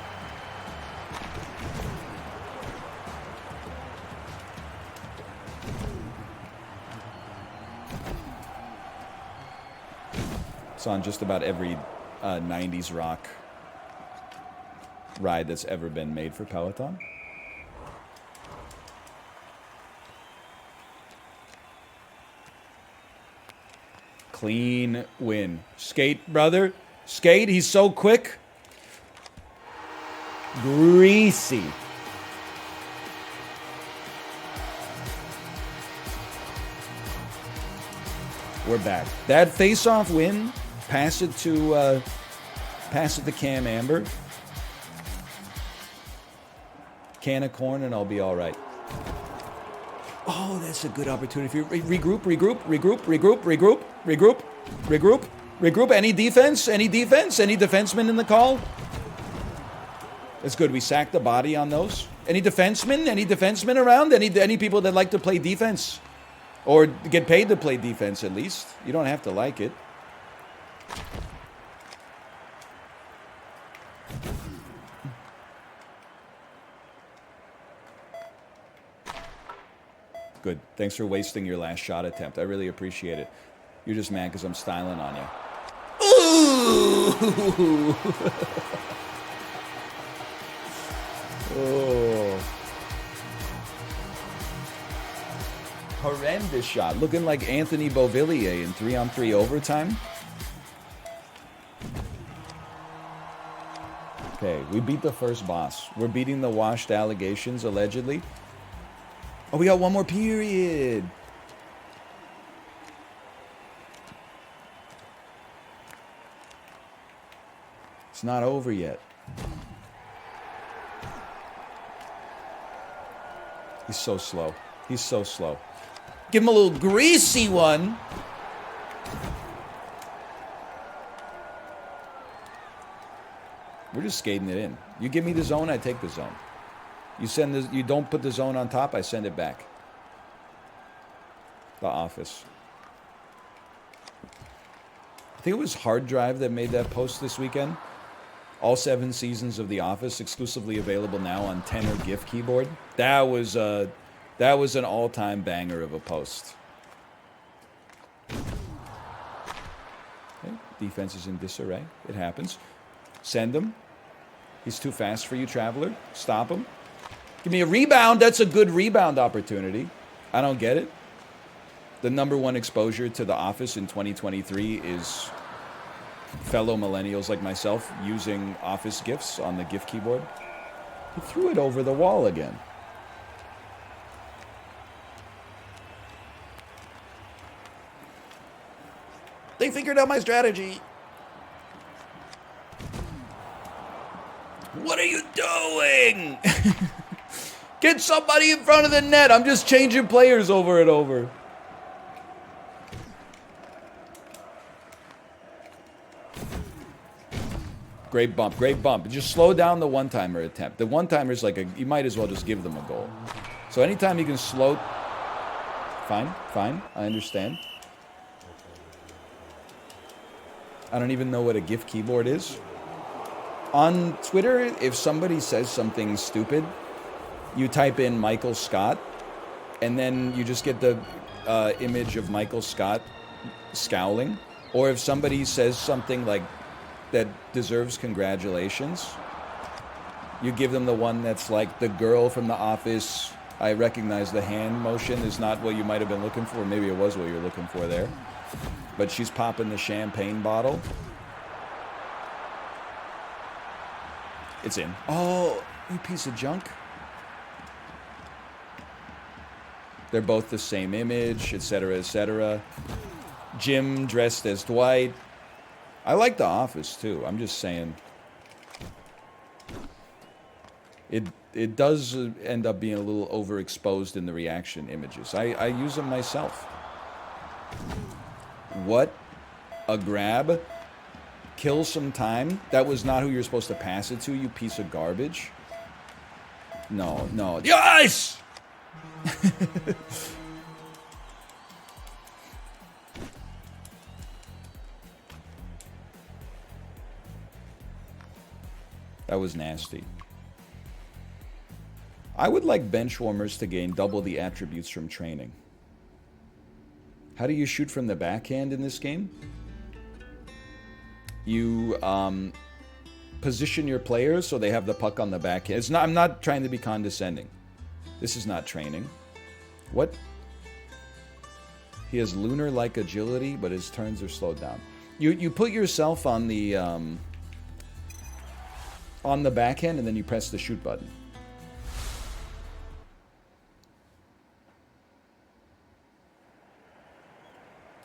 It's on just about every 90s rock ride that's ever been made for Peloton. Clean win. Skate, brother. Skate, he's so quick. Greasy. We're back. That face-off win, pass it to Pass it to Cam Amber. Can of corn and I'll be all right. Oh, that's a good opportunity. Regroup. Any defense? Any defensemen in the call? That's good. We sacked the body on those. Any defensemen around? Any people that like to play defense? Or get paid to play defense at least. You don't have to like it. Good. Thanks for wasting your last shot attempt. I really appreciate it. You're just mad because I'm styling on you. Ooh! Oh. Horrendous shot. Looking like Anthony Beauvillier in 3-on-3 overtime. Okay, we beat the first boss. We're beating the washed allegations, allegedly. Oh, we got one more period. It's not over yet. He's so slow. He's so slow. Give him a little greasy one. We're just skating it in. You give me the zone, I take the zone. You don't put the zone on top, I send it back. The Office. I think it was Hard Drive that made that post this weekend. All 7 seasons of The Office exclusively available now on tenor GIF keyboard. That was an all-time banger of a post. Okay. Defense is in disarray. It happens. Send him. He's too fast for you, Traveler. Stop him. Give me a rebound. That's a good rebound opportunity. I don't get it. The #1 exposure to The Office in 2023 is fellow millennials like myself using Office GIFs on the GIF keyboard. He threw it over the wall again. They figured out my strategy. What are you doing? Get somebody in front of the net. I'm just changing players over and over. Great bump, great bump. Just slow down the one-timer attempt. The one-timer's like you might as well just give them a goal. So anytime you can slow... Fine, I understand. I don't even know what a GIF keyboard is. On Twitter, if somebody says something stupid, you type in Michael Scott, and then you just get the image of Michael Scott scowling. Or if somebody says something like that deserves congratulations, you give them the one that's like the girl from The Office. I recognize the hand motion is not what you might have been looking for. Maybe it was what you were looking for there. But she's popping the champagne bottle. It's in. Oh, you piece of junk. They're both the same image, etc., etc. Jim dressed as Dwight. I like The Office, too. I'm just saying. It does end up being a little overexposed in the reaction images. I use them myself. What a grab. Kill some time. That was not who you're supposed to pass it to, you piece of garbage. No. Yes! That was nasty. I would like bench warmers to gain double the attributes from training. How do you shoot from the backhand in this game? You position your players so they have the puck on the backhand. I'm not trying to be condescending. This is not training. What? He has lunar-like agility, but his turns are slowed down. You put yourself on the backhand, and then you press the shoot button.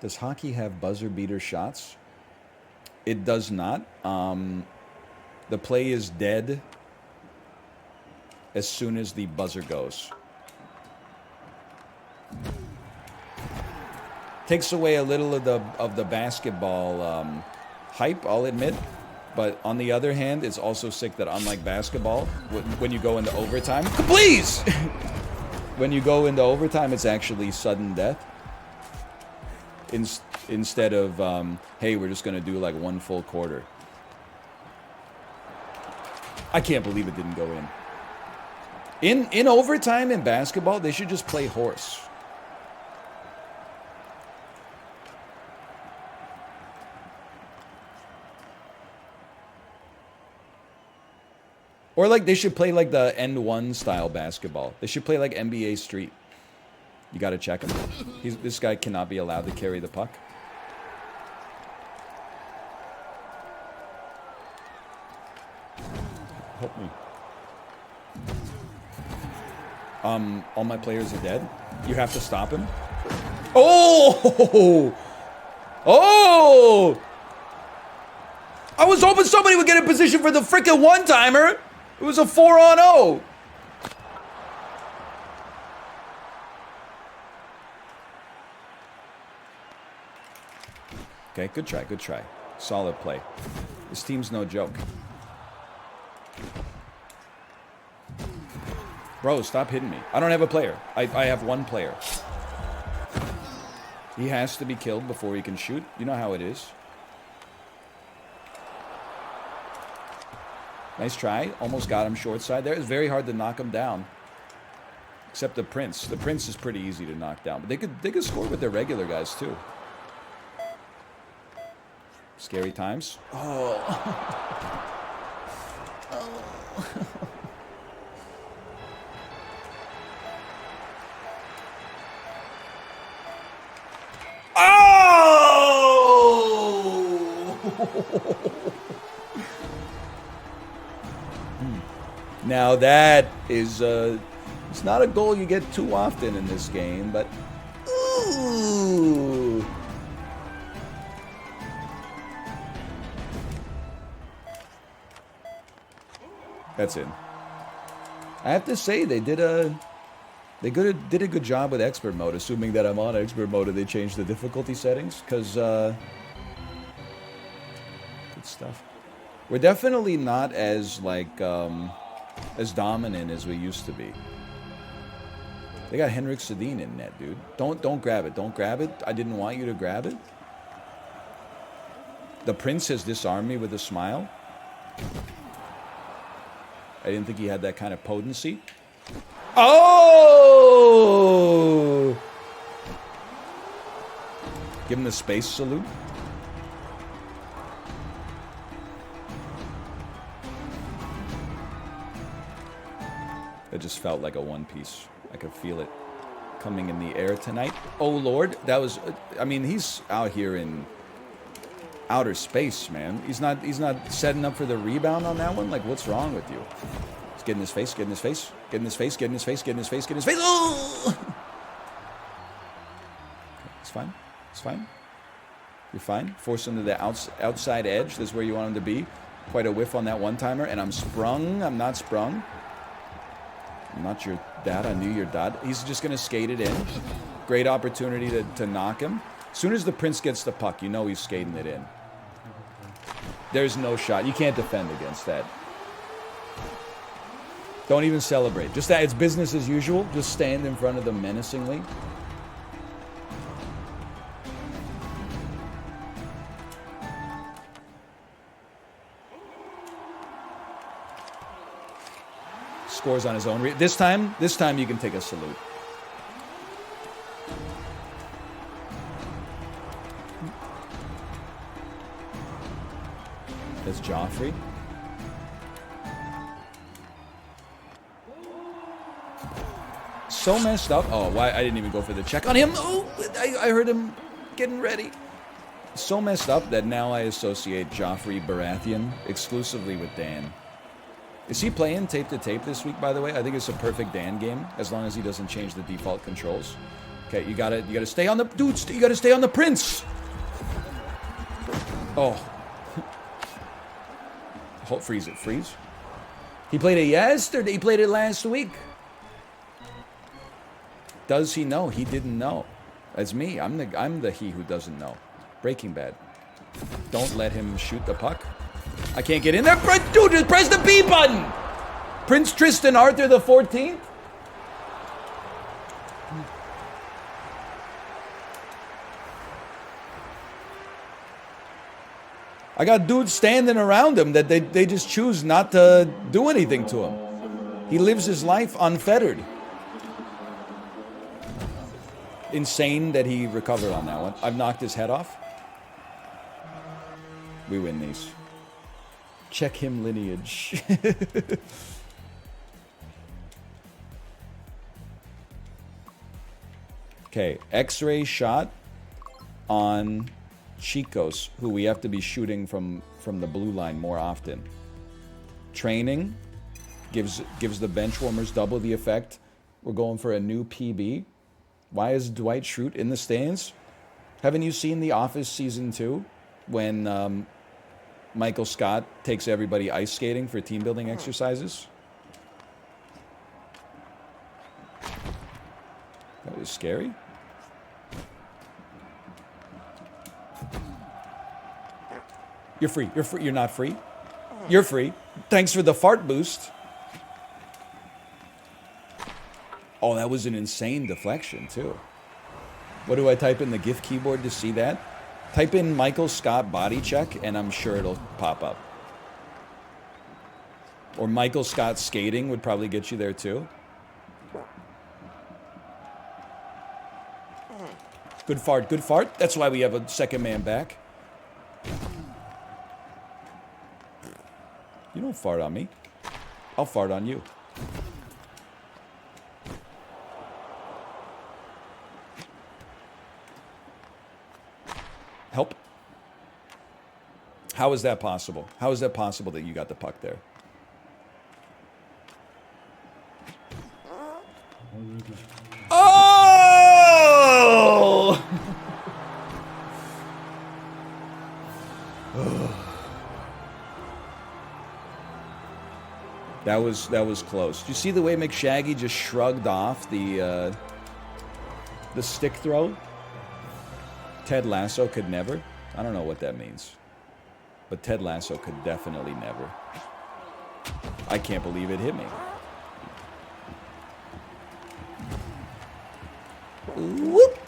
Does hockey have buzzer beater shots? It does not. The play is dead as soon as the buzzer goes. Takes away a little of the basketball hype, I'll admit. But on the other hand, it's also sick that unlike basketball, when you go into overtime, please! When you go into overtime, it's actually sudden death. Instead of, hey, we're just going to do like one full quarter. I can't believe it didn't go in. In overtime in basketball, they should just play horse. Or like they should play like the end one style basketball. They should play like NBA Street. You got to check him. This guy cannot be allowed to carry the puck. Help me. All my players are dead. You have to stop him. Oh! Oh! I was hoping somebody would get in position for the frickin' one-timer. It was a 4-on-0. Okay, good try, good try. Solid play. This team's no joke. Bro, stop hitting me. I don't have a player. I have one player. He has to be killed before he can shoot. You know how it is. Nice try. Almost got him short side there. It's very hard to knock him down. Except the Prince. The Prince is pretty easy to knock down. But they could score with their regular guys too. Scary times. Oh. Oh. Oh! Now that is, it's not a goal you get too often in this game, but ooh. That's it. I have to say they did a good job with expert mode, assuming that I'm on expert mode and they changed the difficulty settings, because good stuff. We're definitely not as like as dominant as we used to be. They got Henrik Sedin in net, dude. Don't grab it. Don't grab it. I didn't want you to grab it. The Prince has disarmed me with a smile. I didn't think he had that kind of potency. Oh! Give him the space salute. It just felt like a one piece. I could feel it coming in the air tonight. Oh Lord, that was. I mean, he's out here in outer space, man. He's not setting up for the rebound on that one. Like, what's wrong with you? He's getting his face, getting his face, getting his face, getting his face, getting his face, getting his face. Oh! It's fine. It's fine. You're fine. Force him to the outside edge. This is where you want him to be. Quite a whiff on that one timer, and I'm sprung. I'm not sprung. I'm not your dad. I knew your dad. He's just going to skate it in. Great opportunity to knock him. As soon as the Prince gets the puck, you know he's skating it in. There's no shot. You can't defend against that. Don't even celebrate. Just that. It's business as usual. Just stand in front of them menacingly. Scores on his own. This time you can take a salute. That's Joffrey. So messed up. Oh, why I didn't even go for the check on him. Oh, I heard him getting ready. So messed up that now I associate Joffrey Baratheon exclusively with Dan. Is he playing tape to tape this week, by the way? I think it's a perfect Dan game, as long as he doesn't change the default controls. Okay, you gotta stay on the dudes. You gotta stay on the Prince. Oh, freeze it, freeze. He played it yesterday. He played it last week. Does he know? He didn't know. That's me. I'm the he who doesn't know. Breaking Bad. Don't let him shoot the puck. I can't get in there. Dude, just press the B button. Prince Tristan Arthur the 14th. I got dudes standing around him that they just choose not to do anything to him. He lives his life unfettered. Insane that he recovered on that one. I've knocked his head off. We win these. Check him lineage. Okay, X-ray shot on Chicos, who we have to be shooting from the blue line more often. Training gives the bench warmers double the effect. We're going for a new PB. Why is Dwight Schrute in the stands? Haven't you seen The Office Season 2 when Michael Scott takes everybody ice skating for team building exercises? That was scary. You're free. You're free. You're not free. You're free. Thanks for the fart boost. Oh, that was an insane deflection, too. What do I type in the GIF keyboard to see that? Type in Michael Scott body check, and I'm sure it'll pop up. Or Michael Scott skating would probably get you there, too. Good fart, good fart. That's why we have a second man back. You don't fart on me. I'll fart on you. Help. How is that possible? How is that possible that you got the puck there? Oh! That was close. Do you see the way McShaggy just shrugged off the stick throw? Ted Lasso could never. I don't know what that means. But Ted Lasso could definitely never. I can't believe it hit me. Whoop!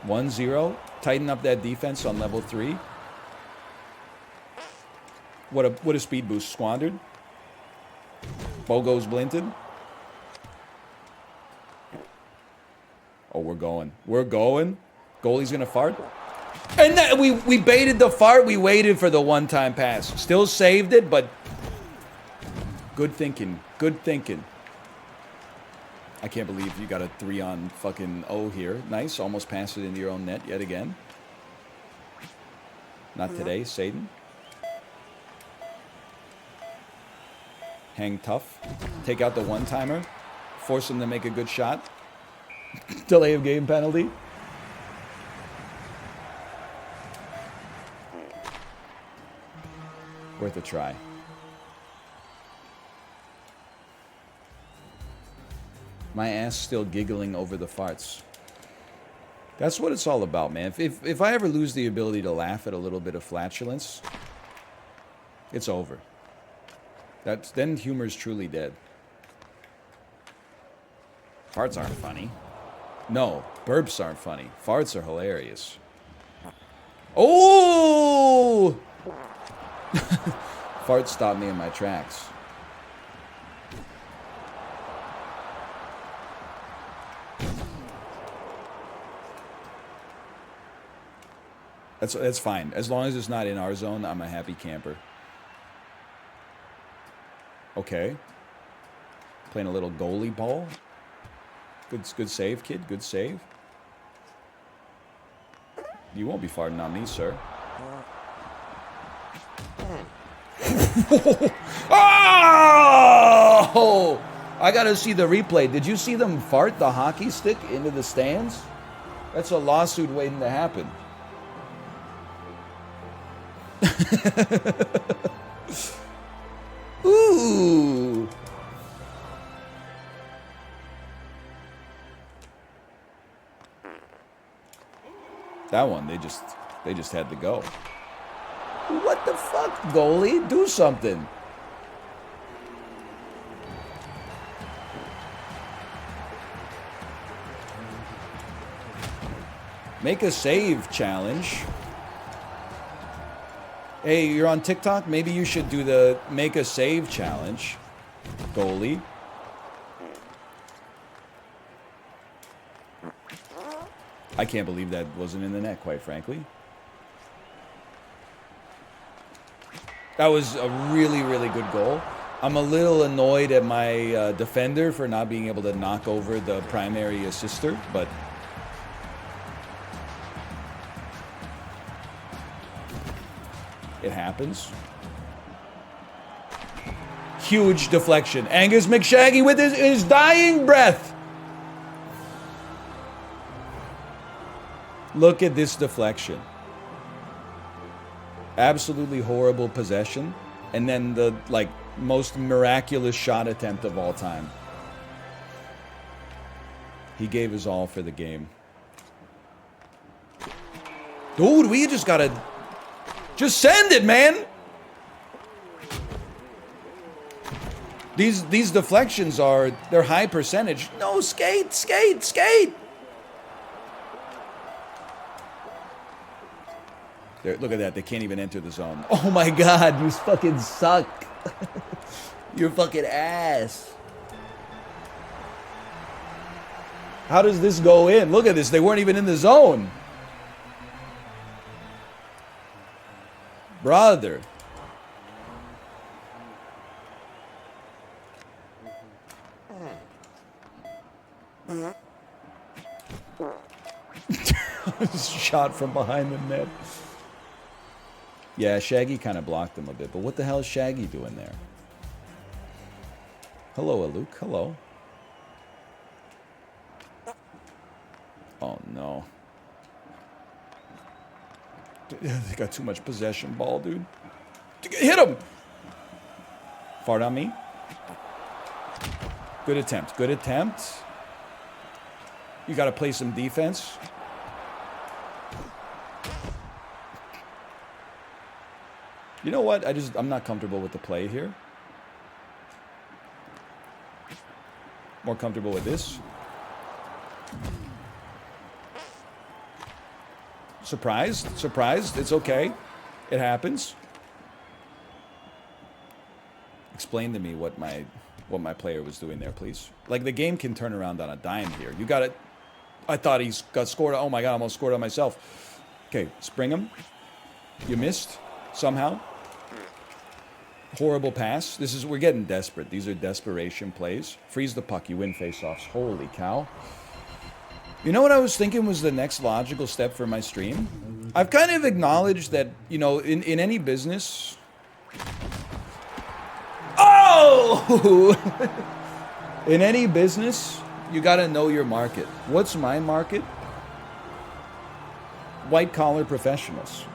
1-0. Tighten up that defense on level 3. What a speed boost squandered. Bogo's blinted. Oh, we're going. We're going. Goalie's gonna fart. And that, we baited the fart. We waited for the one-time pass. Still saved it, but good thinking. Good thinking. I can't believe you got a 3 on fucking O here. Nice. Almost passed it into your own net yet again. Not today, Satan. Hang tough. Take out the one-timer. Force him to make a good shot. Delay of game penalty. Worth a try. My ass still giggling over the farts. That's what it's all about, man. If I ever lose the ability to laugh at a little bit of flatulence, it's over. Then humor's truly dead. Farts aren't funny. No, burps aren't funny. Farts are hilarious. Oh! Fart stopped me in my tracks. That's fine. As long as it's not in our zone, I'm a happy camper. Okay. Playing a little goalie ball. Good save, kid. Good save. You won't be farting on me, sir. Oh! I gotta see the replay. Did you see them fart the hockey stick into the stands? That's a lawsuit waiting to happen. Ooh. That one, they just had to go. What the fuck, goalie? Do something. Make a save challenge. Hey, you're on TikTok? Maybe you should do the make a save challenge, goalie. I can't believe that wasn't in the net, quite frankly. That was a really, really good goal. I'm a little annoyed at my defender for not being able to knock over the primary assister, but... it happens. Huge deflection. Angus McShaggy with his dying breath. Look at this deflection. Absolutely horrible possession. And then the, like, most miraculous shot attempt of all time. He gave his all for the game. Dude, we just gotta... just send it, man! These deflections are... they're high percentage. No, skate, skate, skate! Look at that, they can't even enter the zone. Oh my god, you fucking suck. You're fucking ass. How does this go in? Look at this, they weren't even in the zone. Brother. Shot from behind the net. Yeah, Shaggy kind of blocked him a bit, but what the hell is Shaggy doing there? Hello, Luke. Hello. Oh, no. They got too much possession ball, dude. Hit him! Fart on me. Good attempt. Good attempt. You got to play some defense. You know what? I'm not comfortable with the play here. More comfortable with this. Surprised? Surprised? It's okay. It happens. Explain to me what my player was doing there, please. Like, the game can turn around on a dime here. You got it. I thought he got scored. Oh my god, I almost scored on myself. Okay, spring him. You missed somehow. Horrible pass. We're getting desperate. These are desperation plays. Freeze the puck. You win faceoffs. Holy cow. You know what I was thinking was the next logical step for my stream? I've kind of acknowledged that, you know, in any business... Oh! In any business, you gotta know your market. What's my market? White-collar professionals.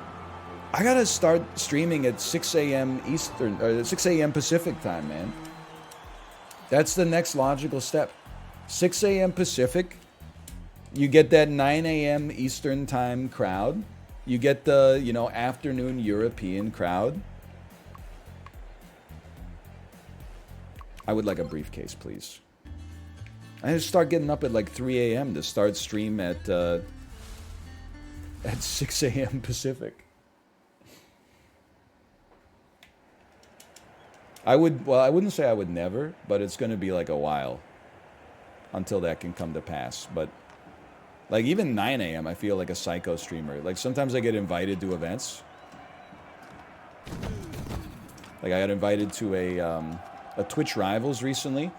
I gotta start streaming at 6 a.m. Eastern, or 6 a.m. Pacific time, man. That's the next logical step. 6 a.m. Pacific, you get that 9 a.m. Eastern time crowd. You get the, you know, afternoon European crowd. I would like a briefcase, please. I just start getting up at like 3 a.m. to start stream at 6 a.m. Pacific. I wouldn't say I would never, but it's going to be like a while until that can come to pass. But like even 9 a.m. I feel like a psycho streamer. Like sometimes I get invited to events. Like I got invited to a Twitch Rivals recently,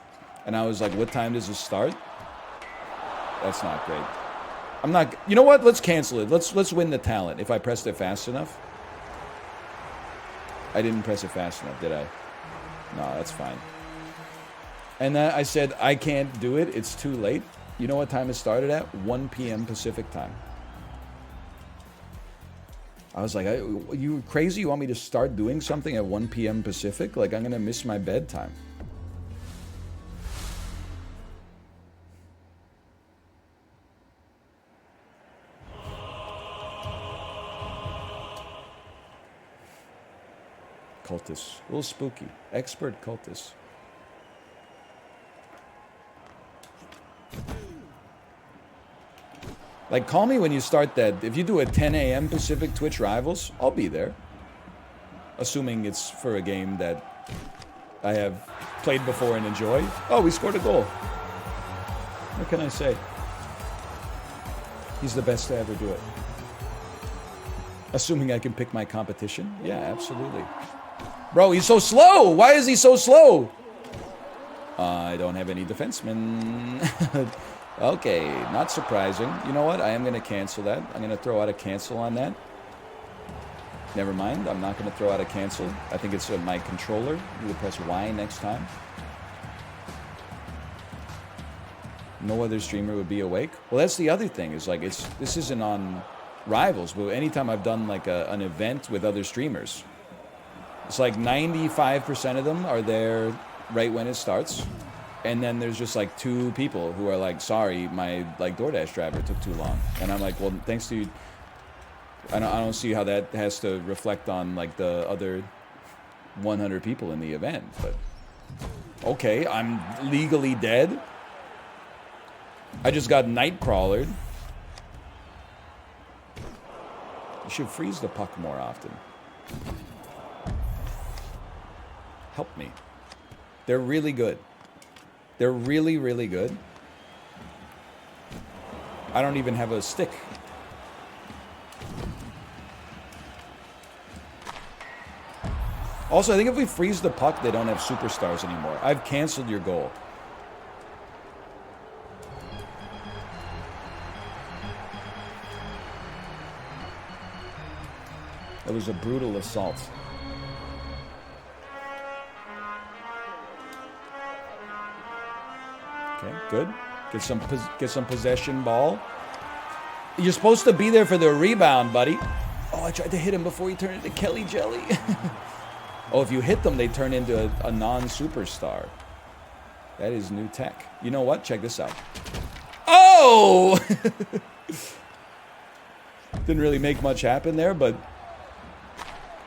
and I was like, what time does it start? That's not great. I'm not, you know what? Let's cancel it. Let's win the talent if I pressed it fast enough. I didn't press it fast enough, did I? No, that's fine. And then I said, I can't do it. It's too late. You know what time it started at? 1 p.m. Pacific time. I was like, you crazy? You want me to start doing something at 1 p.m. Pacific? Like, I'm going to miss my bedtime. Cultists. A little spooky. Expert cultists. Like, call me when you start that. If you do a 10 a.m. Pacific Twitch Rivals, I'll be there. Assuming it's for a game that I have played before and enjoy. Oh, we scored a goal. What can I say? He's the best to ever do it. Assuming I can pick my competition? Yeah, absolutely. Bro, he's so slow! Why is he so slow? I don't have any defensemen. Okay, not surprising. You know what? I am going to cancel that. I'm going to throw out a cancel on that. Never mind. I'm not going to throw out a cancel. I think it's my controller. You would press Y next time. No other streamer would be awake. Well, that's the other thing. Is like this isn't on Rivals, but anytime I've done like an event with other streamers, it's like 95% of them are there right when it starts. And then there's just like 2 people who are like, sorry, my like DoorDash driver took too long. And I'm like, well, thanks to you. I don't see how that has to reflect on like the other 100 people in the event. But okay, I'm legally dead. I just got Nightcrawlered. You should freeze the puck more often. Help me. They're really good. They're really, really good. I don't even have a stick. Also, I think if we freeze the puck, they don't have superstars anymore. I've canceled your goal. That was a brutal assault. Okay, good. Get some possession ball. You're supposed to be there for the rebound, buddy. Oh, I tried to hit him before he turned into Kelly Jelly. Oh, if you hit them, they turn into a non-superstar. That is new tech. You know what? Check this out. Oh! Didn't really make much happen there, but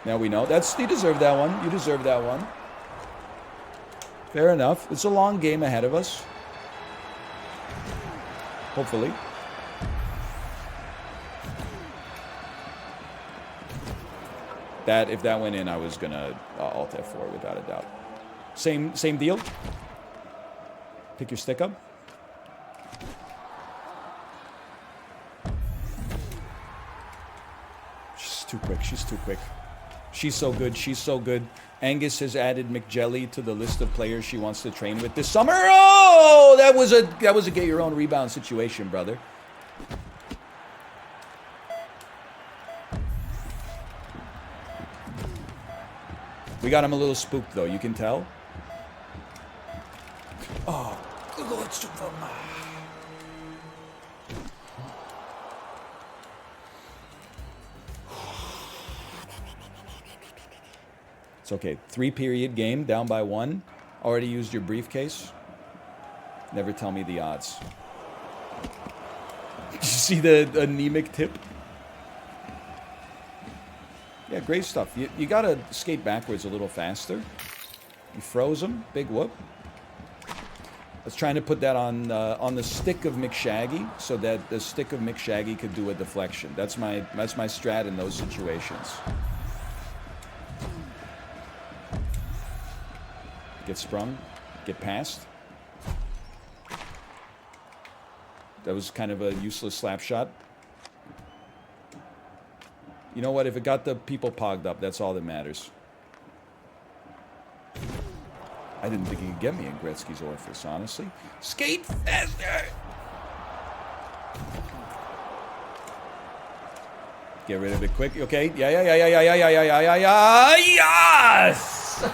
now we know. You deserve that one. You deserve that one. Fair enough. It's a long game ahead of us. Hopefully. If that went in, I was gonna Alt F4 without a doubt. Same deal. Pick your stick up. She's too quick. She's too quick. She's so good. She's so good. Angus has added McJelly to the list of players she wants to train with this summer. Oh, that was a get your own rebound situation, brother. We got him a little spooked, though. You can tell. Oh, good Lord, Superman. It's okay. 3-period game, down by 1. Already used your briefcase. Never tell me the odds. Did you see the anemic tip? Yeah, great stuff. You gotta skate backwards a little faster. You froze him. Big whoop. I was trying to put that on the stick of McShaggy so that the stick of McShaggy could do a deflection. That's my strat in those situations. Get sprung. Get past. That was kind of a useless slap shot. You know what? If it got the people pogged up, that's all that matters. I didn't think he could get me in Gretzky's orifice, honestly. Skate faster! Get rid of it quick. Okay. Yeah. Yes!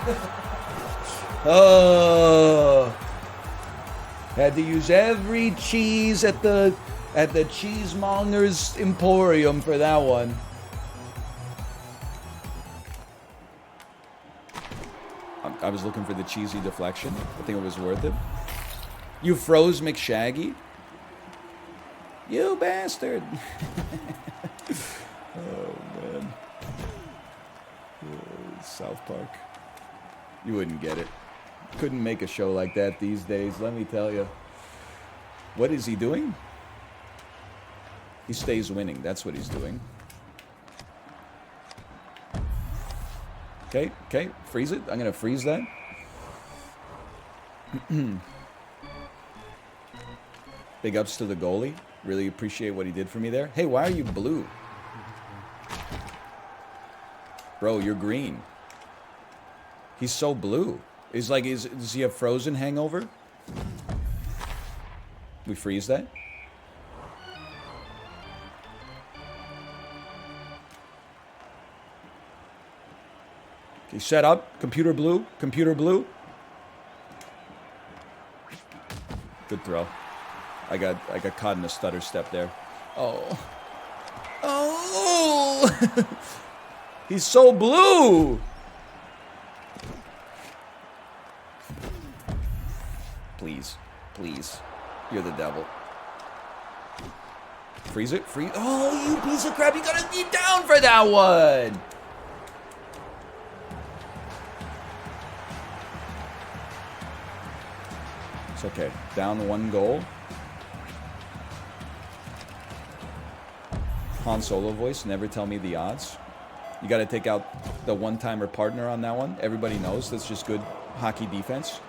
Oh. Had to use every cheese at the cheesemonger's emporium for that one. I was looking for the cheesy deflection. I think it was worth it. You froze McShaggy? You bastard! Oh, man. South Park. You wouldn't get it. Couldn't make a show like that these days, let me tell you. What is he doing? He stays winning. That's what he's doing. Okay, okay. Freeze it. I'm going to freeze that. Big ups to the goalie. Really appreciate what he did for me there. Hey, why are you blue? Bro, you're green. He's so blue. He's like, does he have frozen hangover? We freeze that? Okay, set up. Computer blue. Computer blue. Good throw. I got caught in a stutter step there. Oh. Oh! He's so blue! Please. Please. You're the devil. Freeze it. Freeze. Oh, you piece of crap. You gotta be down for that one! It's okay. Down 1 goal. Han Solo voice, never tell me the odds. You got to take out the one-timer partner on that one. Everybody knows that's just good hockey defense.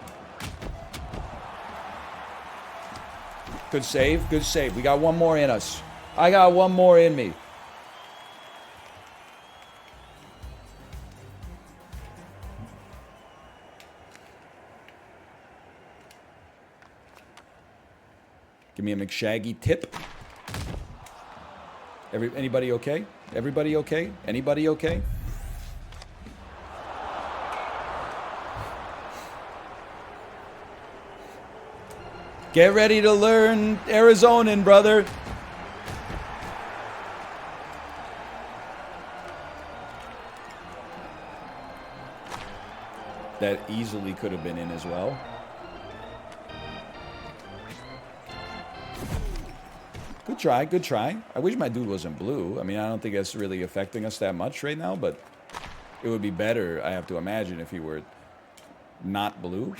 Good save, good save. We got one more in us. I got one more in me. Give me a McShaggy tip. Anybody okay? Everybody okay? Anybody okay? Get ready to learn Arizonan, brother. That easily could have been in as well. Good try, good try. I wish my dude wasn't blue. I mean, I don't think that's really affecting us that much right now, but it would be better, I have to imagine, if he were not blue.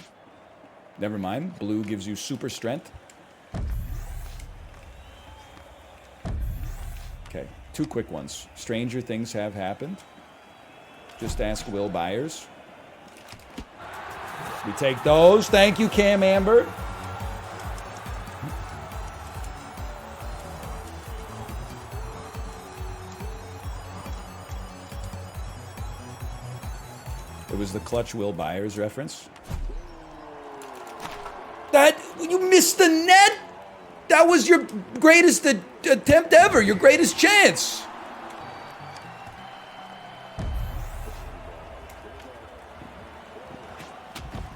Never mind. Blue gives you super strength. Okay, 2 quick ones. Stranger things have happened. Just ask Will Byers. We take those. Thank you, Cam Amber. It was the clutch Will Byers reference. That, you missed the net? That was your greatest attempt ever, your greatest chance.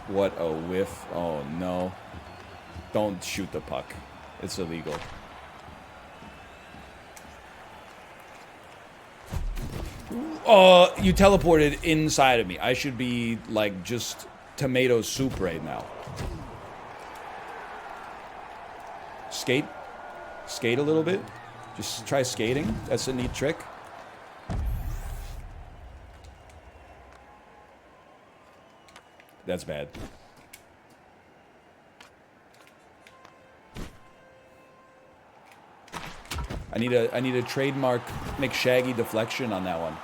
What a whiff. Oh, no. Don't shoot the puck. It's illegal. You teleported inside of me. I should be, like, just tomato soup right now. Skate. Skate a little bit. Just try skating. That's a neat trick. That's bad. I need a trademark McShaggy deflection on that one.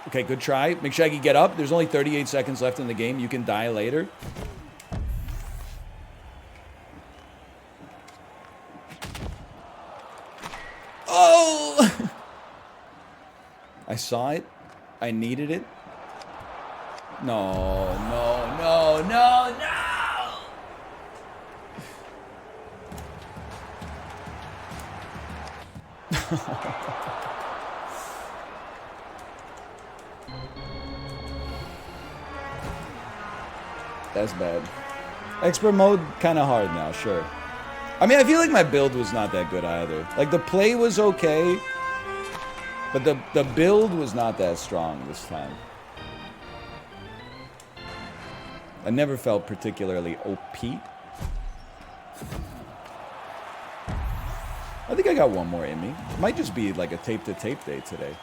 Okay, good try. McShaggy, get up. There's only 38 seconds left in the game. You can die later. Oh! I saw it. I needed it. No, no, no, no, no! That's bad. Expert mode, kind of hard now, sure. I mean, I feel like my build was not that good either. Like, the play was okay, but the build was not that strong this time. I never felt particularly OP. I think I got one more in me. Might just be like a tape-to-tape day today.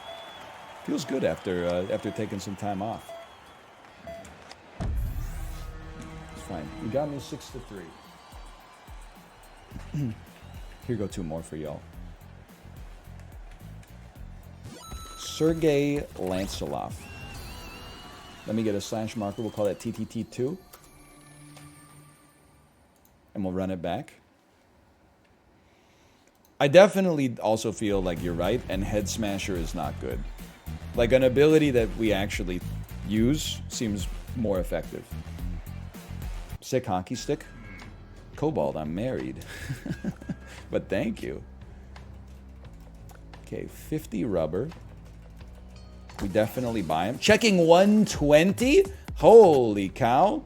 Feels good after taking some time off. It's fine. You got me 6-3. Here go two more for y'all. Sergey Lancelov. Let me get a slash marker. We'll call that TTT2. And we'll run it back. I definitely also feel like you're right, and Head Smasher is not good. Like, an ability that we actually use seems more effective. Sick hockey stick. Cobalt, I'm married. But thank you. Okay, 50 rubber. We definitely buy him. Checking 120? Holy cow.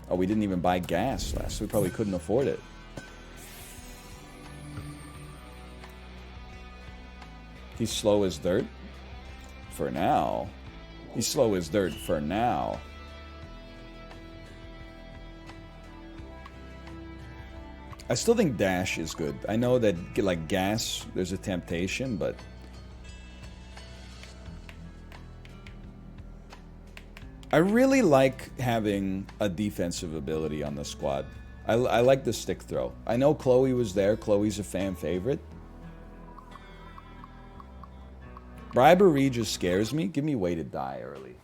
Oh, we didn't even buy gas last. We probably couldn't afford it. He's slow as dirt. For now. He's slow as dirt for now. I still think dash is good. I know that, like, gas, there's a temptation, but... I really like having a defensive ability on the squad. I like the stick throw. I know Chloe was there. Chloe's a fan favorite. Bribery just scares me. Give me way to die early.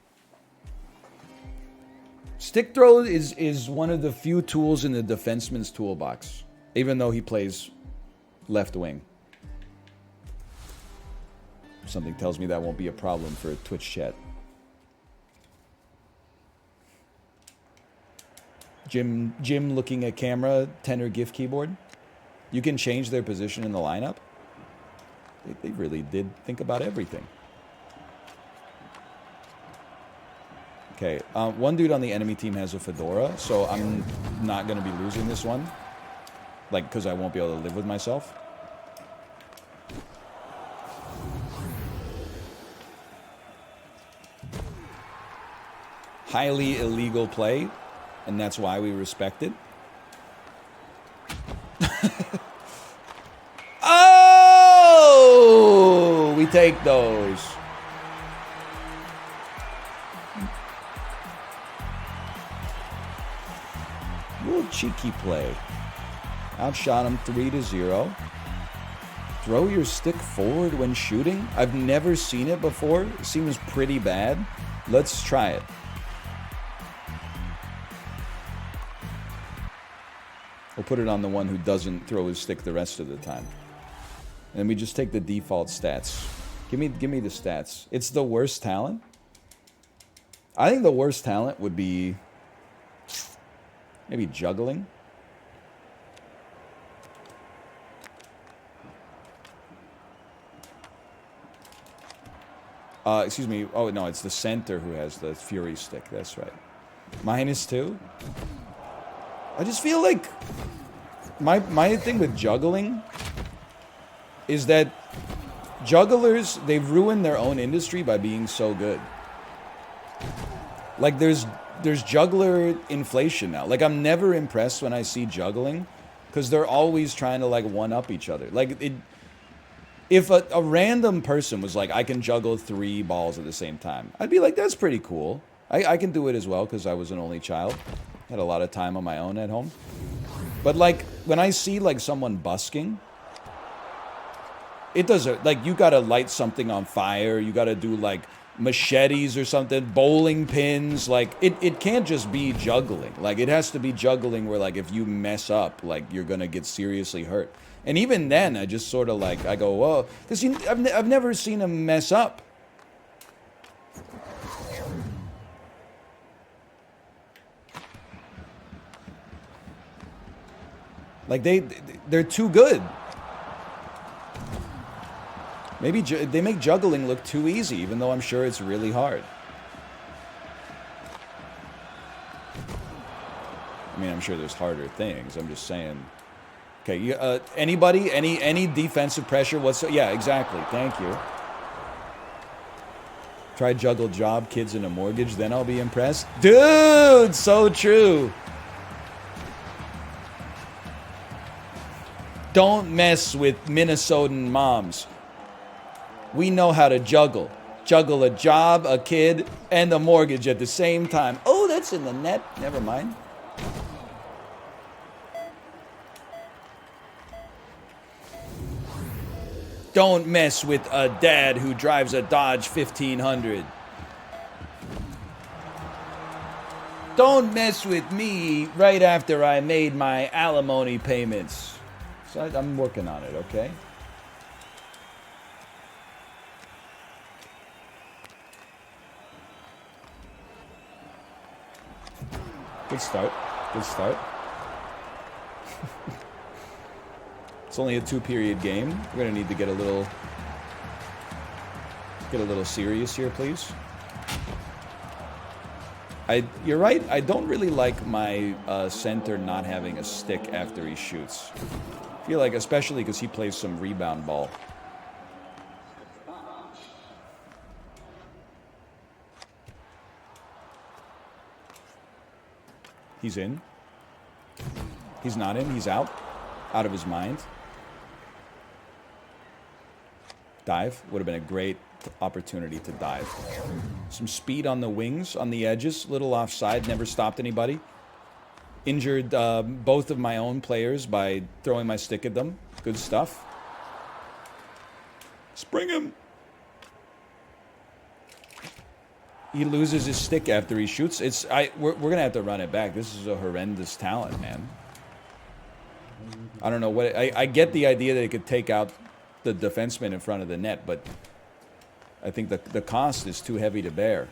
Stick throw is one of the few tools in the defenseman's toolbox. Even though he plays left wing. Something tells me that won't be a problem for Twitch chat. Jim looking at camera, tenor GIF keyboard. You can change their position in the lineup. They really did think about everything. Okay, one dude on the enemy team has a fedora, so I'm not going to be losing this one. Like, because I won't be able to live with myself. Highly illegal play, and that's why we respect it. Oh! We take those. Little cheeky play. Outshot him 3-0. Throw your stick forward when shooting? I've never seen it before. It seems pretty bad. Let's try it. We'll put it on the one who doesn't throw his stick the rest of the time. And we just take the default stats. Give me the stats. It's the worst talent? I think the worst talent would be maybe juggling. Excuse me. Oh, no, it's the center who has the Fury stick. That's right. -2. I just feel like my thing with juggling is that jugglers, they've ruined their own industry by being so good. Like, there's juggler inflation now. Like, I'm never impressed when I see juggling because they're always trying to, like, one-up each other. Like, if a random person was like, I can juggle 3 balls at the same time, I'd be like, that's pretty cool. I can do it as well because I was an only child. Had a lot of time on my own at home. But, like, when I see, like, someone busking, it doesn't, like, you gotta light something on fire. You gotta do, like, machetes or something, bowling pins. Like, it can't just be juggling. Like, it has to be juggling where, like, if you mess up, like, you're gonna get seriously hurt. And even then, I just sort of, like, I go, whoa. Because I've never seen him mess up. Like, they're too good. Maybe they make juggling look too easy, even though I'm sure it's really hard. I mean, I'm sure there's harder things. I'm just saying. Okay, anybody? Any defensive pressure whatsoever? Yeah, exactly. Thank you. Try juggle job, kids, and a mortgage, then I'll be impressed. Dude, so true. Don't mess with Minnesotan moms. We know how to juggle. Juggle a job, a kid, and a mortgage at the same time. Oh, that's in the net. Never mind. Don't mess with a dad who drives a Dodge 1500. Don't mess with me right after I made my alimony payments. So I'm working on it, okay? Good start. Good start. It's only a 2-period game. We're gonna need to get a little serious here, please. You're right. I don't really like my center not having a stick after he shoots. I feel like, especially because he plays some rebound ball. He's in. He's not in. He's out. Out of his mind. Dive. Would have been a great opportunity to dive. Some speed on the wings, on the edges. Little offside. Never stopped anybody. Injured both of my own players by throwing my stick at them. Good stuff. Spring him. He loses his stick after he shoots. We're gonna have to run it back. This is a horrendous talent, man. I don't know what I get the idea that it could take out the defenseman in front of the net, but I think the cost is too heavy to bear.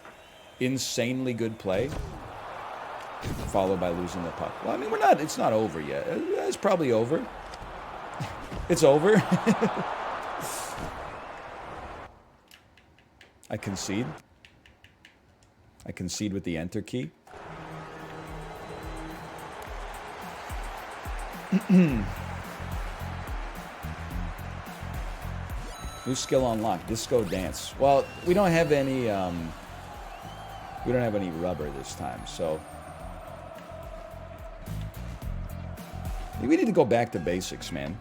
Insanely good play, followed by losing the puck. Well, I mean, it's not over yet. It's probably over. It's over. I concede. I concede with the enter key. New skill unlocked. Disco dance. Well, we don't have any rubber this time, so we need to go back to basics, man.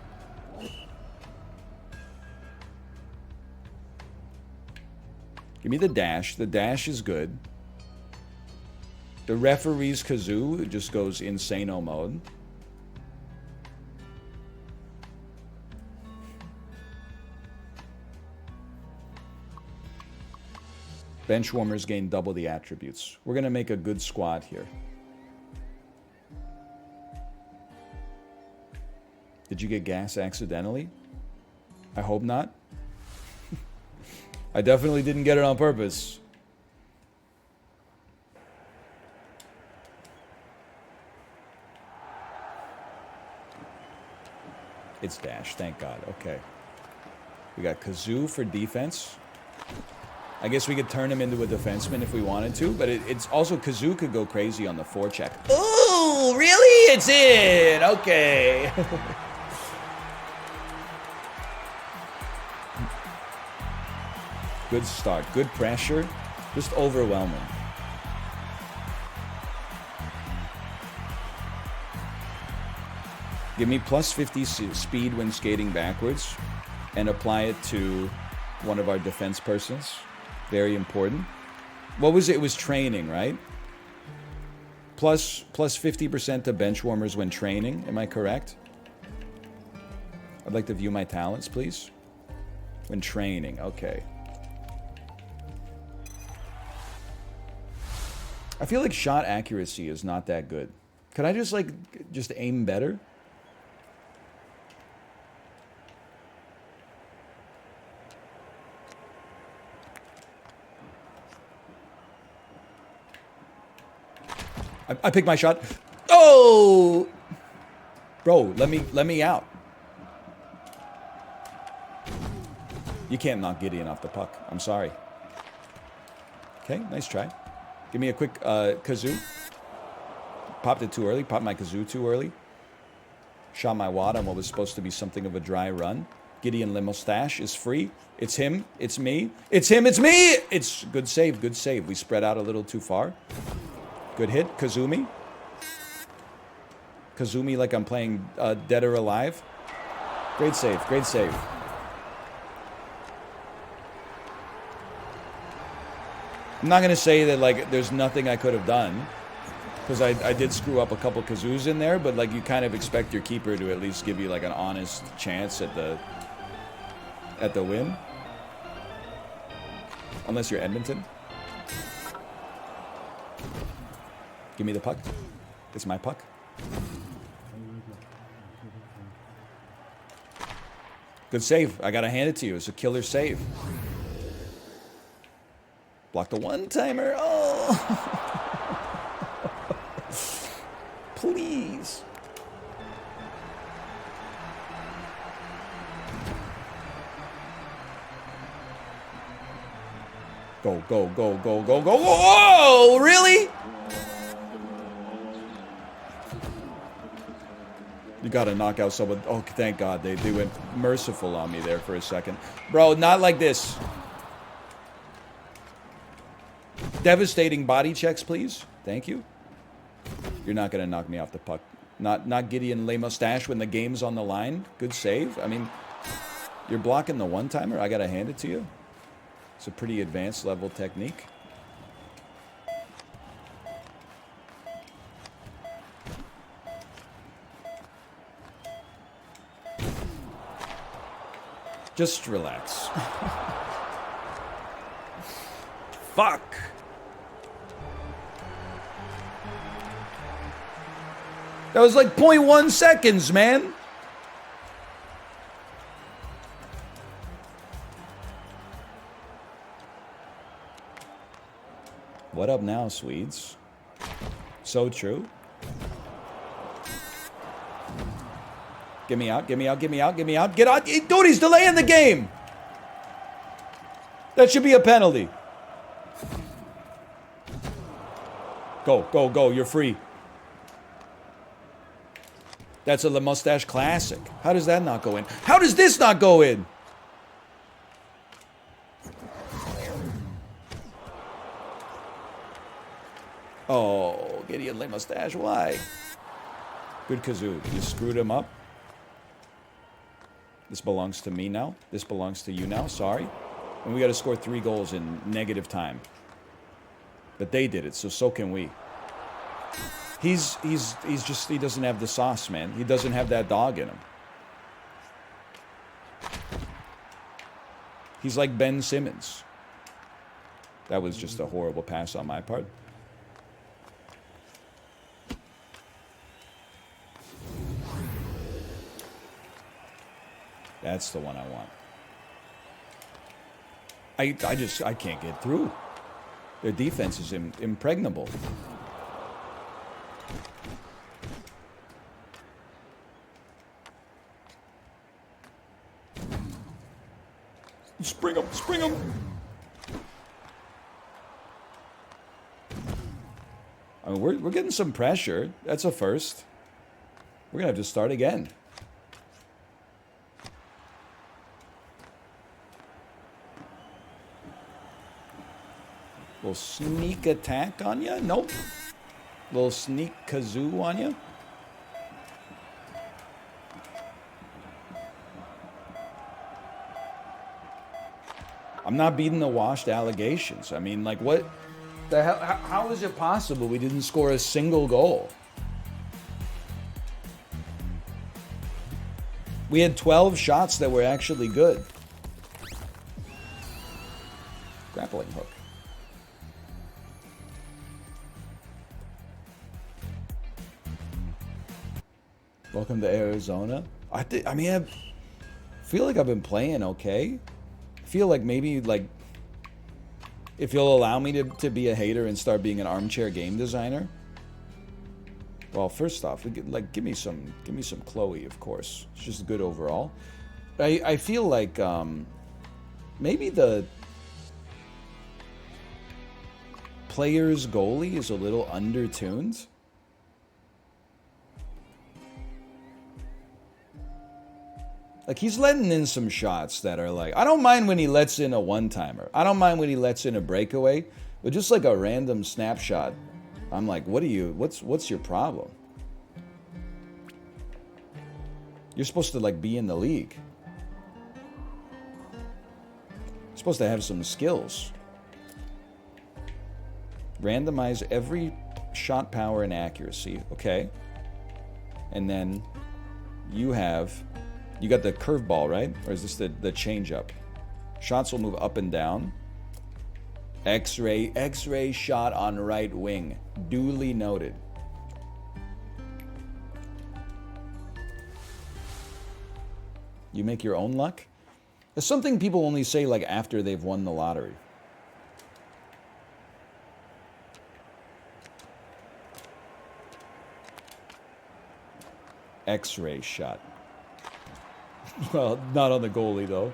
Give me the dash. The dash is good. The referee's kazoo just goes insano mode. Bench warmers gain double the attributes. We're going to make a good squad here. Did you get gas accidentally? I hope not. I definitely didn't get it on purpose. It's dash, thank God. Okay. We got Kazoo for defense. I guess we could turn him into a defenseman if we wanted to, but it's also Kazoo could go crazy on the forecheck. Ooh, really? It's in. Okay. Good start. Good pressure. Just overwhelming. Give me plus 50 speed when skating backwards and apply it to one of our defense persons. Very important. What was it? It was training, right? Plus 50% to bench warmers when training. Am I correct? I'd like to view my talents, please. When training. Okay. I feel like shot accuracy is not that good. Could I just aim better? I picked my shot. Oh! Bro, let me out. You can't knock Gideon off the puck. I'm sorry. Okay, nice try. Give me a quick kazoo. Popped it too early. Popped my kazoo too early. Shot my wad on what was supposed to be something of a dry run. Gideon Limustache is free. It's him. It's me. It's him. It's me. It's good save. Good save. We spread out a little too far. Good hit. Kazumi. Kazumi like I'm playing Dead or Alive. Great save. Great save. I'm not going to say that like there's nothing I could have done. Because I did screw up a couple kazoos in there. But like you kind of expect your keeper to at least give you like an honest chance at the win. Unless you're Edmonton. Give me the puck. It's my puck. Good save. I gotta hand it to you. It's a killer save. Block the one-timer. Oh! Please. Go, go, go, go, go, go. Whoa! Really? You gotta knock out someone. Oh, thank God. They went merciful on me there for a second. Bro, not like this. Devastating body checks, please. Thank you. You're not gonna knock me off the puck. Not Gideon Le Mustache when the game's on the line. Good save. I mean, you're blocking the one-timer. I gotta hand it to you. It's a pretty advanced level technique. Just relax. Fuck. That was like 0.1 seconds, man. What up now, Swedes? So true. Get me out, get me out, get me out, get me out. Get out. Dude, he's delaying the game. That should be a penalty. Go, go, go. You're free. That's a Le Mustache classic. How does that not go in? How does this not go in? Oh, Gideon Le Mustache, why? Good kazoo. You screwed him up. This belongs to me now. This belongs to you now. Sorry. And we got to score 3 goals in negative time. But they did it, so can we. He's just, he doesn't have the sauce, man. He doesn't have that dog in him. He's like Ben Simmons. That was just a horrible pass on my part. That's the one I want. I can't get through. Their defense is impregnable. Spring him, spring him. I mean, we're getting some pressure. That's a first. We're gonna have to start again. Little sneak attack on you? Nope. Little sneak kazoo on you? I'm not beating the washed allegations. I mean, like, what the hell? How is it possible we didn't score a single goal? We had 12 shots that were actually good. Grappling hook. Welcome to Arizona. I mean, I feel like I've been playing okay. I feel like maybe, like, if you'll allow me to be a hater and start being an armchair game designer. Well, first off, like, give me some Chloe, of course. It's just good overall. I feel like maybe the player's goalie is a little undertuned. Like, he's letting in some shots that are like, I don't mind when he lets in a one-timer. I don't mind when he lets in a breakaway. But just like a random snapshot, I'm like, what's your problem? You're supposed to, like, be in the league. You're supposed to have some skills. Randomize every shot power and accuracy, okay? And then you got the curveball, right? Or is this the change-up? Shots will move up and down. X-ray shot on right wing. Duly noted. You make your own luck? It's something people only say like after they've won the lottery. X-ray shot. Well, not on the goalie though.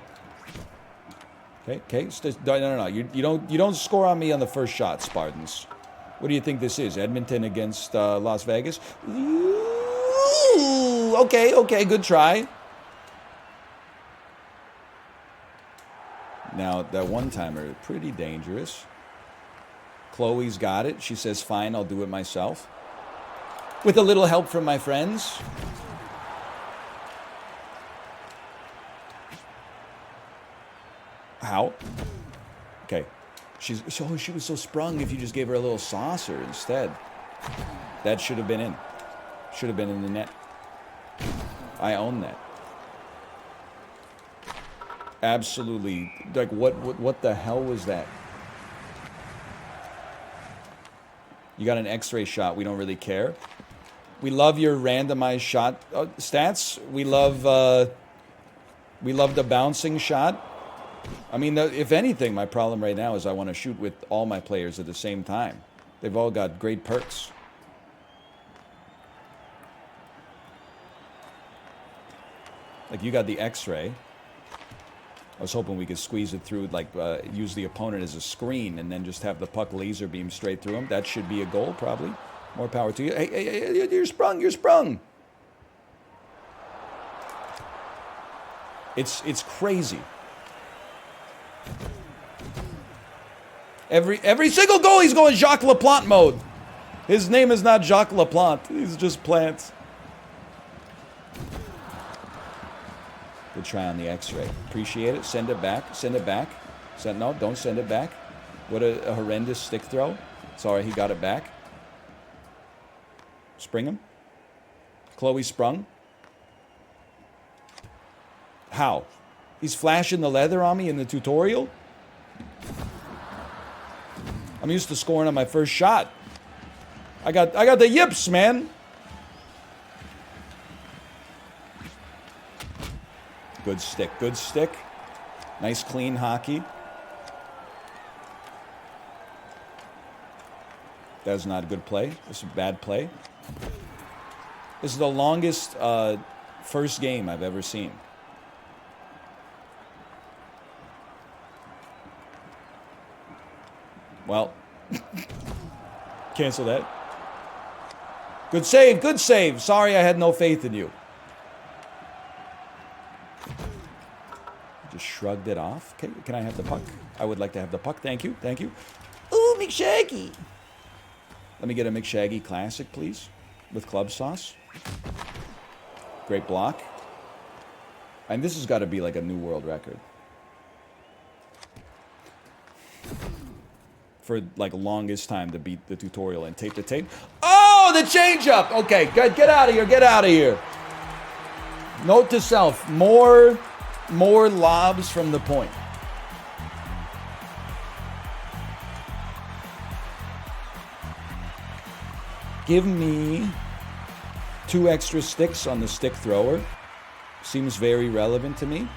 Okay. No. You don't score on me on the first shot, Spartans. What do you think this is? Edmonton against Las Vegas? Ooh, okay, good try. Now, that one-timer, pretty dangerous. Chloe's got it. She says, fine, I'll do it myself. With a little help from my friends. How? Okay. She was so sprung if you just gave her a little saucer instead. That should have been in. Should have been in the net. I own that. Absolutely. Like, what the hell was that? You got an X-ray shot. We don't really care. We love your randomized shot stats. We love the bouncing shot. I mean, if anything, my problem right now is I want to shoot with all my players at the same time. They've all got great perks. Like, you got the X-ray. I was hoping we could squeeze it through, like, use the opponent as a screen and then just have the puck laser beam straight through him. That should be a goal, probably. More power to you. Hey, you're sprung. It's crazy. Every single goal he's going Jacques Laplante mode. His name is not Jacques Laplante. He's just Plants. Good try on the X-ray. Appreciate it. Send it back. No, don't send it back. What a horrendous stick throw. Sorry, he got it back. Spring him. Chloe sprung. How? He's flashing the leather on me in the tutorial? I'm used to scoring on my first shot. I got the yips, man. Good stick. Nice clean hockey. That's not a good play. This is a bad play. This is the longest first game I've ever seen. Well, cancel that. Good save. Sorry I had no faith in you. Just shrugged it off. Okay, can I have the puck? I would like to have the puck. Thank you. Ooh, McShaggy. Let me get a McShaggy Classic, please, with club sauce. Great block. And this has got to be like a new world record. For like longest time to beat the tutorial and tape to tape. Oh, the changeup. Okay, good. Get out of here. Note to self: more lobs from the point. Give me 2 extra sticks on the stick thrower. Seems very relevant to me.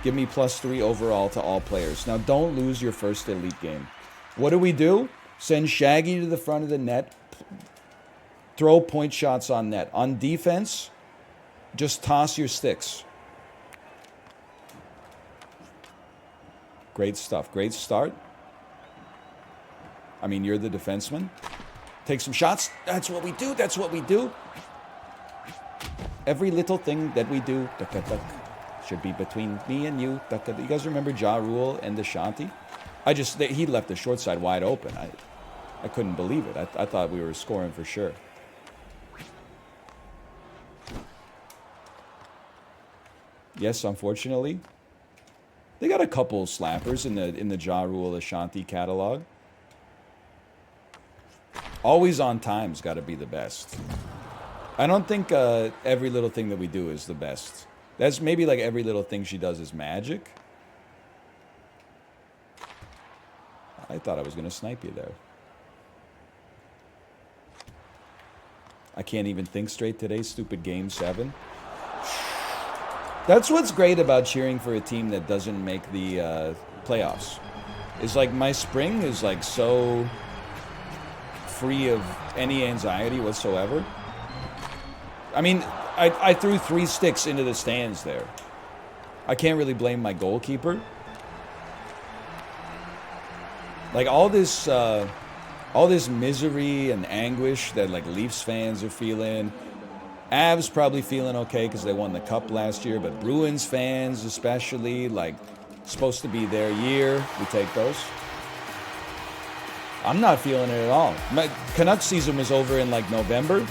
Give me +3 overall to all players. Now, don't lose your first elite game. What do? Send Shaggy to the front of the net. Throw point shots on net. On defense, just toss your sticks. Great stuff. Great start. I mean, you're the defenseman. Take some shots. That's what we do. Every little thing that we do. should be between me and you. You guys remember Ja Rule and Ashanti? He left the short side wide open. I couldn't believe it. I thought we were scoring for sure. Yes, unfortunately. They got a couple slappers in the Ja Rule Ashanti catalog. Always on time's got to be the best. I don't think every little thing that we do is the best. That's maybe like every little thing she does is magic. I thought I was going to snipe you there. I can't even think straight today. Stupid game 7. That's what's great about cheering for a team that doesn't make the playoffs. It's like my spring is like so free of any anxiety whatsoever. I mean, I threw 3 sticks into the stands there. I can't really blame my goalkeeper. Like all this misery and anguish that like Leafs fans are feeling. Avs probably feeling okay because they won the cup last year, but Bruins fans especially, like, supposed to be their year. We take those. I'm not feeling it at all. My Canucks season was over in like November.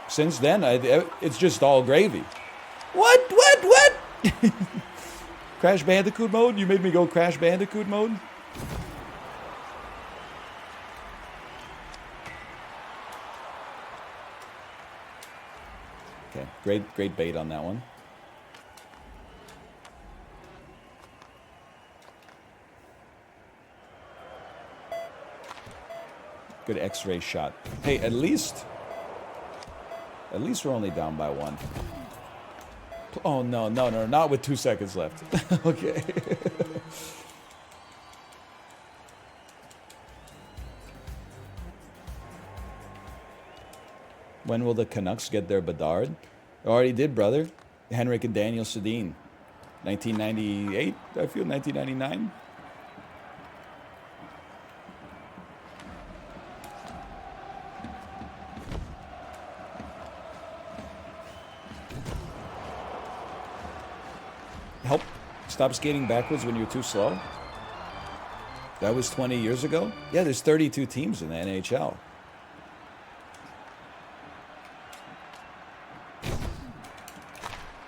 Since then, it's just all gravy. What? Crash Bandicoot mode? You made me go Crash Bandicoot mode? Okay, great bait on that one. Good X-ray shot. Hey, at least we're only down by 1. Oh, no, not with 2 seconds left. Okay. When will the Canucks get their Bedard? Already did, brother. Henrik and Daniel Sedin. 1998, I feel, 1999. Help. Stop skating backwards when you're too slow. That was 20 years ago? Yeah, there's 32 teams in the NHL.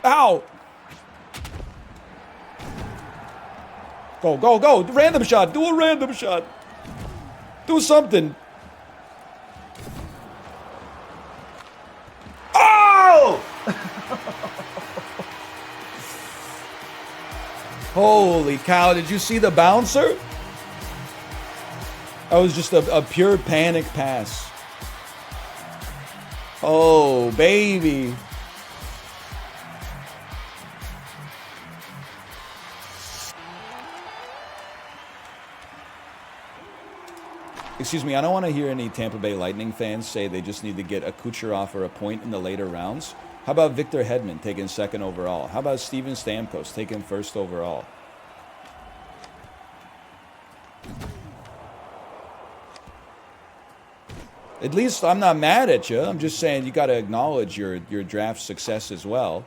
Ow! Go. Random shot. Do a random shot. Do something. Oh! Holy cow. Did you see the bouncer? That was just a pure panic pass. Oh, baby. Excuse me, I don't want to hear any Tampa Bay Lightning fans say they just need to get a Kucherov or a point in the later rounds. How about Victor Hedman taking 2nd overall? How about Steven Stamkos taking 1st overall? At least I'm not mad at you. I'm just saying you got to acknowledge your draft success as well.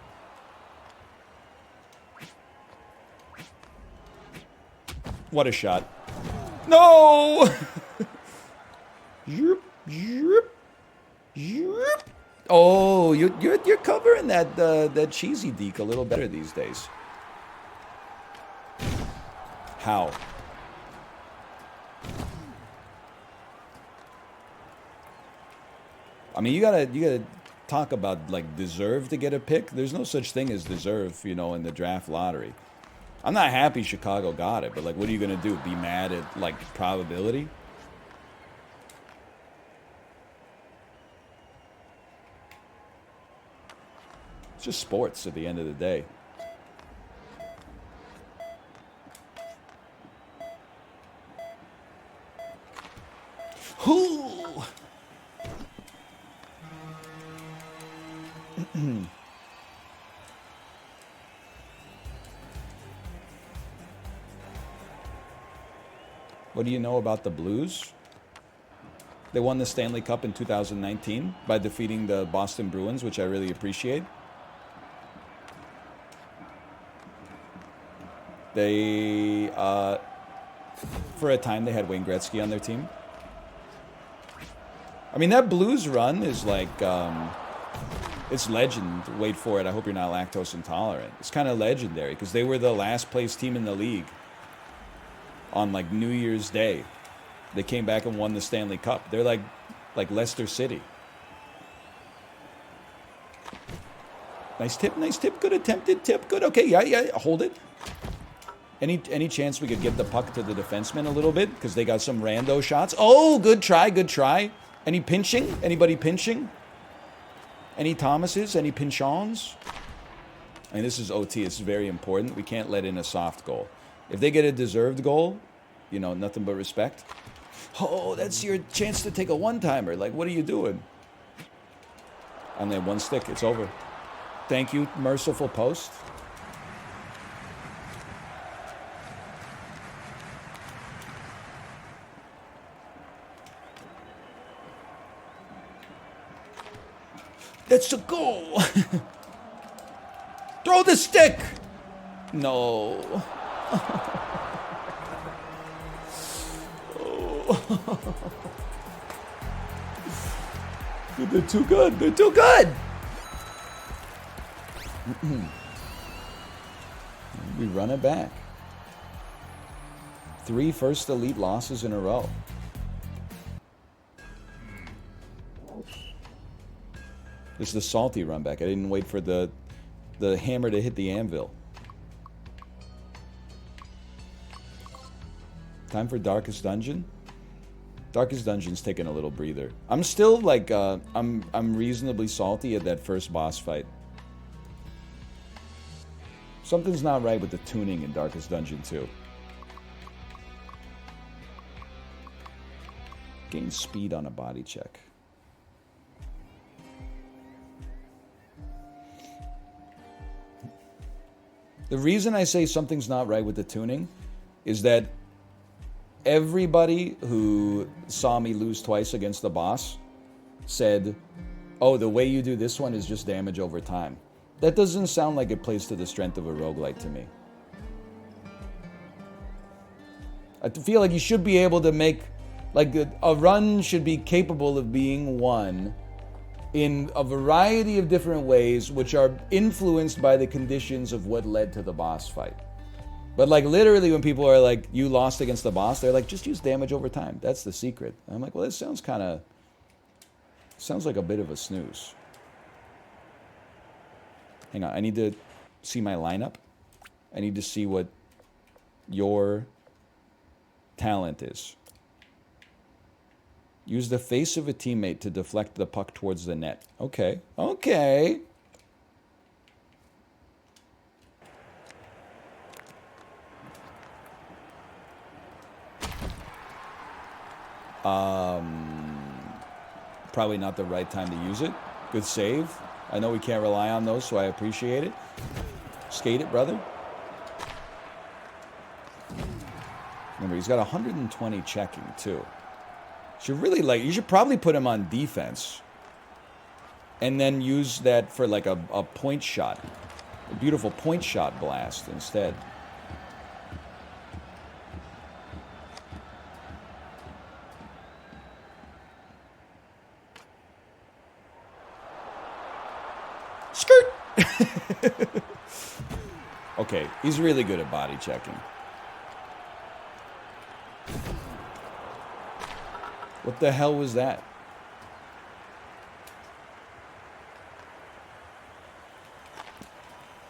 What a shot. No! Oh, you're covering that cheesy deke a little better these days. How? I mean, you gotta talk about like deserve to get a pick. There's no such thing as deserve, you know, in the draft lottery. I'm not happy Chicago got it, but like, what are you gonna do? Be mad at like probability? It's just sports at the end of the day. Who? What do you know about the Blues? They won the Stanley Cup in 2019 by defeating the Boston Bruins, which I really appreciate. They, for a time, they had Wayne Gretzky on their team. I mean, that Blues run is like, it's legend. Wait for it. I hope you're not lactose intolerant. It's kind of legendary because they were the last place team in the league on like New Year's Day. They came back and won the Stanley Cup. They're like Leicester City. Nice tip, good attempted tip, good. Okay, yeah, hold it. Any chance we could get the puck to the defenseman a little bit? Because they got some rando shots. Oh, good try. Any pinching? Anybody pinching? Any Thomases? Any pinchons? I mean, this is OT. It's very important. We can't let in a soft goal. If they get a deserved goal, you know, nothing but respect. Oh, that's your chance to take a one-timer. Like, what are you doing? On that one stick, it's over. Thank you, merciful post. That's a goal. Throw the stick. No. Dude, they're too good. They're too good. We run it back. 3 first elite losses in a row. This is the salty run back. I didn't wait for the hammer to hit the anvil. Time for Darkest Dungeon. Darkest Dungeon's taking a little breather. I'm still like I'm reasonably salty at that first boss fight. Something's not right with the tuning in Darkest Dungeon 2. Gain speed on a body check. The reason I say something's not right with the tuning is that everybody who saw me lose twice against the boss said, oh, the way you do this one is just damage over time. That doesn't sound like it plays to the strength of a roguelite to me. I feel like you should be able to make, like, a run should be capable of being won in a variety of different ways, which are influenced by the conditions of what led to the boss fight. But like literally when people are like, you lost against the boss, they're like, just use damage over time. That's the secret. And I'm like, well, that sounds like a bit of a snooze. Hang on, I need to see my lineup. I need to see what your talent is. Use the face of a teammate to deflect the puck towards the net. Okay. Probably not the right time to use it. Good save. I know we can't rely on those, so I appreciate it. Skate it, brother. Remember, he's got 120 checking, too. You should probably put him on defense. And then use that for like a point shot. A beautiful point shot blast instead. Skirt! Okay, he's really good at body checking. What the hell was that?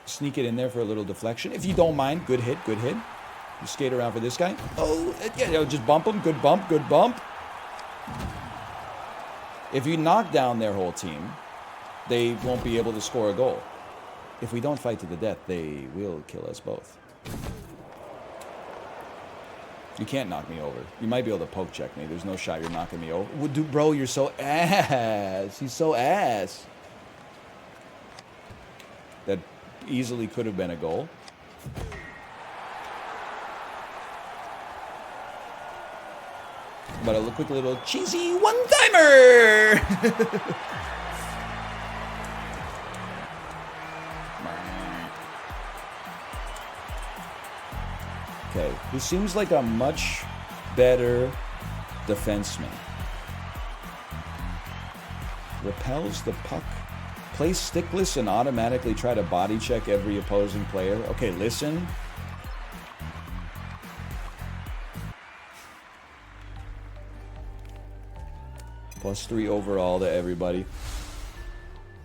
Sneak it in there for a little deflection. If you don't mind, good hit. You skate around for this guy. Oh, yeah, just bump him. Good bump. If you knock down their whole team, they won't be able to score a goal. If we don't fight to the death, they will kill us both. You can't knock me over. You might be able to poke check me. There's no shot you're knocking me over. Well, dude, bro, you're so ass. He's so ass. That easily could have been a goal. But a quick little cheesy one-timer! Okay, he seems like a much better defenseman. Repels the puck. Play stickless and automatically try to body check every opposing player. Okay, listen. +3 overall to everybody.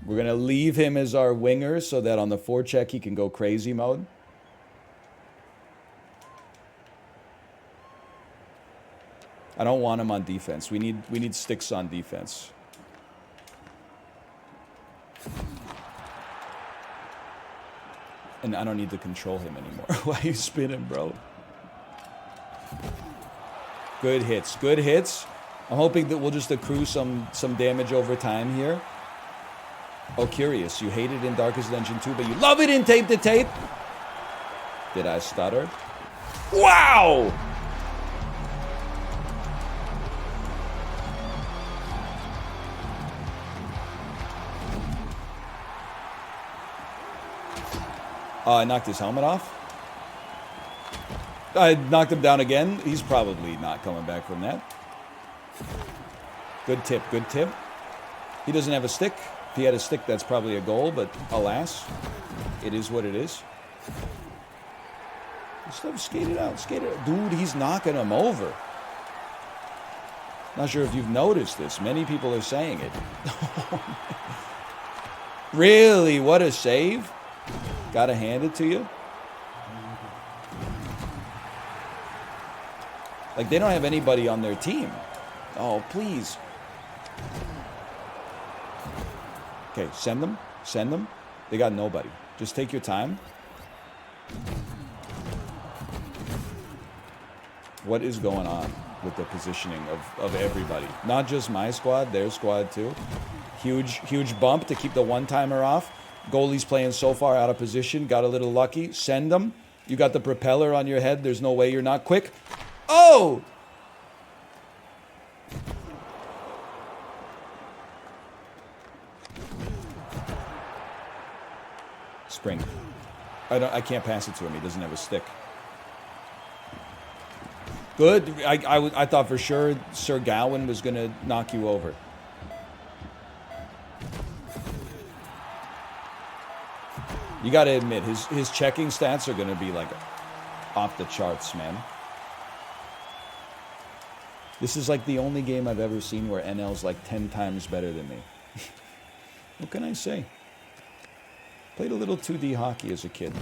We're going to leave him as our winger so that on the forecheck he can go crazy mode. I don't want him on defense. We need sticks on defense. And I don't need to control him anymore. Why are you spinning, bro? Good hits. Good hits. I'm hoping that we'll just accrue some damage over time here. Oh, curious. You hate it in Darkest Dungeon 2, but you love it in Tape to Tape? Did I stutter? Wow! I knocked his helmet off. I knocked him down again. He's probably not coming back from that. Good tip, good tip. He doesn't have a stick. If he had a stick, that's probably a goal, but alas, it is what it is. Just skate it out, skate it out. Dude, he's knocking him over. Not sure if you've noticed this. Many people are saying it. Really? What a save. Gotta hand it to you. Like, they don't have anybody on their team. Oh, please. Okay, send them. Send them. They got nobody. Just take your time. What is going on with the positioning of everybody? Not just my squad, their squad too. Huge bump to keep the one-timer off. Goalie's playing so far out of position. Got a little lucky. Send them. You got the propeller on your head. There's no way you're not quick. Oh! Spring. I can't pass it to him. He doesn't have a stick. Good. I thought for sure Sir Gawain was going to knock you over. You got to admit, his checking stats are going to be like off the charts, man. This is like the only game I've ever seen where NL's like 10 times better than me. What can I say? Played a little 2D hockey as a kid.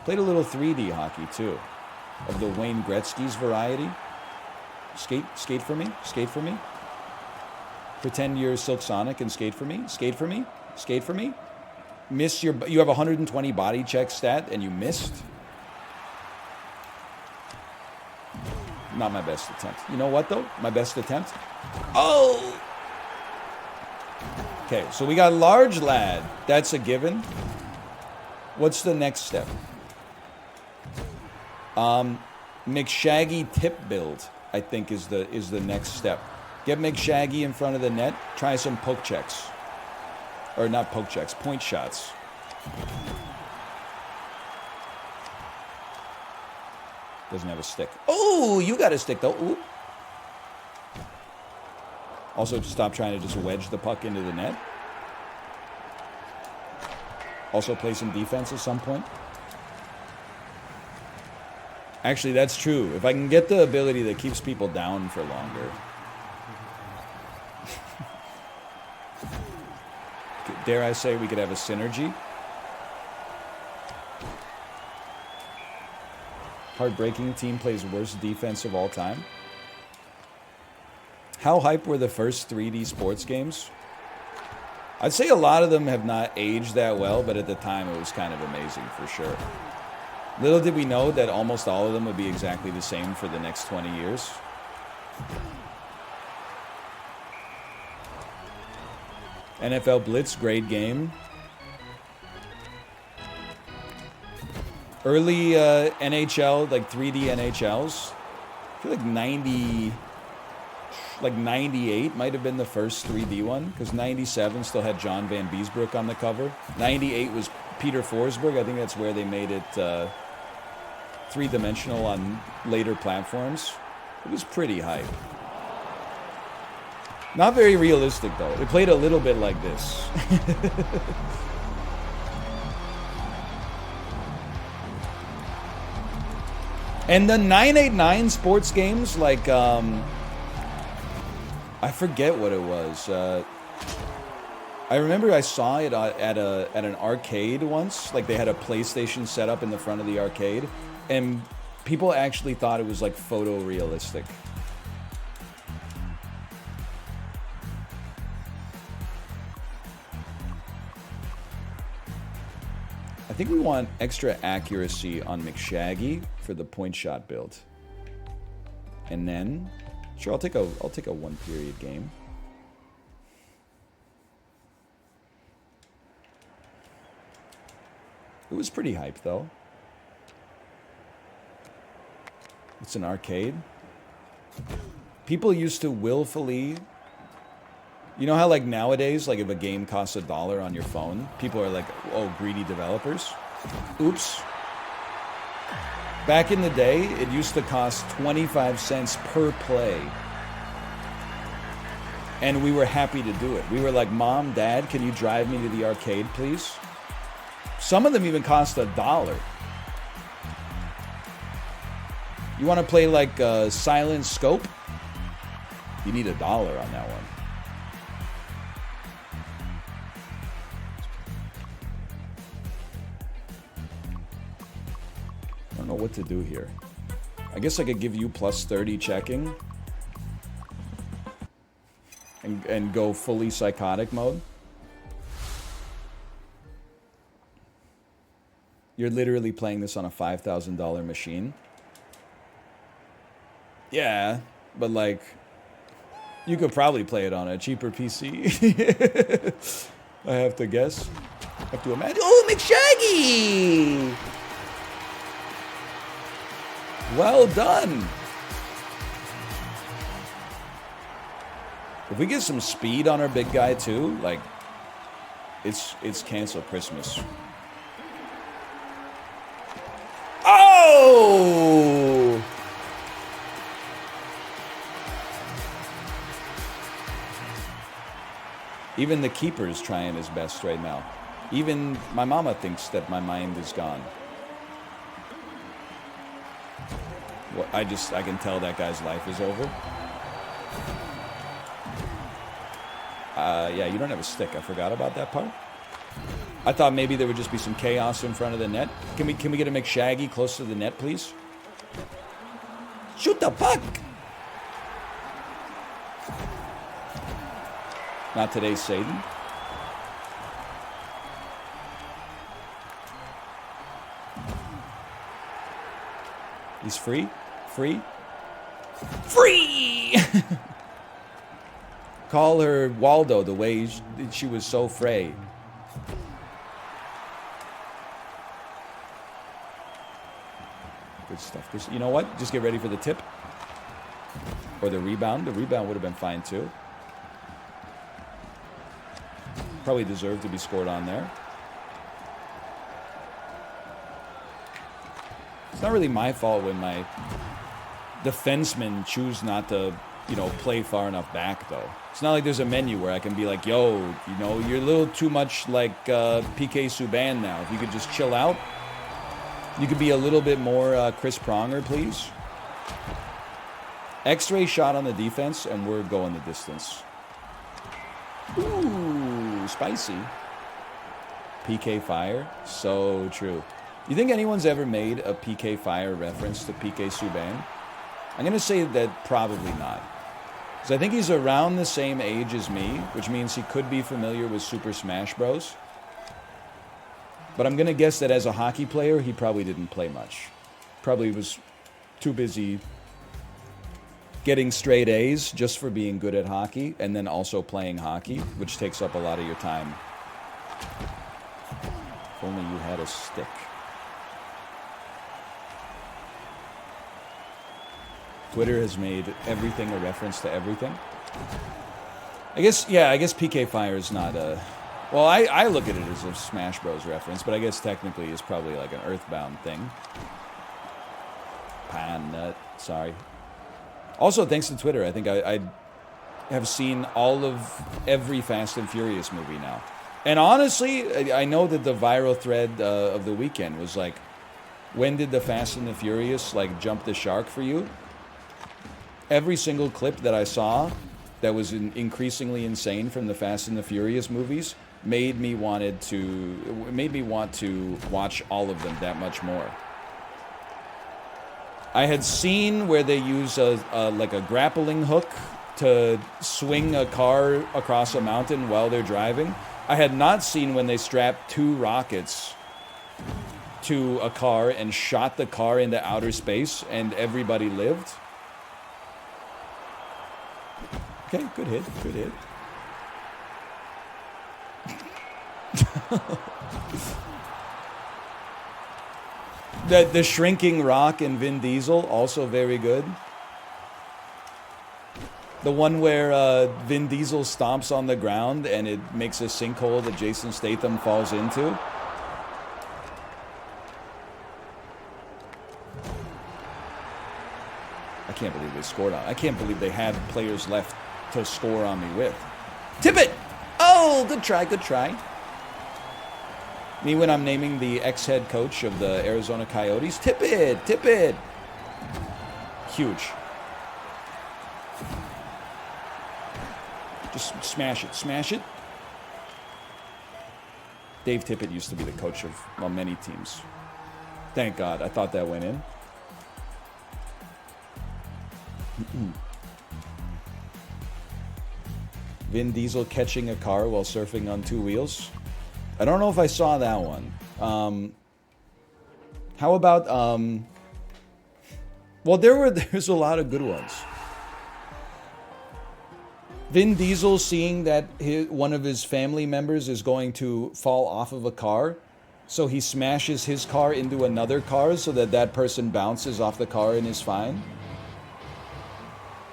Played a little 3D hockey too. Of the Wayne Gretzky's variety. Skate for me. Skate for me. Pretend you're Silk Sonic and skate for me. Skate for me. Skate for me. You have 120 body check stat and you missed. Not my best attempt. You know what though? My best attempt. Oh! Okay, so we got large lad. That's a given. What's the next step? McShaggy tip build, I think is the next step. Get McShaggy in front of the net. Try some poke checks. Or not poke checks, point shots. Doesn't have a stick. Oh, you got a stick though. Ooh. Also, stop trying to just wedge the puck into the net. Also play some defense at some point. Actually, that's true. If I can get the ability that keeps people down for longer. Dare I say we could have a synergy? Heartbreaking team plays worst defense of all time. How hype were the first 3D sports games? I'd say a lot of them have not aged that well, but at the time it was kind of amazing for sure. Little did we know that almost all of them would be exactly the same for the next 20 years. NFL Blitz, great game. Early NHL, like 3D NHLs. I feel like 98 might have been the first 3D one, because 97 still had John Van Beesbrook on the cover. 98 was Peter Forsberg. I think that's where they made it three-dimensional on later platforms. It was pretty hype. Not very realistic, though. It played a little bit like this. And the 989 sports games, like, I forget what it was. I remember I saw it at an arcade once. Like, they had a PlayStation set up in the front of the arcade. And people actually thought it was, like, photorealistic. I think we want extra accuracy on McShaggy for the point shot build. And then, sure, I'll take a one period game. It was pretty hype though. It's an arcade. People used to willfully, you know how like nowadays, like if a game costs $1 on your phone, people are like, oh, greedy developers. Oops. Back in the day, it used to cost 25 cents per play. And we were happy to do it. We were like, Mom, Dad, can you drive me to the arcade, please? Some of them even cost $1. You want to play like Silent Scope? You need $1 on that one. I don't know what to do here. I guess I could give you plus 30 checking. And go fully psychotic mode. You're literally playing this on a $5,000 machine. Yeah, but like, you could probably play it on a cheaper PC. I have to guess. I have to imagine. Oh, McShaggy! Well done. If we get some speed on our big guy too, like, it's cancel Christmas. Oh! Even the keeper's trying his best right now. Even my mama thinks that my mind is gone. Well, I can tell that guy's life is over. Yeah, you don't have a stick. I forgot about that part. I thought maybe there would just be some chaos in front of the net. Can we get a McShaggy close to the net, please? Shoot the puck! Not today, Satan. He's free? Free? Free! Call her Waldo the way she was so Frey. Good stuff. You know what? Just get ready for the tip. Or the rebound. The rebound would have been fine too. Probably deserved to be scored on there. It's not really my fault when my defensemen choose not to, you know, play far enough back, though. It's not like there's a menu where I can be like, yo, you know, you're a little too much like PK Subban now. If you could just chill out. You could be a little bit more Chris Pronger, please. X-ray shot on the defense, and we're going the distance. Ooh, spicy. PK Fire. So true. You think anyone's ever made a PK Fire reference to PK Subban? I'm going to say that probably not. Because I think he's around the same age as me, which means he could be familiar with Super Smash Bros. But I'm going to guess that as a hockey player, he probably didn't play much. Probably was too busy getting straight A's just for being good at hockey, and then also playing hockey, which takes up a lot of your time. If only you had a stick. Twitter has made everything a reference to everything. I guess PK Fire is not a... Well, I look at it as a Smash Bros. Reference, but I guess technically it's probably like an Earthbound thing. Pan nut. Sorry. Also, thanks to Twitter, I think I have seen all of every Fast and Furious movie now. And honestly, I know that the viral thread of the weekend was like, when did the Fast and the Furious like jump the shark for you? Every single clip that I saw that was increasingly insane from the Fast and the Furious movies made me want to watch all of them that much more. I had seen where they use like a grappling hook to swing a car across a mountain while they're driving. I had not seen when they strapped 2 rockets to a car and shot the car into outer space and everybody lived. Okay, good hit, good hit. The shrinking rock in Vin Diesel, also very good. The one where Vin Diesel stomps on the ground and it makes a sinkhole that Jason Statham falls into. I can't believe they scored on. I can't believe they had players left to score on me with. Tip it! Oh, good try, good try. Me when I'm naming the ex-head coach of the Arizona Coyotes. Tip it, tip it. Huge. Just smash it, smash it. Dave Tippett used to be the coach of, well, many teams. Thank God, I thought that went in. Vin Diesel catching a car while surfing on 2 wheels. I don't know if I saw that one. How about well, there's a lot of good ones. Vin Diesel seeing that one of his family members is going to fall off of a car, so he smashes his car into another car so that person bounces off the car and is fine.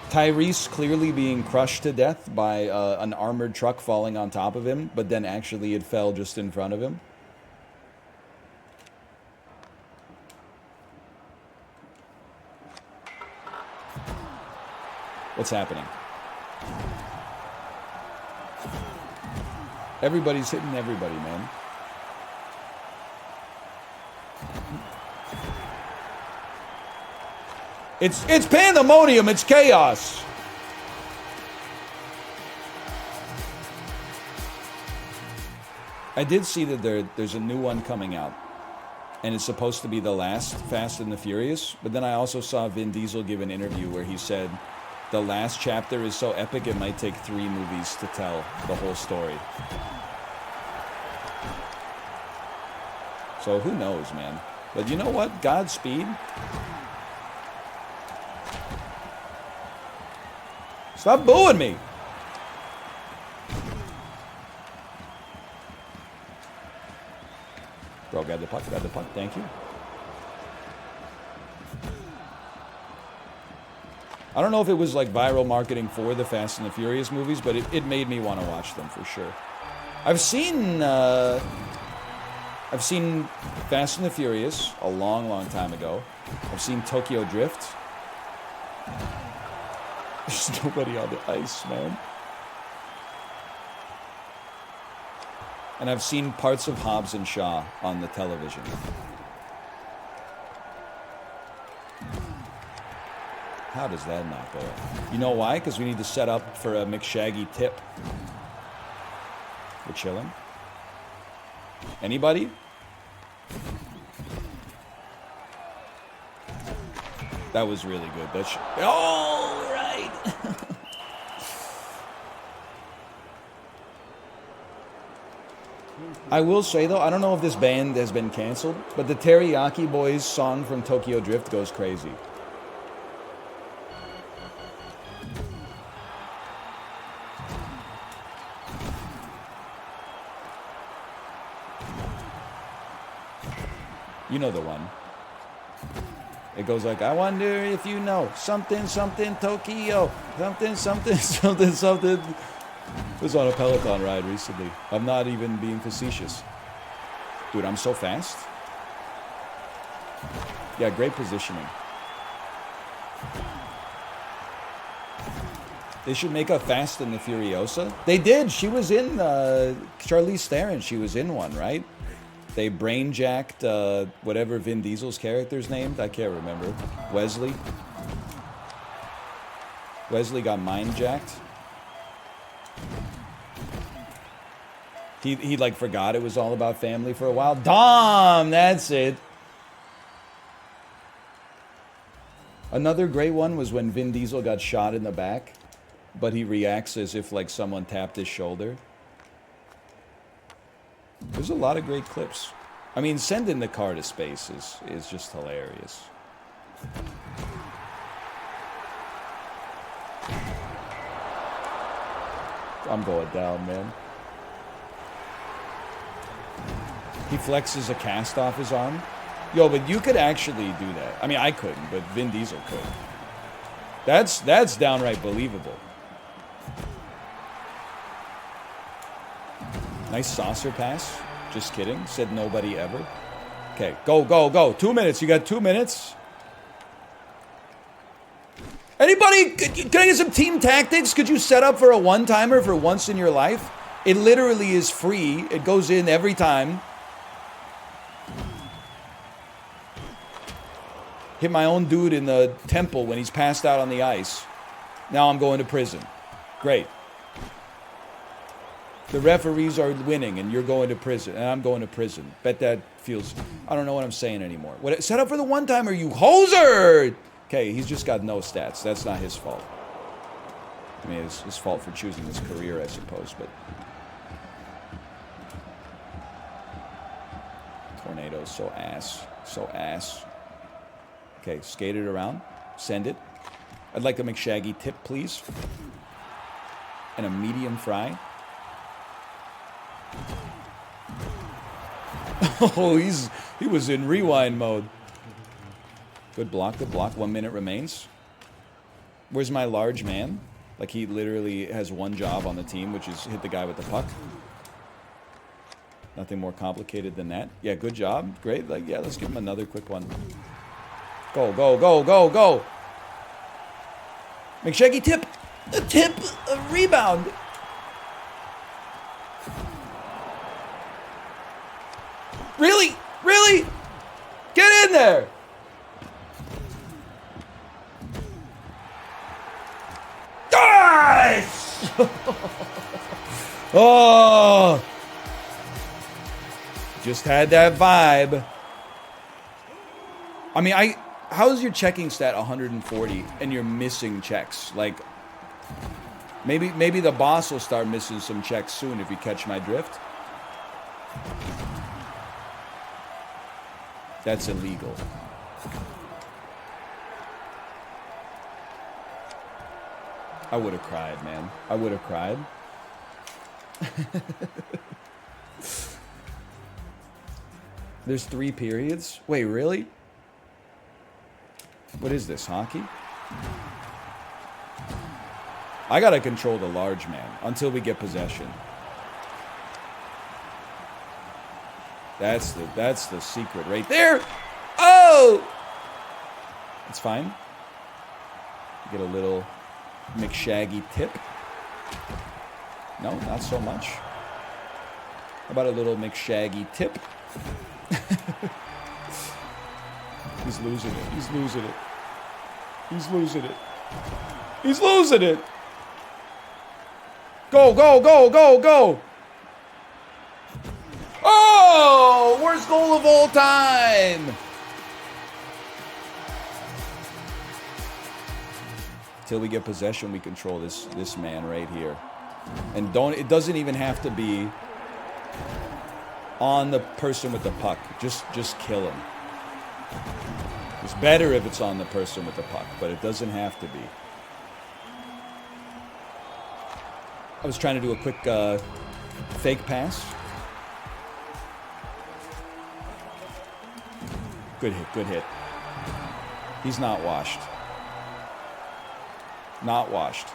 Tyrese clearly being crushed to death by an armored truck falling on top of him, but then actually it fell just in front of him. What's happening? Everybody's hitting everybody, man. It's pandemonium, it's chaos. I did see that there's a new one coming out. And it's supposed to be the last Fast and the Furious. But then I also saw Vin Diesel give an interview where he said the last chapter is so epic it might take 3 movies to tell the whole story. So who knows, man. But you know what? Godspeed. Stop booing me. Bro, grab the puck, thank you. I don't know if it was like viral marketing for the Fast and the Furious movies, but it made me want to watch them for sure. I've seen Fast and the Furious a long, long time ago. I've seen Tokyo Drift. There's nobody on the ice, man. And I've seen parts of Hobbs and Shaw on the television. How does that not go? You know why? Because we need to set up for a McShaggy tip. We're chilling. Anybody? That was really good. Oh, right. I will say, though, I don't know if this band has been canceled, but the Teriyaki Boys song from Tokyo Drift goes crazy. You know the one. It goes like, I wonder if you know something, something, Tokyo, something, something, something, something. I was on a Peloton ride recently. I'm not even being facetious. Dude, I'm so fast. Yeah, great positioning. They should make a Fast and the Furiosa. They did. She was in Charlize Theron. She was in one, right? They brain jacked whatever Vin Diesel's character's named. I can't remember. Wesley. Wesley got mind jacked. He like forgot it was all about family for a while. Dom, that's it. Another great one was when Vin Diesel got shot in the back, but he reacts as if like someone tapped his shoulder. There's a lot of great clips. I mean, sending the car to space is just hilarious. I'm going down, man. He flexes a cast off his arm. Yo, but you could actually do that. I mean, I couldn't, but Vin Diesel could. That's downright believable. Nice saucer pass. Just kidding. Said nobody ever. Okay, go, go, go. 2 minutes. You got 2 minutes. Anybody, can I get some team tactics? Could you set up for a one-timer for once in your life? It literally is free. It goes in every time. Hit my own dude in the temple when he's passed out on the ice. Now I'm going to prison. Great. The referees are winning and you're going to prison. And I'm going to prison. Bet that feels... I don't know what I'm saying anymore. What, set up for the one-timer, you hoser! Okay, he's just got no stats. That's not his fault. I mean, it's his fault for choosing this career, I suppose, but... Tornado's so ass. So ass. Okay, skate it around. Send it. I'd like a McShaggy tip, please. And a medium fry. Oh, he was in rewind mode. Good block, good block. 1 minute remains. Where's my large man? Like, he literally has one job on the team, which is hit the guy with the puck. Nothing more complicated than that. Yeah, good job. Great. Like, yeah, let's give him another quick one. Go, go, go, go, go. McShaggy tip. A tip. A rebound. Really? Really? Get in there. Nice! Oh. Just had that vibe. I mean, how's your checking stat 140 and you're missing checks? Like, maybe the boss will start missing some checks soon if you catch my drift. That's illegal. I would have cried, man. I would have cried. There's 3 periods? Wait, really? What is this, hockey? I gotta control the large man until we get possession. That's the secret right there. Oh! It's fine. Get a little McShaggy tip. No, not so much. How about a little McShaggy tip? He's losing it. He's losing it. He's losing it. He's losing it. Go, go, go, go, go. Oh, worst goal of all time. Till we get possession, we control this man right here. And it doesn't even have to be on the person with the puck. Just kill him. It's better if it's on the person with the puck, but it doesn't have to be. I was trying to do a quick fake pass. Good hit, good hit. He's not washed. Not washed.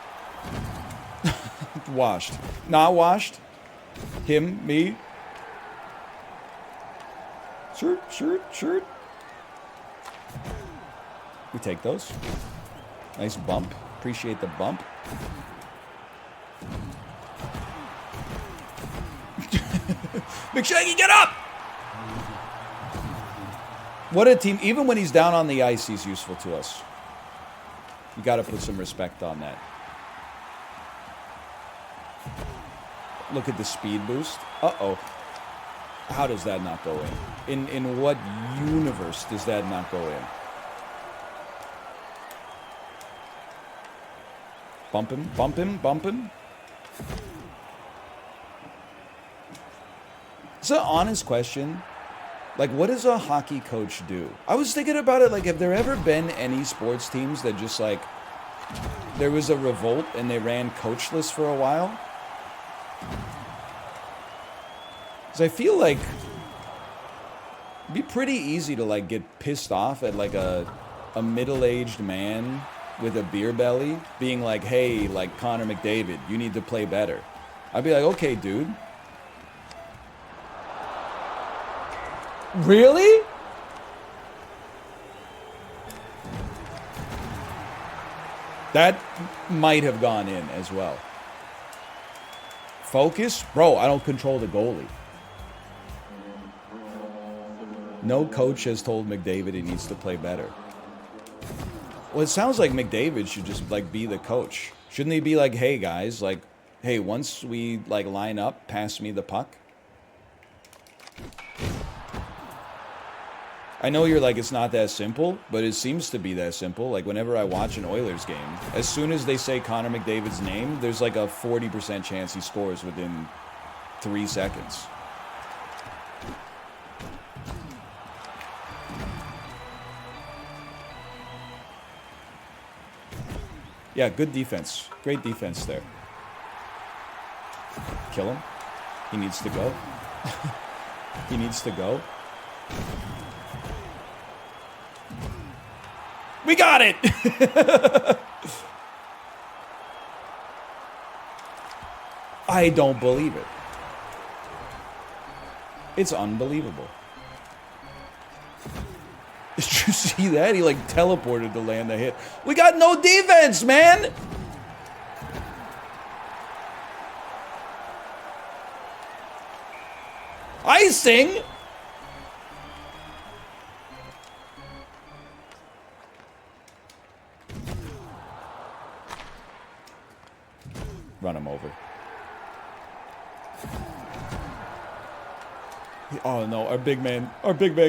Washed. Not washed. Him, me. Shirt. We take those. Nice bump. Appreciate the bump. McShaggy, get up! What a team. Even when he's down on the ice, he's useful to us. You got to put some respect on that. Look at the speed boost. Uh-oh. How does that not go in? In what universe does that not go in? Bump him, bump him, bump him. It's an honest question. Like, what does a hockey coach do? I was thinking about it, like, have there ever been any sports teams that just, like, there was a revolt and they ran coachless for a while? Because I feel like it'd be pretty easy to, like, get pissed off at, like, a middle-aged man with a beer belly being like, hey, like, Connor McDavid, you need to play better. I'd be like, okay, dude. Really? That might have gone in as well. Focus? Bro, I don't control the goalie. No coach has told McDavid he needs to play better. Well, it sounds like McDavid should just, like, be the coach. Shouldn't he be like, hey, guys, like, hey, once we, like, line up, pass me the puck? I know you're like, it's not that simple, but it seems to be that simple. Like, whenever I watch an Oilers game, as soon as they say Connor McDavid's name, there's like a 40% chance he scores within 3 seconds. Yeah, good defense. Great defense there. Kill him. He needs to go. He needs to go. We got it! I don't believe it. It's unbelievable. Did you see that? He, like, teleported to land the hit. We got no defense, man! Icing? Run him over. Oh no, our big man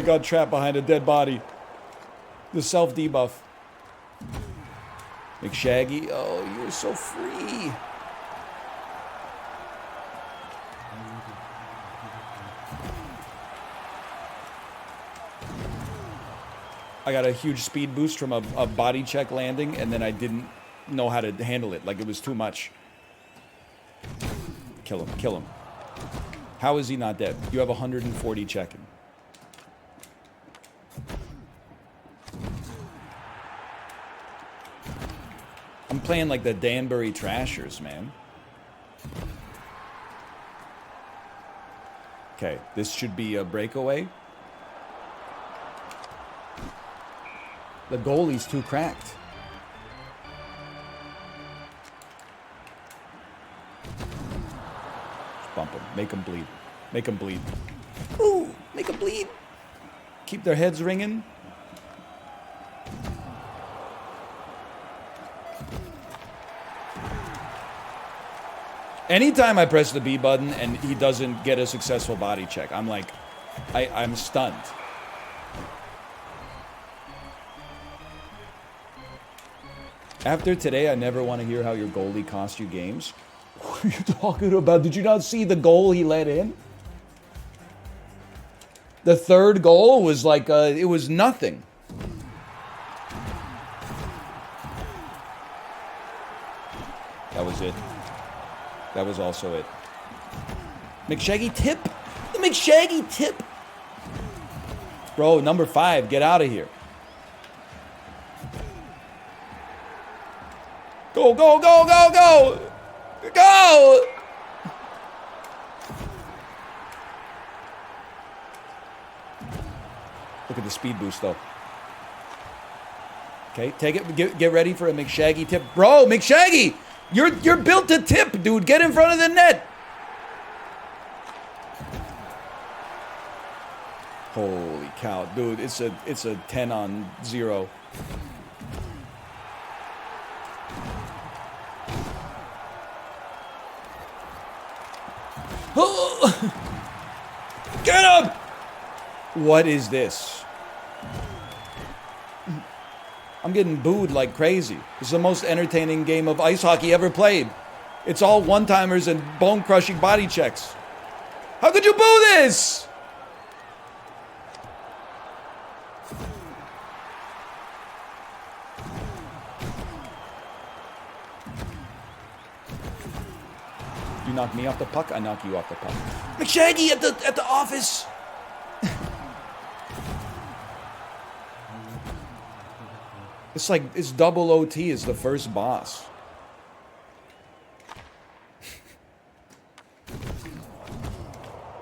got trapped behind a dead body. The self-debuff. McShaggy, oh, you're so free. I got a huge speed boost from a body check landing, and then I didn't know how to handle it. Like, it was too much. Kill him, kill him. How is he not dead? You have 140 checking. I'm playing like the Danbury Trashers, man. Okay, this should be a breakaway. The goalie's too cracked. Bump them. Make them bleed. Make them bleed. Ooh, make them bleed. Keep their heads ringing. Anytime I press the B button and he doesn't get a successful body check, I'm like, I'm stunned. After today, I never want to hear how your goalie cost you games. What are you talking about? Did you not see the goal he let in? The third goal was like, it was nothing. That was it. That was also it. McShaggy tip. The McShaggy tip. Bro, number 5, get out of here. Go, go, go, go, go! Go! Look at the speed boost, though. Okay, take it. Get ready for a McShaggy tip. Bro, McShaggy! You're built to tip, dude. Get in front of the net. Holy cow, dude. It's a 10-on-0. Get him! What is this? I'm getting booed like crazy. This is the most entertaining game of ice hockey ever played. It's all one-timers and bone-crushing body checks. How could you boo this? You knock me off the puck, I knock you off the puck. McShaggy at the office. It's like it's double OT is the first boss.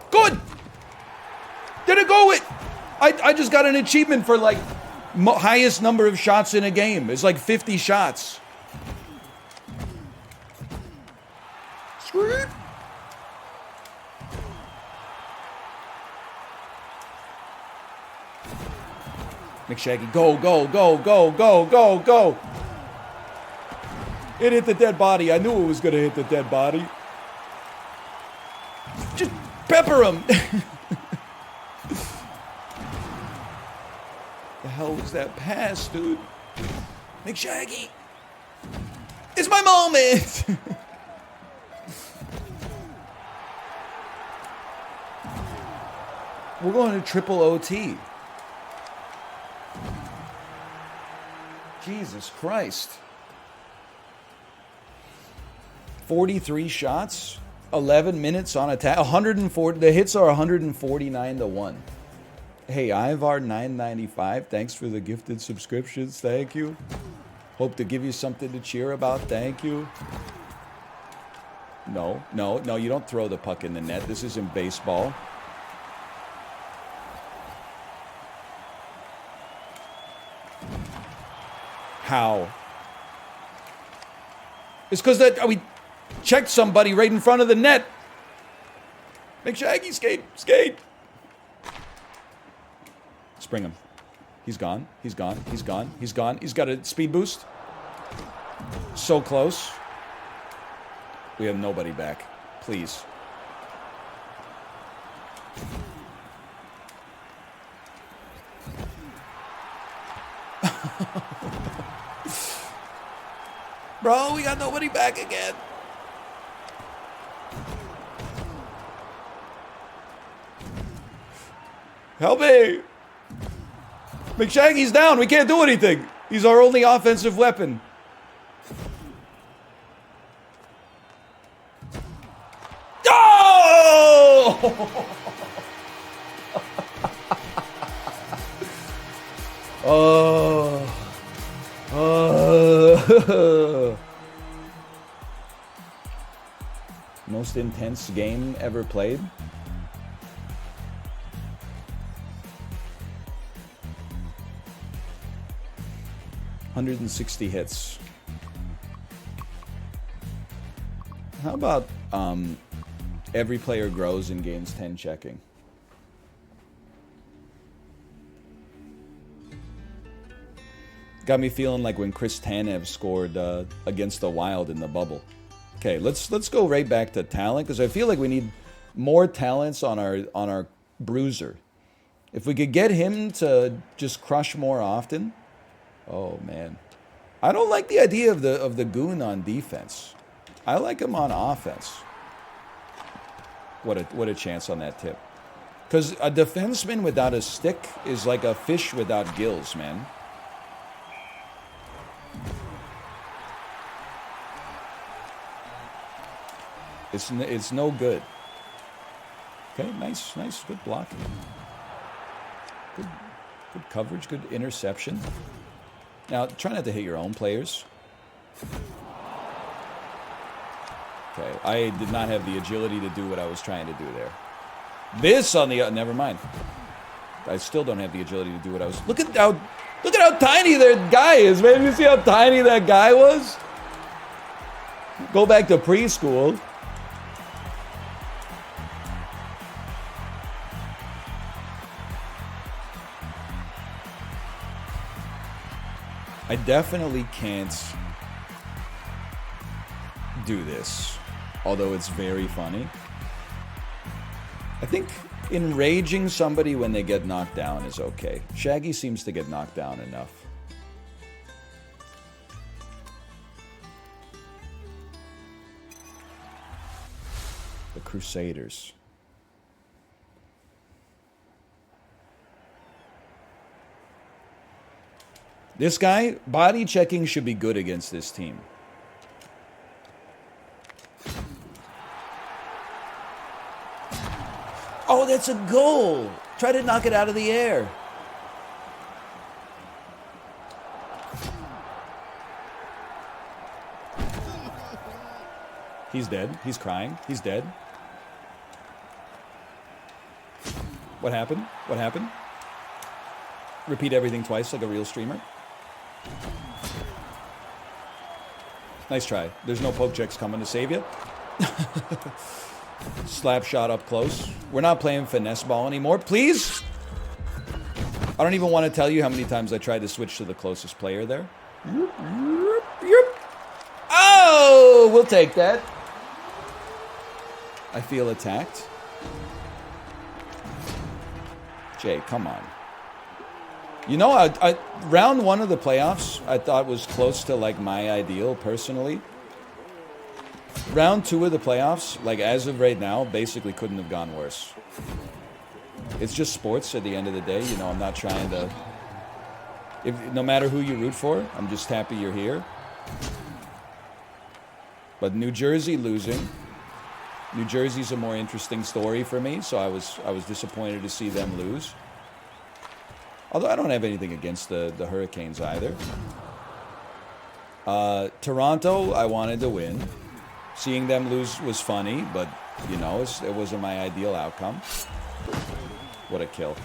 Good. Did it go it? I just got an achievement for like highest number of shots in a game. It's like 50 shots. Sweet. McShaggy, go, go, go, go, go, go, go. It hit the dead body. I knew it was going to hit the dead body. Just pepper him. The hell was that pass, dude? McShaggy. It's my moment. We're going to triple OT. Jesus Christ. 43 shots, 11 minutes on attack, 140. The hits are 149 to 1. Hey, Ivar 995, thanks for the gifted subscriptions. Thank you. Hope to give you something to cheer about. Thank you. No, no, no, you don't throw the puck in the net. This isn't baseball. How? It's because that we checked somebody right in front of the net. McShaggy, skate, skate. Spring him. He's gone. He's gone. He's gone. He's gone. He's got a speed boost. So close. We have nobody back. Please. Bro, we got nobody back again. Help me. McShaggy's down. We can't do anything. He's our only offensive weapon. Oh! Oh. Most intense game ever played? $160 hits. How about every player grows in games 10 checking? Got me feeling like when Chris Tanev scored against the Wild in the bubble. Okay, let's go right back to talent because I feel like we need more talents on our bruiser. If we could get him to just crush more often. Oh man, I don't like the idea of the goon on defense. I like him on offense. What a chance on that tip. Because a defenseman without a stick is like a fish without gills, man. It's no good. Okay, nice, good blocking. Good coverage, good interception. Now, try not to hit your own players. Okay, I did not have the agility to do what I was trying to do there. This on the never mind. I still don't have the agility to do what I was. Look at how Look at how tiny that guy is, man. You see how tiny that guy was? Go back to preschool. I definitely can't do this, although it's very funny. I think enraging somebody when they get knocked down is okay. Shaggy seems to get knocked down enough. The Crusaders. This guy, body checking should be good against this team. Oh, that's a goal. Try to knock it out of the air. He's dead. He's crying. He's dead. What happened? What happened? Repeat everything twice like a real streamer. Nice try. There's no poke checks coming to save you. Slap shot up close. We're not playing finesse ball anymore. Please? I don't even want to tell you how many times I tried to switch to the closest player there. Oh, we'll take that. I feel attacked. Jay, come on. You know, round one of the playoffs, I thought was close to like my ideal personally. Round two of the playoffs, like as of right now, basically couldn't have gone worse. It's just sports at the end of the day. You know, I'm not trying to... no matter who you root for, I'm just happy you're here. But New Jersey losing. New Jersey's a more interesting story for me, so I was disappointed to see them lose. Although I don't have anything against the Hurricanes either. Toronto, I wanted to win. Seeing them lose was funny, but, you know, it wasn't my ideal outcome. What a kill.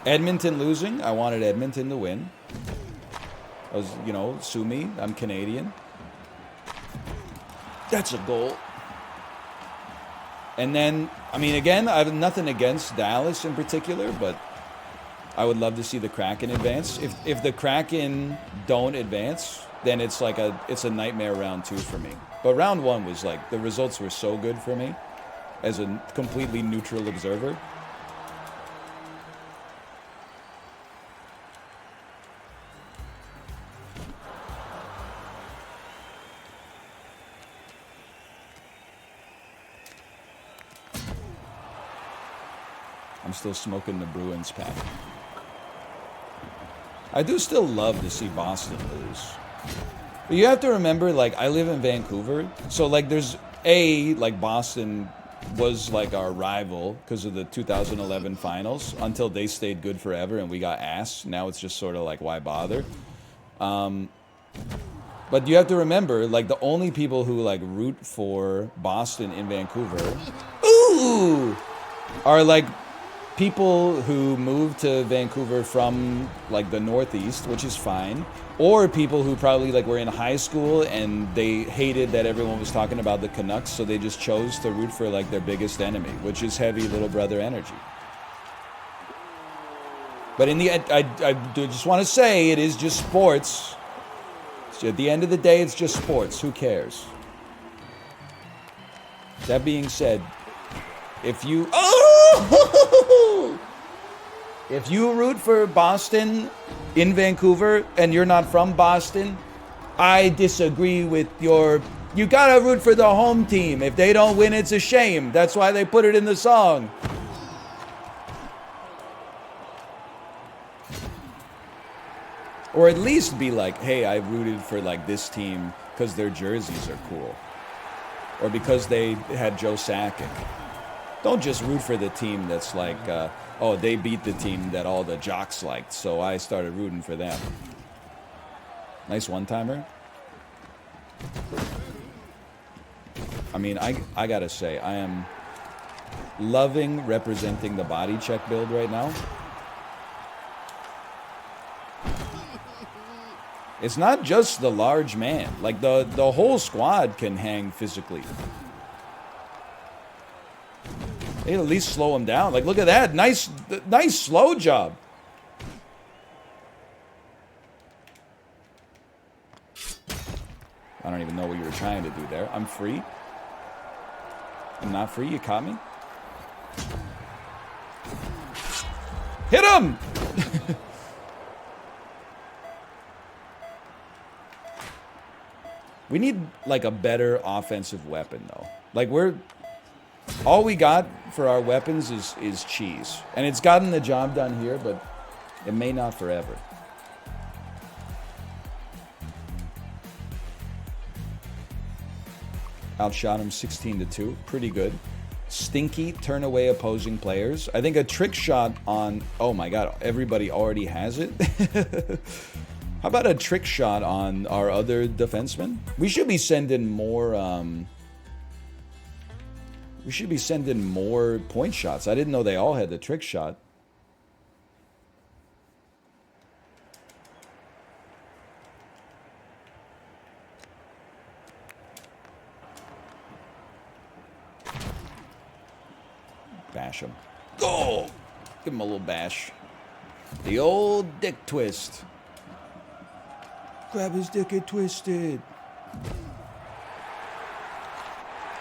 Edmonton losing, I wanted Edmonton to win. I was, you know, sue me, I'm Canadian. That's a goal. And then, I mean, again, I have nothing against Dallas in particular, but I would love to see the Kraken advance. If the Kraken don't advance, then it's like it's a nightmare round two for me. But round one was like, the results were so good for me as a completely neutral observer. I'm still smoking the Bruins pack. I do still love to see Boston lose. But you have to remember, like, I live in Vancouver. So, like, there's like, Boston was, like, our rival because of the 2011 finals until they stayed good forever and we got ass. Now it's just sort of like, why bother? But you have to remember, like, the only people who, like, root for Boston in Vancouver, are, like, people who moved to Vancouver from, like, the Northeast, which is fine, or people who probably, like, were in high school and they hated that everyone was talking about the Canucks, so they just chose to root for, like, their biggest enemy, which is heavy little brother energy. But in the end, I just want to say, it is just sports. So at the end of the day, it's just sports. Who cares? That being said, if you... If you root for Boston in Vancouver and you're not from Boston, I disagree with your... You gotta root for the home team. If they don't win, it's a shame. That's why they put it in the song. Or at least be like, hey, I rooted for, like, this team because their jerseys are cool. Or because they had Joe Sakic. Don't just root for the team that's like, oh, they beat the team that all the jocks liked, so I started rooting for them. Nice one-timer. I mean, I gotta say, I am loving representing the body check build right now. It's not just the large man. Like, the whole squad can hang physically. They at least slow him down. Like, look at that. Nice slow job. I don't even know what you were trying to do there. I'm free. I'm not free. You caught me. Hit him! We need, like, a better offensive weapon, though. Like, all we got for our weapons is cheese. And it's gotten the job done here, but it may not forever. Outshot him 16-2. Pretty good. Stinky, turn away opposing players. I think a trick shot on... Oh my god, everybody already has it? How about a trick shot on our other defenseman? We should be sending more... We should be sending more point shots. I didn't know they all had the trick shot. Bash him. Go! Give him a little bash. The old dick twist. Grab his dick and twist it.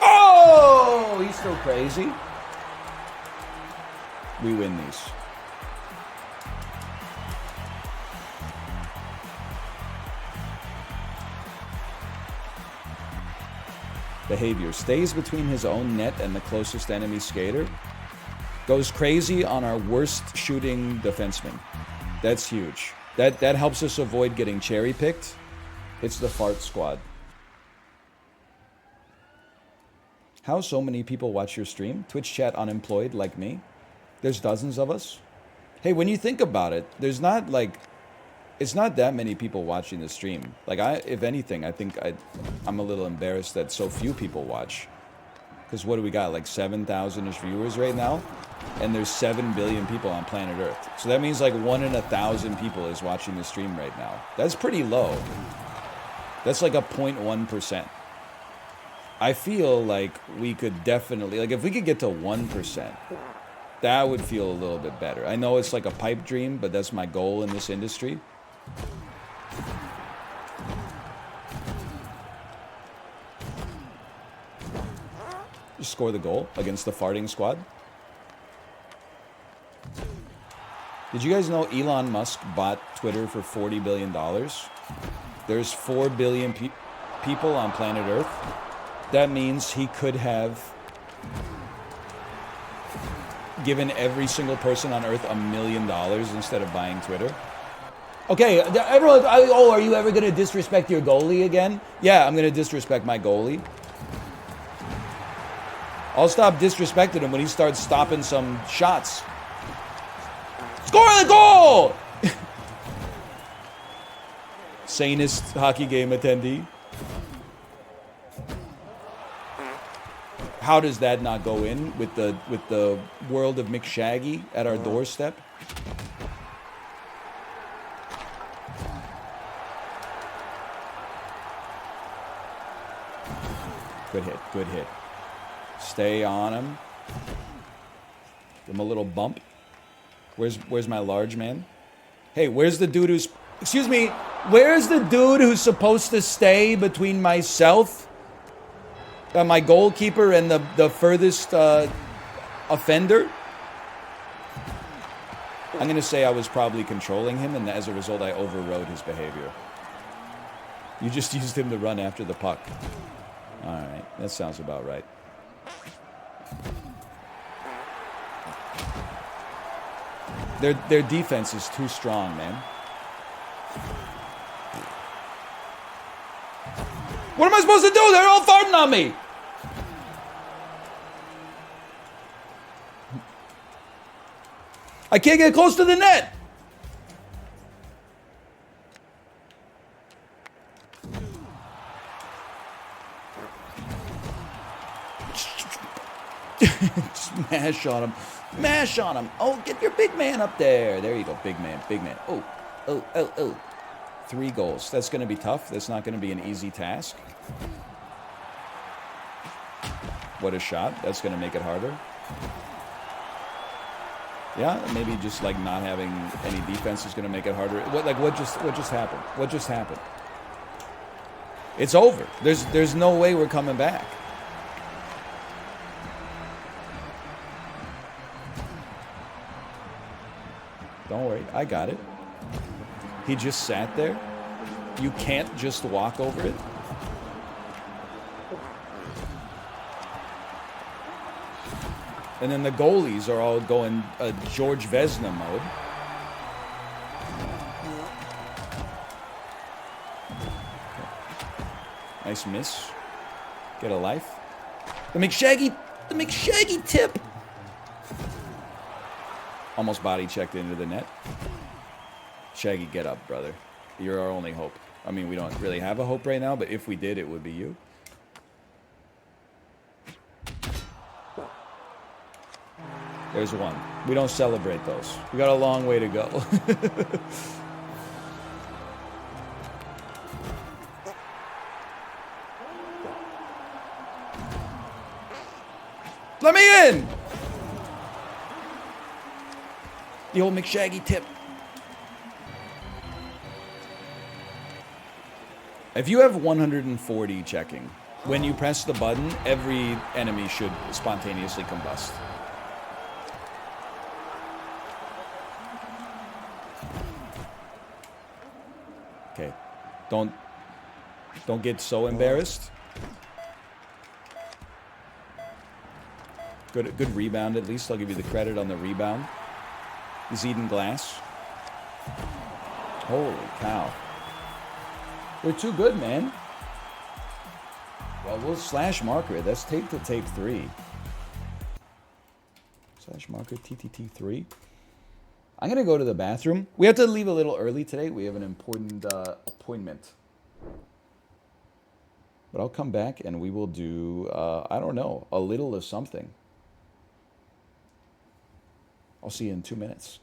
Oh! He's still crazy. We win these. Behavior. Stays between his own net and the closest enemy skater. Goes crazy on our worst shooting defenseman. That's huge. That helps us avoid getting cherry-picked. It's the fart squad. How so many people watch your stream? Twitch chat unemployed like me? There's dozens of us. Hey, when you think about it, there's not like... It's not that many people watching the stream. Like, if anything, I think I'm a little embarrassed that so few people watch. Because what do we got? Like 7,000-ish viewers right now? And there's 7 billion people on planet Earth. So that means like 1 in 1,000 people is watching the stream right now. That's pretty low. That's like a 0.1%. I feel like we could definitely... Like, if we could get to 1%, that would feel a little bit better. I know it's like a pipe dream, but that's my goal in this industry. Just score the goal against the farting squad. Did you guys know Elon Musk bought Twitter for $40 billion? There's 4 billion people on planet Earth. That means he could have given every single person on Earth $1 million instead of buying Twitter. Okay, everyone, are you ever going to disrespect your goalie again? Yeah, I'm going to disrespect my goalie. I'll stop disrespecting him when he starts stopping some shots. Score the goal! Sanest hockey game attendee. How does that not go in with the world of McShaggy at our doorstep? Good hit, good hit. Stay on him. Give him a little bump. Where's my large man? Hey, where's the dude who's... Excuse me, where's the dude who's supposed to stay between myself, my goalkeeper, and the furthest offender? I'm going to say I was probably controlling him, and as a result, I overrode his behavior. You just used him to run after the puck. All right, that sounds about right. Their defense is too strong, man. What am I supposed to do? They're all farting on me. I can't get close to the net. Just mash on him. Mash on him. Oh, get your big man up there. There you go, big man, big man. Oh, oh, oh, oh. 3 goals. That's going to be tough. That's not going to be an easy task. What a shot. That's going to make it harder. Yeah, maybe just like not having any defense is going to make it harder. What just happened? What just happened? It's over. There's no way we're coming back. Don't worry, I got it. He just sat there. You can't just walk over it. And then the goalies are all going George Vezina mode. Nice miss. Get a life. The McShaggy tip. Almost body checked into the net. Shaggy, get up, brother. You're our only hope. I mean, we don't really have a hope right now, but if we did, it would be you. There's one. We don't celebrate those. We got a long way to go. Let me in! The old McShaggy tip. If you have 140 checking, when you press the button, every enemy should spontaneously combust. Okay. Don't get so embarrassed. Good rebound, at least. I'll give you the credit on the rebound. He's eating glass. Holy cow. They're too good, man. Well, we'll slash marker it. That's tape to tape 3. Slash marker TTT3. I'm going to go to the bathroom. We have to leave a little early today. We have an important appointment. But I'll come back and we will do, I don't know, a little of something. I'll see you in 2 minutes.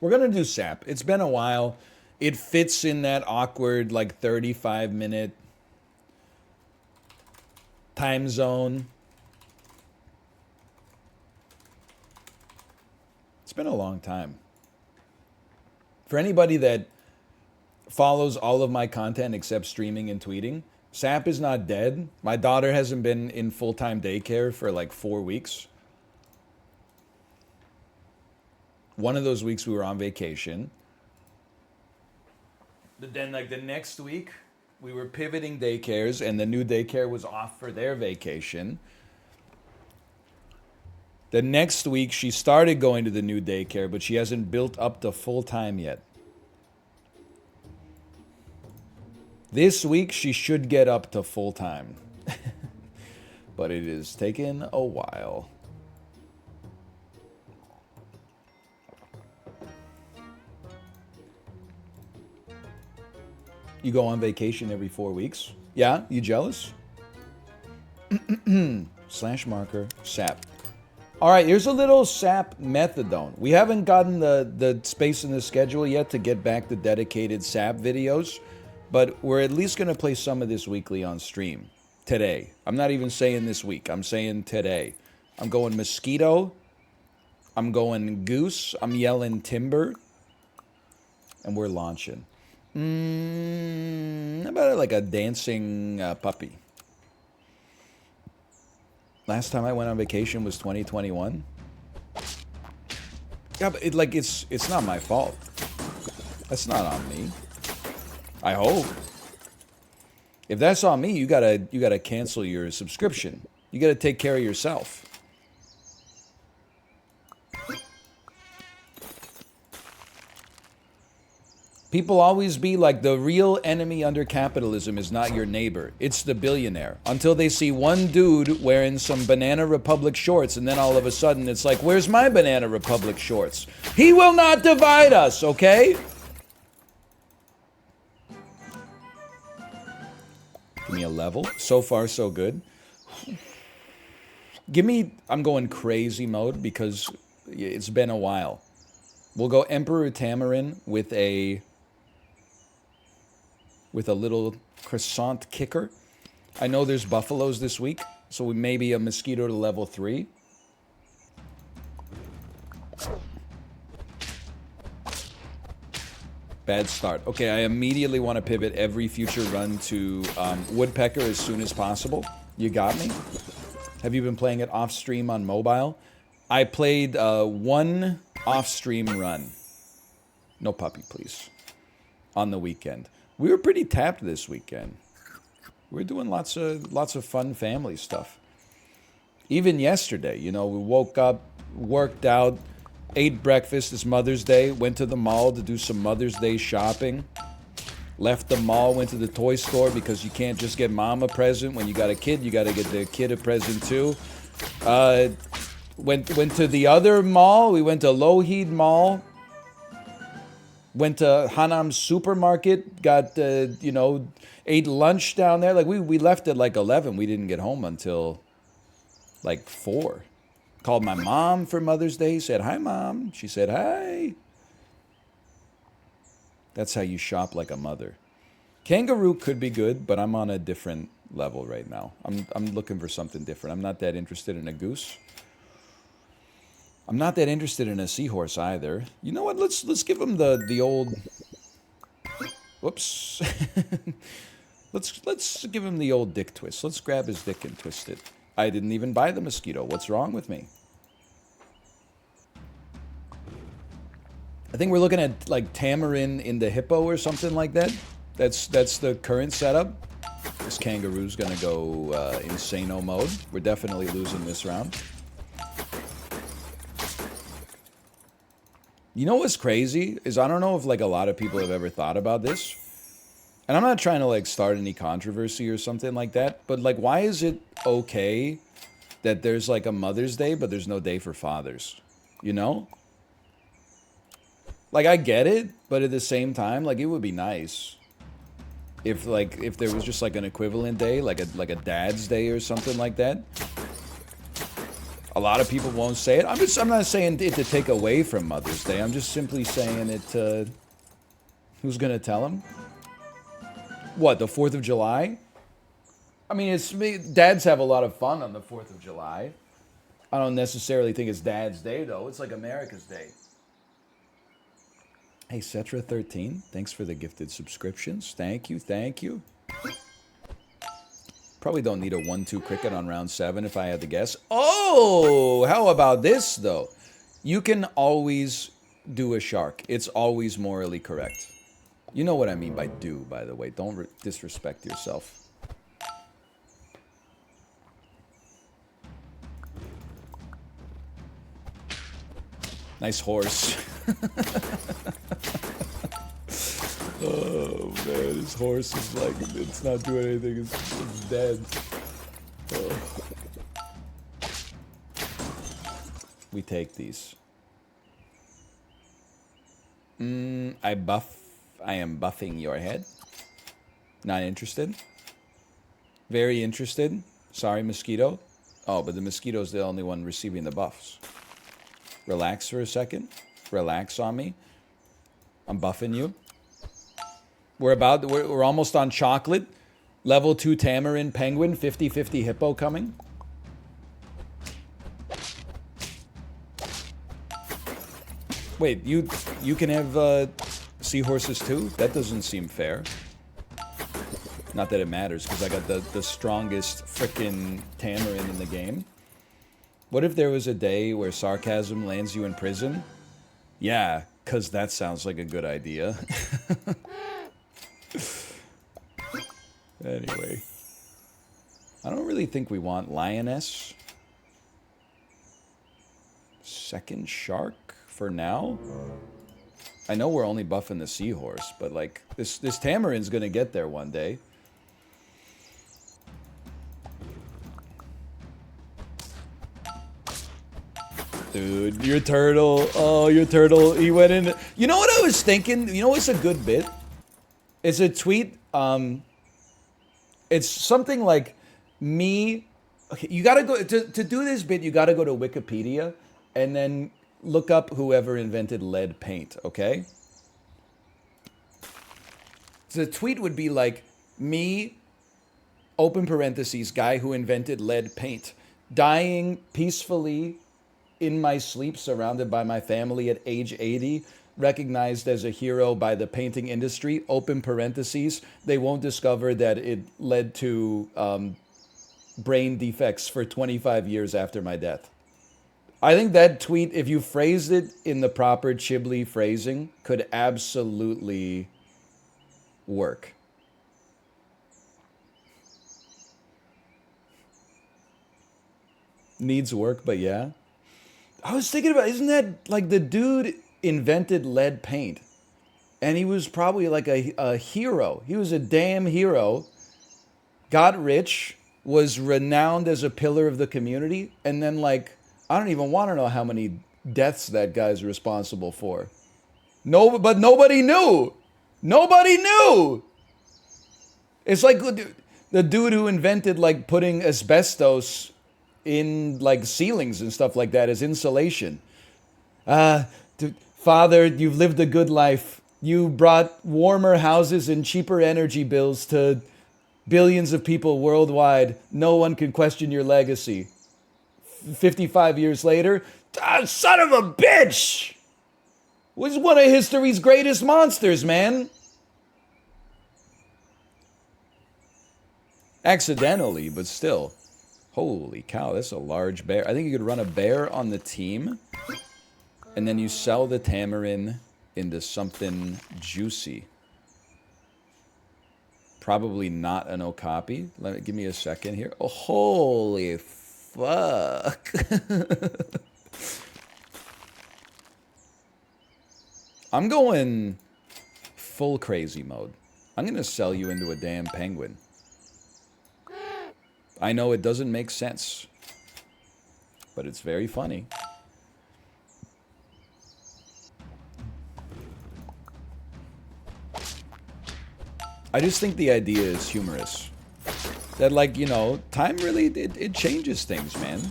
We're gonna do SAP. It's been a while. It fits in that awkward like 35-minute time zone. It's been a long time. For anybody that follows all of my content except streaming and tweeting, SAP is not dead. My daughter hasn't been in full-time daycare for like 4 weeks. One of those weeks we were on vacation. But then like the next week, we were pivoting daycares and the new daycare was off for their vacation. The next week, she started going to the new daycare, but she hasn't built up to full-time yet. This week, she should get up to full-time. But it is taking a while. You go on vacation every 4 weeks? Yeah? You jealous? Slash marker, SAP. All right, here's a little SAP methadone. We haven't gotten the space in the schedule yet to get back to dedicated SAP videos, but we're at least going to play some of this weekly on stream today. I'm not even saying this week. I'm saying today. I'm going mosquito. I'm going goose. I'm yelling timber. And we're launching. How about like a dancing puppy? Last time I went on vacation was 2021. Yeah, but it's not my fault. That's not on me. I hope. If that's on me, you gotta cancel your subscription. You gotta take care of yourself. People always be like, the real enemy under capitalism is not your neighbor. It's the billionaire. Until they see one dude wearing some Banana Republic shorts, and then all of a sudden it's like, where's my Banana Republic shorts? He will not divide us, okay? Give me a level. So far, so good. I'm going crazy mode because it's been a while. We'll go Emperor Tamarin with a little croissant kicker. I know there's buffaloes this week, so we may be a mosquito to level 3. Bad start. Okay, I immediately want to pivot every future run to Woodpecker as soon as possible. You got me? Have you been playing it off-stream on mobile? I played one off-stream run. No puppy, please. On the weekend. We were pretty tapped this weekend. We were doing lots of fun family stuff. Even yesterday, we woke up, worked out, ate breakfast. It's Mother's Day. Went to the mall to do some Mother's Day shopping. Left the mall, went to the toy store because you can't just get mom a present. When you got a kid, you got to get the kid a present too. Went to the other mall. We went to Lougheed Mall. Went to Hanam Supermarket, got, ate lunch down there. Like, we left at like 11. We didn't get home until like 4. Called my mom for Mother's Day. Said, hi, Mom. She said, hi. That's how you shop like a mother. Kangaroo could be good, but I'm on a different level right now. I'm looking for something different. I'm not that interested in a goose. I'm not that interested in a seahorse either. You know what? Let's give him the old. Whoops. let's give him the old dick twist. Let's grab his dick and twist it. I didn't even buy the mosquito. What's wrong with me? I think we're looking at like Tamarin in the hippo or something like that. That's the current setup. This kangaroo's gonna go insano mode. We're definitely losing this round. You know what's crazy is I don't know if like a lot of people have ever thought about this. And I'm not trying to like start any controversy or something like that, but like why is it okay that there's like a Mother's Day but there's no day for fathers? You know? Like I get it, but at the same time like it would be nice if there was just like an equivalent day, like a dad's day or something like that. A lot of people won't say it. I'm not saying it to take away from Mother's Day. I'm just simply saying it to... Who's gonna tell them? What, the 4th of July? I mean, dads have a lot of fun on the 4th of July. I don't necessarily think it's Dad's Day, though. It's like America's Day. Hey, Cetra13, thanks for the gifted subscriptions. Thank you, thank you. Probably don't need a 1-2 cricket on round 7 if I had to guess. Oh, how about this, though? You can always do a shark. It's always morally correct. You know what I mean by do, by the way. Don't disrespect yourself. Nice horse. Oh man, his horse is like, it's not doing anything, it's dead. Oh. We take these. I am buffing your head. Not interested. Very interested. Sorry, mosquito. Oh, but the mosquito's the only one receiving the buffs. Relax for a second. Relax on me. I'm buffing you. We're almost on chocolate. Level 2 Tamarin Penguin. 50-50 Hippo coming. Wait, you can have seahorses too? That doesn't seem fair. Not that it matters, because I got the strongest frickin' Tamarin in the game. What if there was a day where sarcasm lands you in prison? Yeah, because that sounds like a good idea. Anyway. I don't really think we want Lioness. Second Shark for now? I know we're only buffing the Seahorse, but like, this Tamarin's gonna get there one day. Dude, your turtle. Oh, your turtle. He went in. You know what I was thinking? You know what's a good bit? It's a tweet. It's something like me. Okay, you gotta go to do this bit. You gotta go to Wikipedia and then look up whoever invented lead paint. Okay. So the tweet would be like me, open parentheses, guy who invented lead paint, dying peacefully in my sleep, surrounded by my family at age 80, recognized as a hero by the painting industry, open parentheses, they won't discover that it led to brain defects for 25 years after my death. I think that tweet, if you phrased it in the proper Chibli phrasing, could absolutely work. Needs work, but yeah. I was thinking about, isn't that like the dude invented lead paint? And he was probably like a hero. He was a damn hero. Got rich, was renowned as a pillar of the community, and then like, I don't even want to know how many deaths that guy's responsible for. No, but nobody knew. Nobody knew. It's like the dude who invented like putting asbestos in like ceilings and stuff like that as insulation. Father, you've lived a good life. You brought warmer houses and cheaper energy bills to billions of people worldwide. No one can question your legacy. 55 years later, son of a bitch! Was one of history's greatest monsters, man. Accidentally, but still. Holy cow, that's a large bear. I think you could run a bear on the team, and then you sell the Tamarin into something juicy. Probably not an Okapi. Give me a second here. Oh, holy fuck. I'm going full crazy mode. I'm going to sell you into a damn penguin. I know it doesn't make sense, but it's very funny. I just think the idea is humorous. That, like, you know, time really, it changes things, man.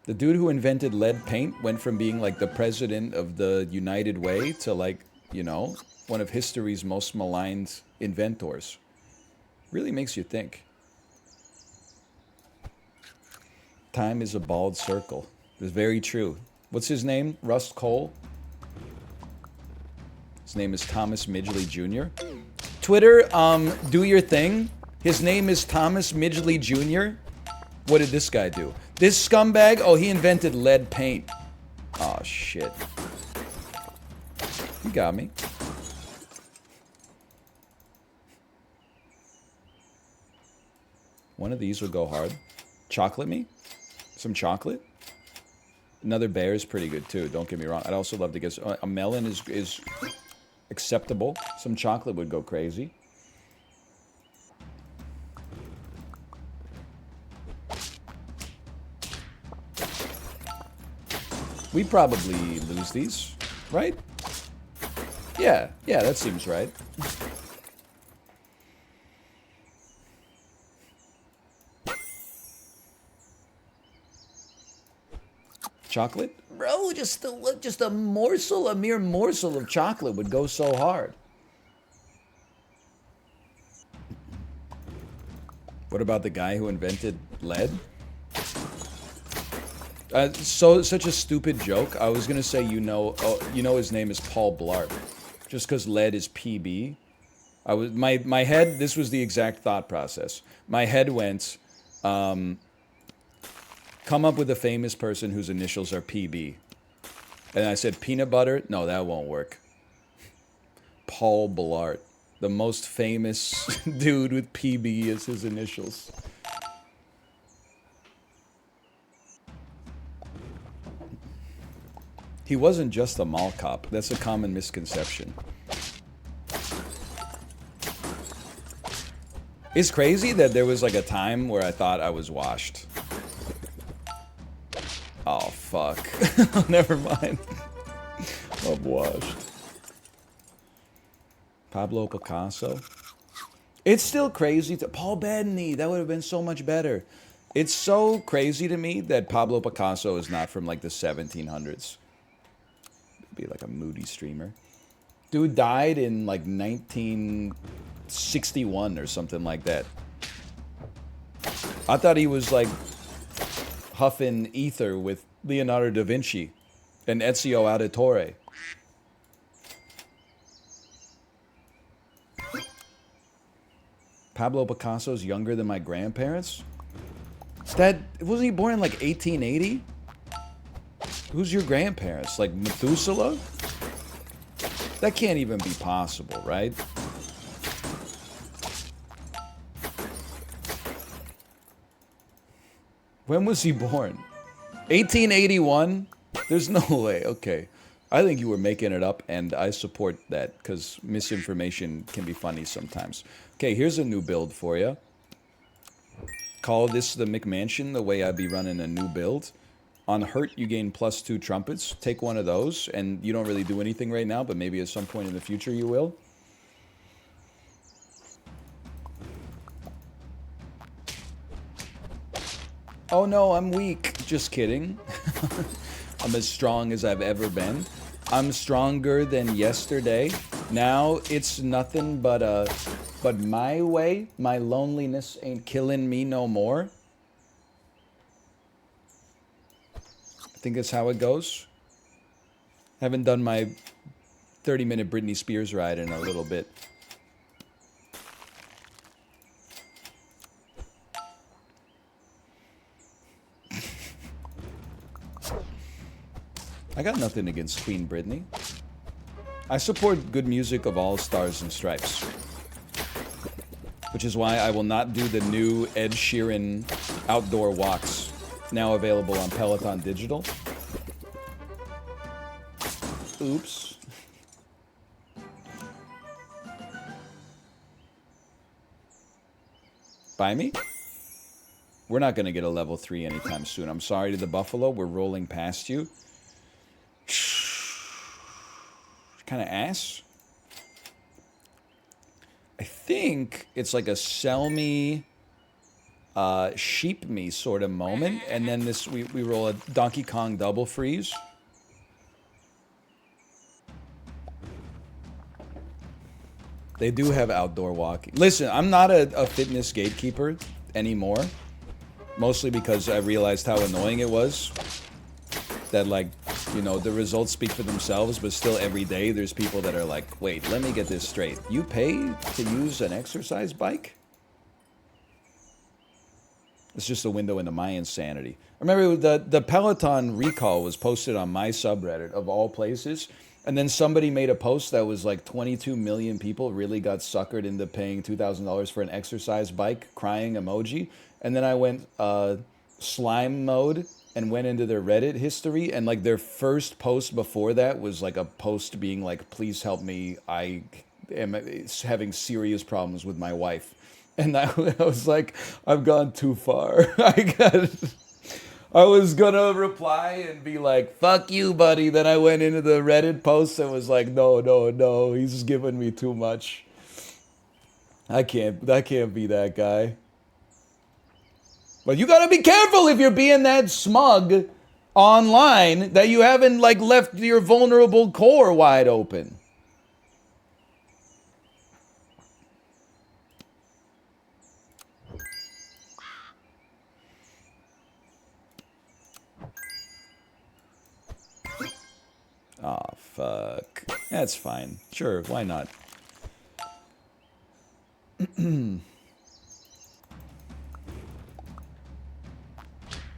The dude who invented lead paint went from being like the president of the United Way to like, you know, one of history's most maligned inventors. Really makes you think. Time is a bald circle. It's very true. What's his name? Rust Cole? His name is Thomas Midgley Jr. Twitter, do your thing. His name is Thomas Midgley Jr. What did this guy do? This scumbag? Oh, he invented lead paint. Oh, shit. You got me. One of these will go hard. Chocolate me? Some chocolate? Another bear is pretty good too, don't get me wrong. I'd also love to get a melon is acceptable. Some chocolate would go crazy. We probably lose these, right? Yeah, that seems right. Chocolate? Bro, just a morsel, a mere morsel of chocolate would go so hard. What about the guy who invented lead? Such a stupid joke. I was gonna say you know his name is Paul Blart, just because lead is PB. My head. This was the exact thought process. My head went, come up with a famous person whose initials are PB, and I said peanut butter. No, that won't work. Paul Blart, the most famous dude with PB as his initials. He wasn't just a mall cop. That's a common misconception. It's crazy that there was like a time where I thought I was washed. Oh, fuck. Never mind. I'm washed. Pablo Picasso. It's still crazy. Paul Bettany. That would have been so much better. It's so crazy to me that Pablo Picasso is not from like the 1700s. Be like a moody streamer. Dude died in like 1961 or something like that. I thought he was like huffing ether with Leonardo da Vinci and Ezio Auditore. Pablo Picasso's younger than my grandparents? Wasn't he born in like 1880? Who's your grandparents? Like Methuselah? That can't even be possible, right? When was he born? 1881? There's no way. Okay. I think you were making it up, and I support that, because misinformation can be funny sometimes. Okay, here's a new build for you. Call this the McMansion, the way I'd be running a new build. On hurt, you gain +2 trumpets. Take one of those, and you don't really do anything right now, but maybe at some point in the future you will. Oh no, I'm weak. Just kidding. I'm as strong as I've ever been. I'm stronger than yesterday. Now it's nothing but my way. My loneliness ain't killing me no more. I think that's how it goes. Haven't done my 30-minute Britney Spears ride in a little bit. I got nothing against Queen Britney. I support good music of all stars and stripes. Which is why I will not do the new Ed Sheeran outdoor walks, now available on Peloton Digital. Oops. Buy me? We're not going to get a level 3 anytime soon. I'm sorry to the Buffalo. We're rolling past you. Kind of ass. I think it's like a sell me sheep me sort of moment, and then this we roll a Donkey Kong double freeze. They do have outdoor walking. Listen, I'm not a fitness gatekeeper anymore, mostly because I realized how annoying it was. That, like, you know, the results speak for themselves, but still every day there's people that are like, wait, let me get this straight. You pay to use an exercise bike? It's just a window into my insanity. I remember the Peloton recall was posted on my subreddit, of all places, and then somebody made a post that was like 22 million people really got suckered into paying $2,000 for an exercise bike, crying emoji. And then I went slime mode and went into their Reddit history, and like their first post before that was like a post being like, please help me, I am having serious problems with my wife. And I was like, I've gone too far. I was gonna reply and be like, fuck you, buddy. Then I went into the Reddit post and was like, no, no, no, he's giving me too much. I can't be that guy. But you gotta be careful if you're being that smug online that you haven't like left your vulnerable core wide open. Aw, fuck. That's fine. Sure, why not?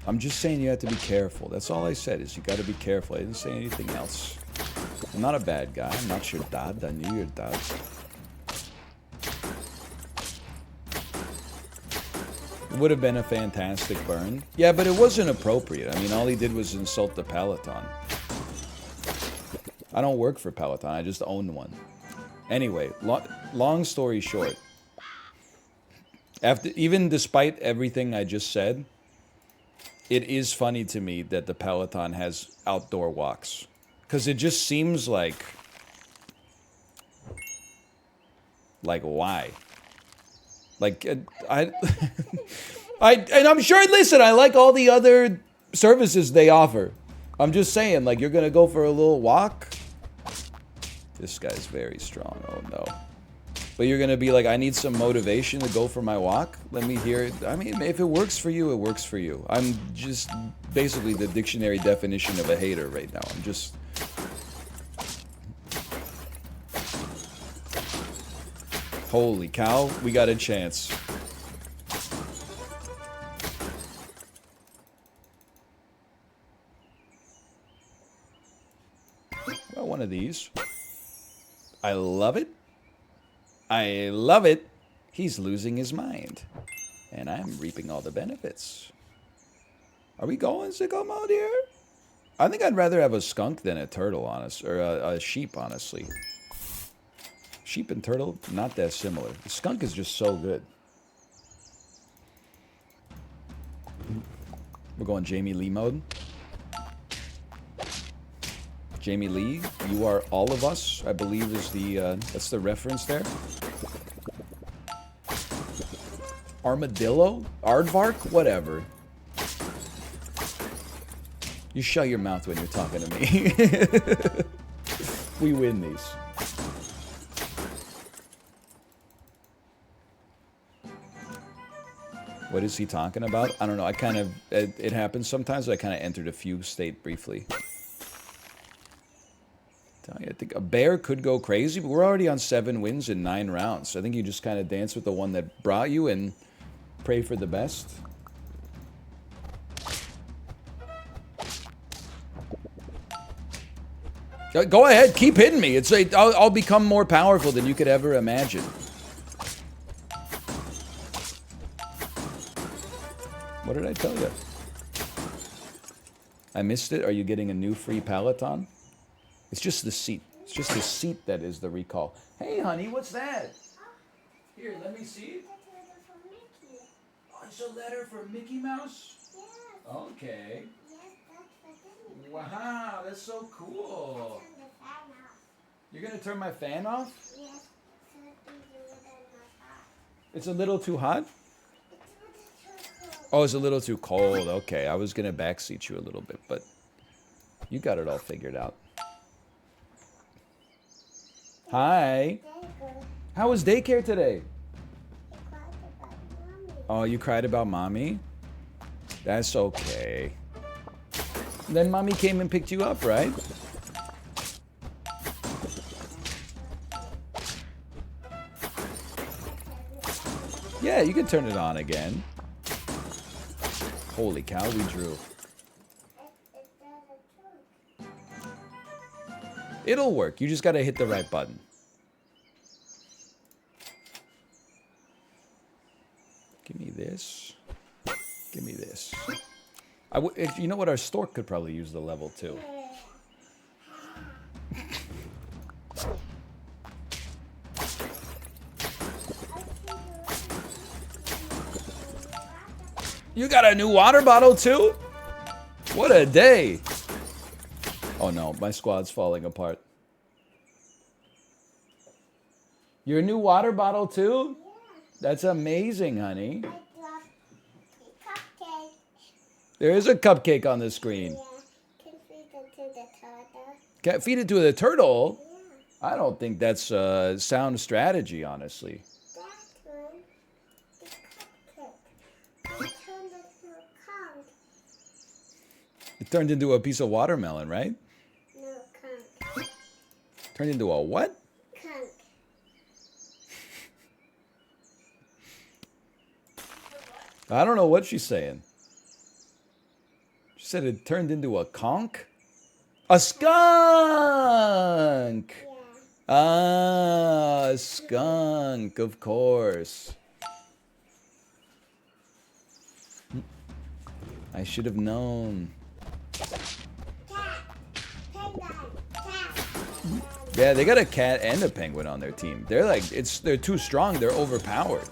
I'm just saying you have to be careful. That's all I said, is you gotta be careful. I didn't say anything else. I'm not a bad guy. I'm not your dad. I knew your dad. It would have been a fantastic burn. Yeah, but it wasn't appropriate. I mean, all he did was insult the Peloton. I don't work for Peloton. I just own one. Anyway, long story short. Even despite everything I just said, it is funny to me that the Peloton has outdoor walks. Because it just seems like why? Like, and I'm sure, listen, I like all the other services they offer. I'm just saying, like, you're gonna go for a little walk? This guy's very strong, oh no. But you're gonna be like, I need some motivation to go for my walk? Let me hear it. I mean, if it works for you, it works for you. I'm just basically the dictionary definition of a hater right now. I'm just... Holy cow, we got a chance. Well, one of these. I love it. I love it. He's losing his mind. And I'm reaping all the benefits. Are we going sicko mode here? I think I'd rather have a skunk than a turtle, honest, or a sheep, honestly. Sheep and turtle, not that similar. The skunk is just so good. We're going Jamie Lee mode. Jamie Lee, you are all of us, I believe is the, that's the reference there. Armadillo? Aardvark? Whatever. You shut your mouth when you're talking to me. We win these. What is he talking about? I don't know. I kind of... It happens sometimes. I kind of entered a fugue state briefly. I think a bear could go crazy, but we're already on 7 wins in 9 rounds. So I think you just kind of dance with the one that brought you and pray for the best. Go ahead. Keep hitting me. I'll become more powerful than you could ever imagine. What did I tell you? I missed it. Are you getting a new free Peloton? It's just the seat. It's just the seat that is the recall. Hey, honey, what's that? Here, let me see. Oh, it's a letter for Mickey Mouse? Yes. Okay. Yes, wow, that's so cool. You're going to turn my fan off? Yes. It's a little too hot? Oh, it's a little too cold. Okay, I was gonna backseat you a little bit, but you got it all figured out. Hi. How was daycare today? Oh, you cried about mommy? That's okay. Then mommy came and picked you up, right? Yeah, you can turn it on again. Holy cow, we drew. It'll work. You just gotta hit the right button. Give me this. Give me this. If, you know what? Our stork could probably use the level too. You got a new water bottle too? What a day. Oh no, my squad's falling apart. Your new water bottle too? Yeah. That's amazing, honey. I love cupcake. There is a cupcake on the screen. Yeah. Can feed it to the turtle. Can't feed it to the turtle? Yeah. I don't think that's a sound strategy, honestly. That one, the cupcake. It turned into a conch. It turned into a piece of watermelon, right? No, conch. Turned into a what? Conch. I don't know what she's saying. She said it turned into a conch? A skunk! Yeah. Ah, a skunk, of course. I should have known. Yeah, they got a cat and a penguin on their team. They're like, they're too strong, they're overpowered.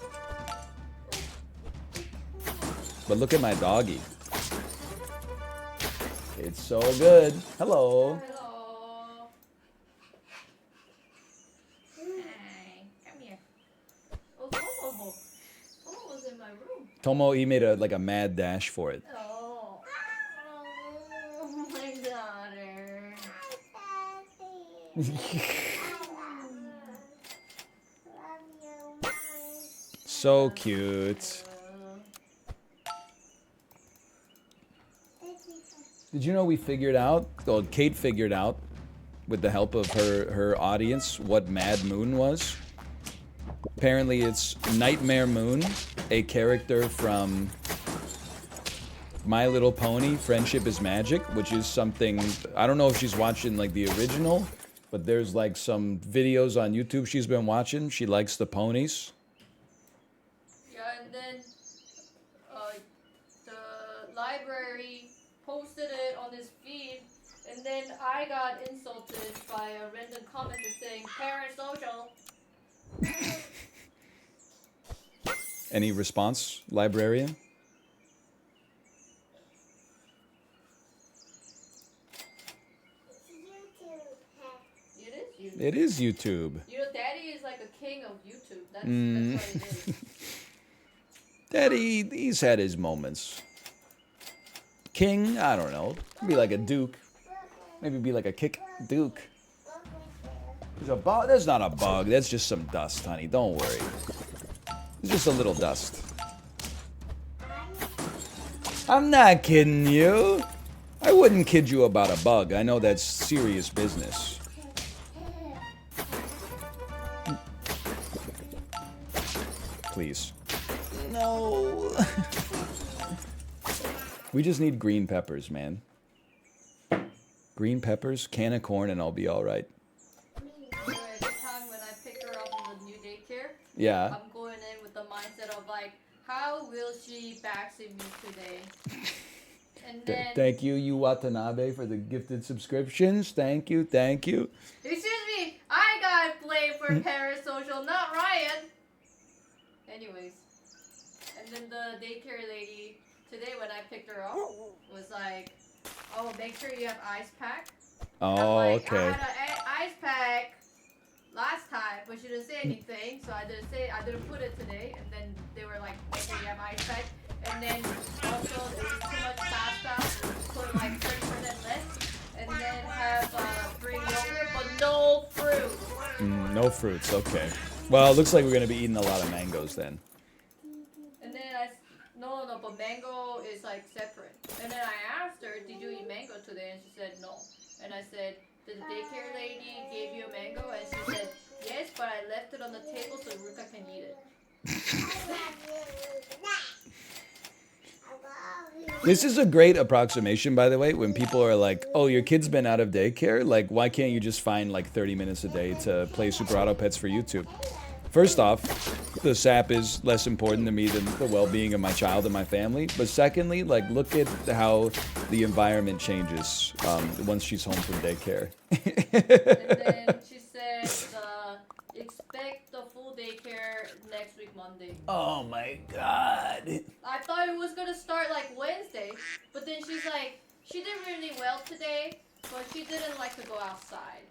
But look at my doggy. It's so good. Hello. Hello. Hi. Come here. Oh, Tomo. Tomo was in my room. Tomo, he made a mad dash for it. Oh. Oh, my daughter. So cute. Did you know we figured out, well, Kate figured out, with the help of her audience, what Mad Moon was? Apparently it's Nightmare Moon, a character from My Little Pony, Friendship is Magic, which is something, I don't know if she's watching like the original, but there's like some videos on YouTube she's been watching. She likes the ponies. Yeah, and then the library posted it on his feed, and then I got insulted by a random commenter saying parasocial. Any response, librarian? It is YouTube. You know, Daddy is like a king of YouTube. That's what it is. Daddy, he's had his moments. King, I don't know. Be like a duke. Maybe be like a kick duke. There's a bug. That's not a bug. That's just some dust, honey. Don't worry. It's just a little dust. I'm not kidding you. I wouldn't kid you about a bug. I know that's serious business. Please. No. We just need green peppers, man. Green peppers, can of corn, and I'll be all right. Anyway, the time when I picked her up in the new daycare, Yeah. I'm going in with the mindset of like, how will she backseat me today? And then, Thank you, Yu Watanabe, for the gifted subscriptions. Thank you, thank you. excuse me, I got blamed for parasocial, not Ryan. Anyways, and then the daycare lady today when I picked her up was like, oh, make sure you have ice pack. Oh, like, okay. I had an ice pack last time, but she didn't say anything, so I didn't put it today. And then they were like, make sure you have ice pack. and then also there's too much pasta, put like 30% less, and then have bring yogurt, but no fruit. No fruits. Okay. Well, it looks like we're gonna be eating a lot of mangoes then. And then no, but mango is like separate. And then I asked her, did you eat mango today? And she said no. And I said, did the daycare lady give you a mango? And she said, yes, but I left it on the table so Ruka can eat it. This is a great approximation, by the way, when people are like, oh, your kid's been out of daycare. Like, why can't you just find like 30 minutes a day to play Super Auto Pets for YouTube? First off, the SAP is less important to me than the well-being of my child and my family. But secondly, like, look at how the environment changes once she's home from daycare. And then she said, expect the full daycare next week, Monday. Oh my God. I thought it was going to start like Wednesday, but then she's like, she did really well today, but she didn't like to go outside.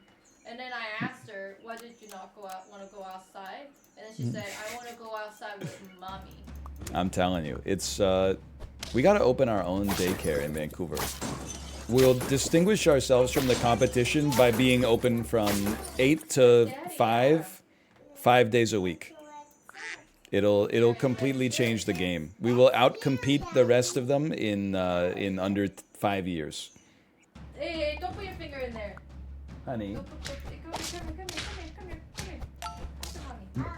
And then I asked her, why did you not want to go outside? And then she said, I want to go outside with mommy. I'm telling you, it's we got to open our own daycare in Vancouver. We'll distinguish ourselves from the competition by being open from 8 to 5 days a week. It'll completely change the game. We will outcompete the rest of them in under 5 years. Hey, don't put your finger in there. Honey. Come here. To mommy.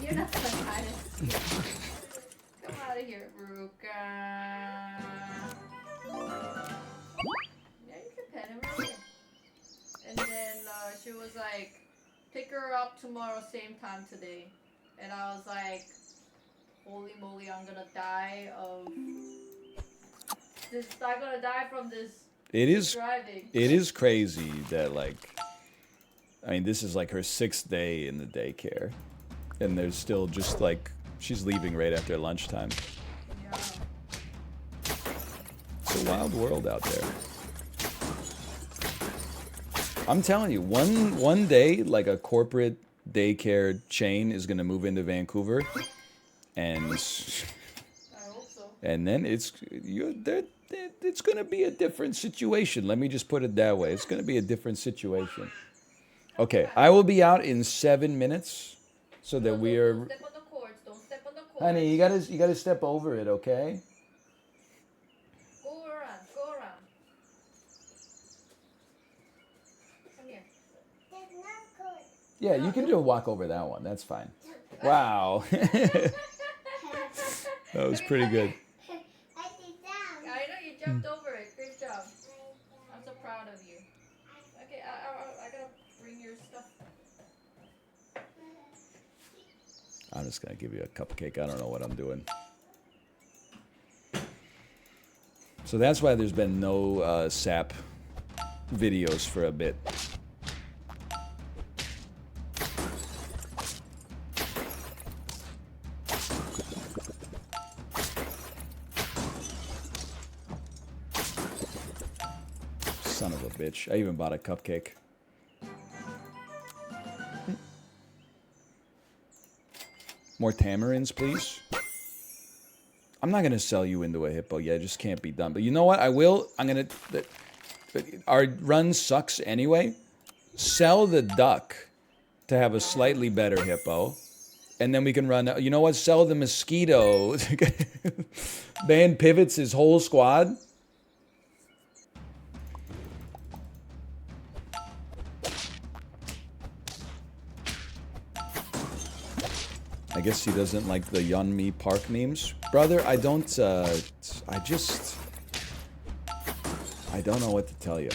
You're not the kindest. Come out of here, Ruka. Yeah, you can pet him right here. And then she was like, pick her up tomorrow, same time today. And I was like, holy moly, I'm gonna die of this. I'm gonna die from this. It is driving. It is crazy that, like, I mean, this is like her 6th day in the daycare, and there's still just like she's leaving right after lunchtime. Yeah. It's a wild world out there. I'm telling you, one day, like a corporate daycare chain is gonna move into Vancouver, and I hope so. and then it's gonna be a different situation. Let me just put it that way. It's gonna be a different situation. Okay, I will be out in 7 minutes, so that we are. Don't step on the cords. Don't step on the cords. Honey, you gotta step over it, okay? Go around. Go around. Come here. Yeah, you can do a walk over that one. That's fine. Wow. That was pretty good. I know you jumped over it. Great job. I'm so proud of you. Okay, I gotta bring your stuff. I'm just gonna give you a cupcake. I don't know what I'm doing. So that's why there's been no SAP videos for a bit. Son of a bitch. I even bought a cupcake. More tamarins, please. I'm not going to sell you into a hippo. Yeah, it just can't be done. But you know what? I will. I'm going to... Our run sucks anyway. Sell the duck to have a slightly better hippo. And then we can run... You know what? Sell the mosquito. Ban pivots his whole squad. I guess he doesn't like the Yeonmi Park memes. Brother, I don't know what to tell you.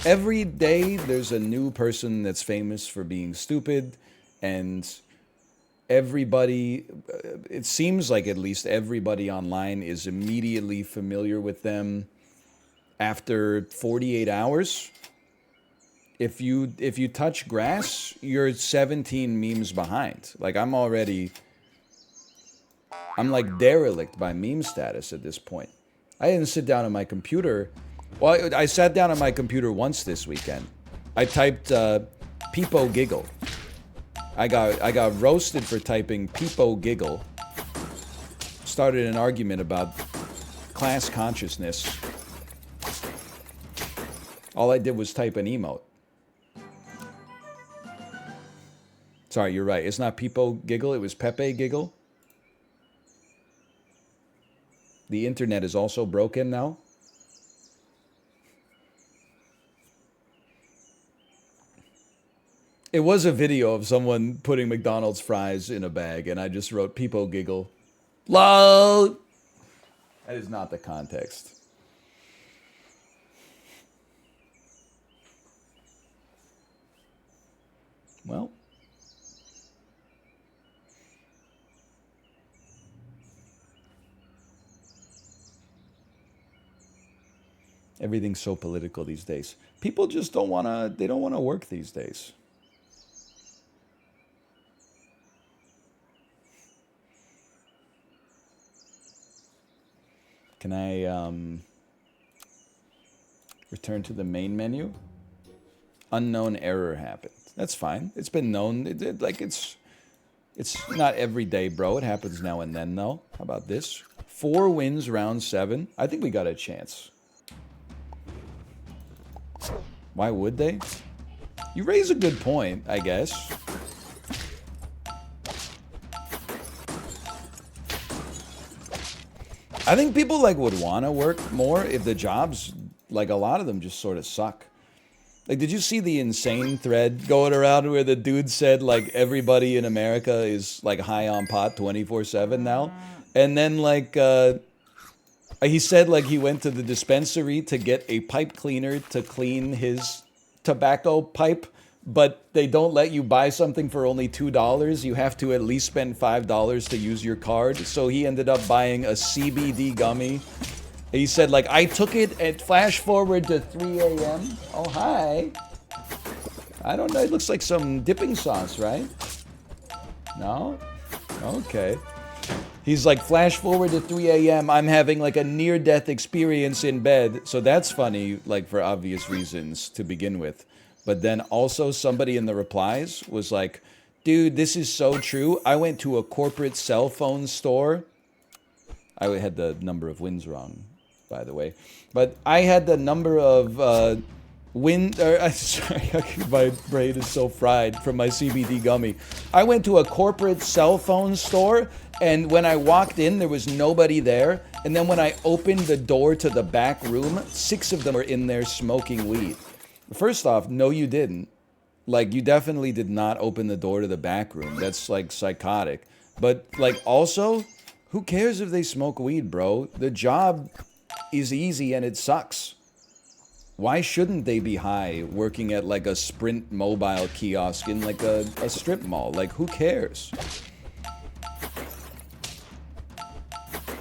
Every day there's a new person that's famous for being stupid, and everybody, it seems like at least everybody online is immediately familiar with them after 48 hours. If you touch grass, you're 17 memes behind. Like, I'm like derelict by meme status at this point. I didn't sit down on my computer. Well, I sat down on my computer once this weekend. I typed Peepo Giggle. I got roasted for typing peepo giggle. Started an argument about class consciousness. All I did was type an emote. Sorry, you're right. It's not peepo giggle, it was Pepe giggle. The internet is also broken now. It was a video of someone putting McDonald's fries in a bag, and I just wrote peepo giggle. LOL! That is not the context. Well. Everything's so political these days. People just don't want to, they don't want to work these days. Can I return to the main menu? Unknown error happened. That's fine. It's been known. It's not every day, bro. It happens now and then, though. How about this? 4 wins, round 7. I think we got a chance. Why would they? You raise a good point, I guess. I think people like would want to work more if the jobs, like a lot of them, just sort of suck. Like, did you see the insane thread going around where the dude said like everybody in America is like high on pot 24/7 now, and then like he said like he went to the dispensary to get a pipe cleaner to clean his tobacco pipe, but they don't let you buy something for only $2. You have to at least spend $5 to use your card. So he ended up buying a CBD gummy. He said, like, I took it and flash forward to 3 a.m. Oh, hi. I don't know. It looks like some dipping sauce, right? No? Okay. He's like, flash forward to 3 a.m. I'm having like a near-death experience in bed. So that's funny, like for obvious reasons to begin with. But then also somebody in the replies was like, dude, this is so true. I went to a corporate cell phone store. I had the number of wins wrong, by the way. But I had the number of sorry, my brain is so fried from my CBD gummy. I went to a corporate cell phone store, and when I walked in, there was nobody there. And then when I opened the door to the back room, 6 of them were in there smoking weed. First off, no, you didn't. Like, you definitely did not open the door to the back room. That's, like, psychotic. But, like, also, who cares if they smoke weed, bro? The job is easy and it sucks. Why shouldn't they be high working at, like, a Sprint mobile kiosk in, like, a strip mall? Like, who cares?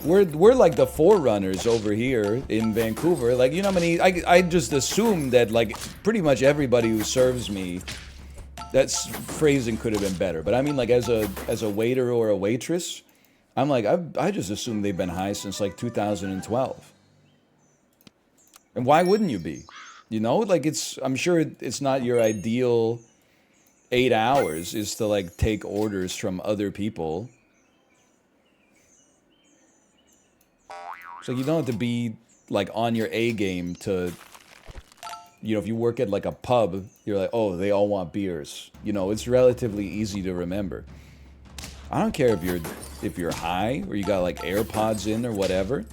We're like the forerunners over here in Vancouver. Like, you know how many... I just assume that, like, pretty much everybody who serves me... That's phrasing could have been better. But I mean, like, as a waiter or a waitress, I'm like, I just assume they've been high since, like, 2012. And why wouldn't you be? You know? Like, I'm sure it's not your ideal 8 hours is to, like, take orders from other people. So you don't have to be, like, on your A game to, you know, if you work at, like, a pub, you're like, oh, they all want beers. You know, it's relatively easy to remember. I don't care if you're high or you got, like, AirPods in or whatever.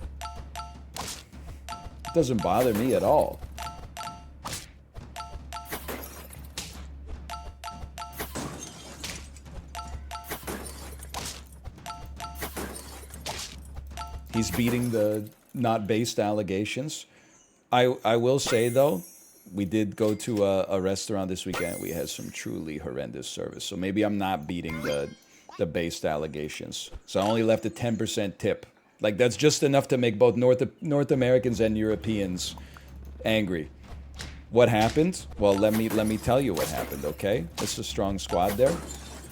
It doesn't bother me at all. He's beating the not based allegations. I will say, though, we did go to a restaurant this weekend. We had some truly horrendous service. So maybe I'm not beating the based allegations. So I only left a 10% tip. Like, that's just enough to make both North Americans and Europeans angry. What happened? Well, let me tell you what happened, okay? It's a strong squad there.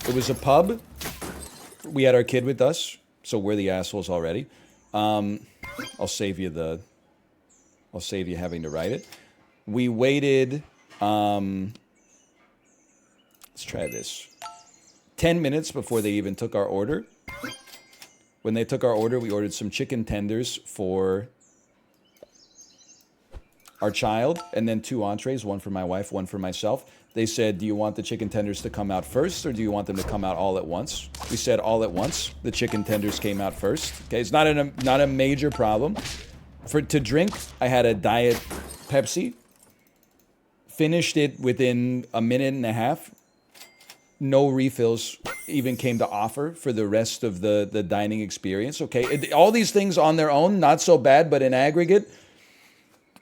It was a pub. We had our kid with us, so we're the assholes already. I'll save you having to write it. We waited, let's try this. 10 minutes before they even took our order. When they took our order, we ordered some chicken tenders for our child, and then 2 entrees, one for my wife, one for myself. They said, do you want the chicken tenders to come out first, or do you want them to come out all at once? We said all at once. The chicken tenders came out first. Okay, it's not a major problem. To drink, I had a Diet Pepsi. Finished it within a minute and a half. No refills even came to offer for the rest of the dining experience. Okay, all these things on their own, not so bad, but in aggregate,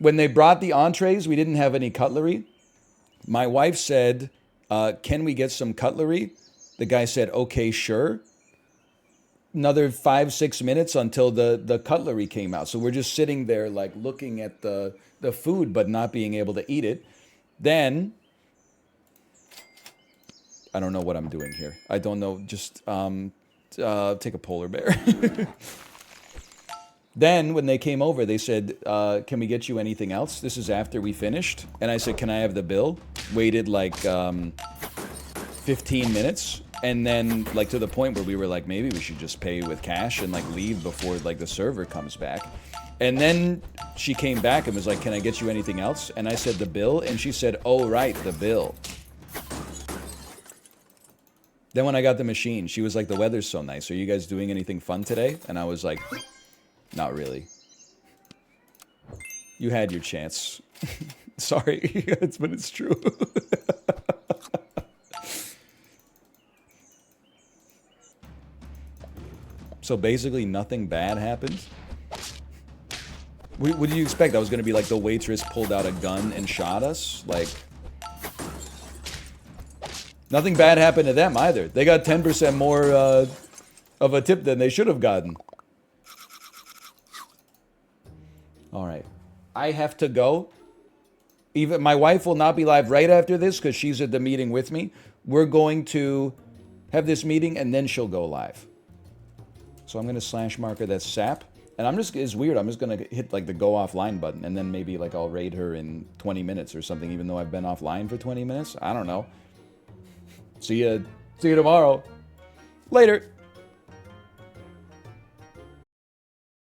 when they brought the entrees, we didn't have any cutlery. My wife said, can we get some cutlery? The guy said, okay, sure. Another 5-6 minutes until the cutlery came out. So we're just sitting there like looking at the food, but not being able to eat it. Then, I don't know what I'm doing here. I don't know, just take a polar bear. Then, when they came over, they said, can we get you anything else? This is after we finished. And I said, can I have the bill? Waited like 15 minutes. And then, like, to the point where we were like, maybe we should just pay with cash and, like, leave before, like, the server comes back. And then she came back and was like, can I get you anything else? And I said, the bill? And she said, oh, right, the bill. Then when I got the machine, she was like, the weather's so nice. Are you guys doing anything fun today? And I was like, not really. You had your chance. Sorry, but it's true. So basically nothing bad happened. What did you expect? I was going to be like the waitress pulled out a gun and shot us? Like, nothing bad happened to them either. They got 10% more of a tip than they should have gotten. All right. I have to go. Even my wife will not be live right after this because she's at the meeting with me. We're going to have this meeting and then she'll go live. So I'm going to slash marker that SAP. And it's weird. I'm just going to hit like the go offline button and then maybe like I'll raid her in 20 minutes or something, even though I've been offline for 20 minutes. I don't know. See you tomorrow. Later.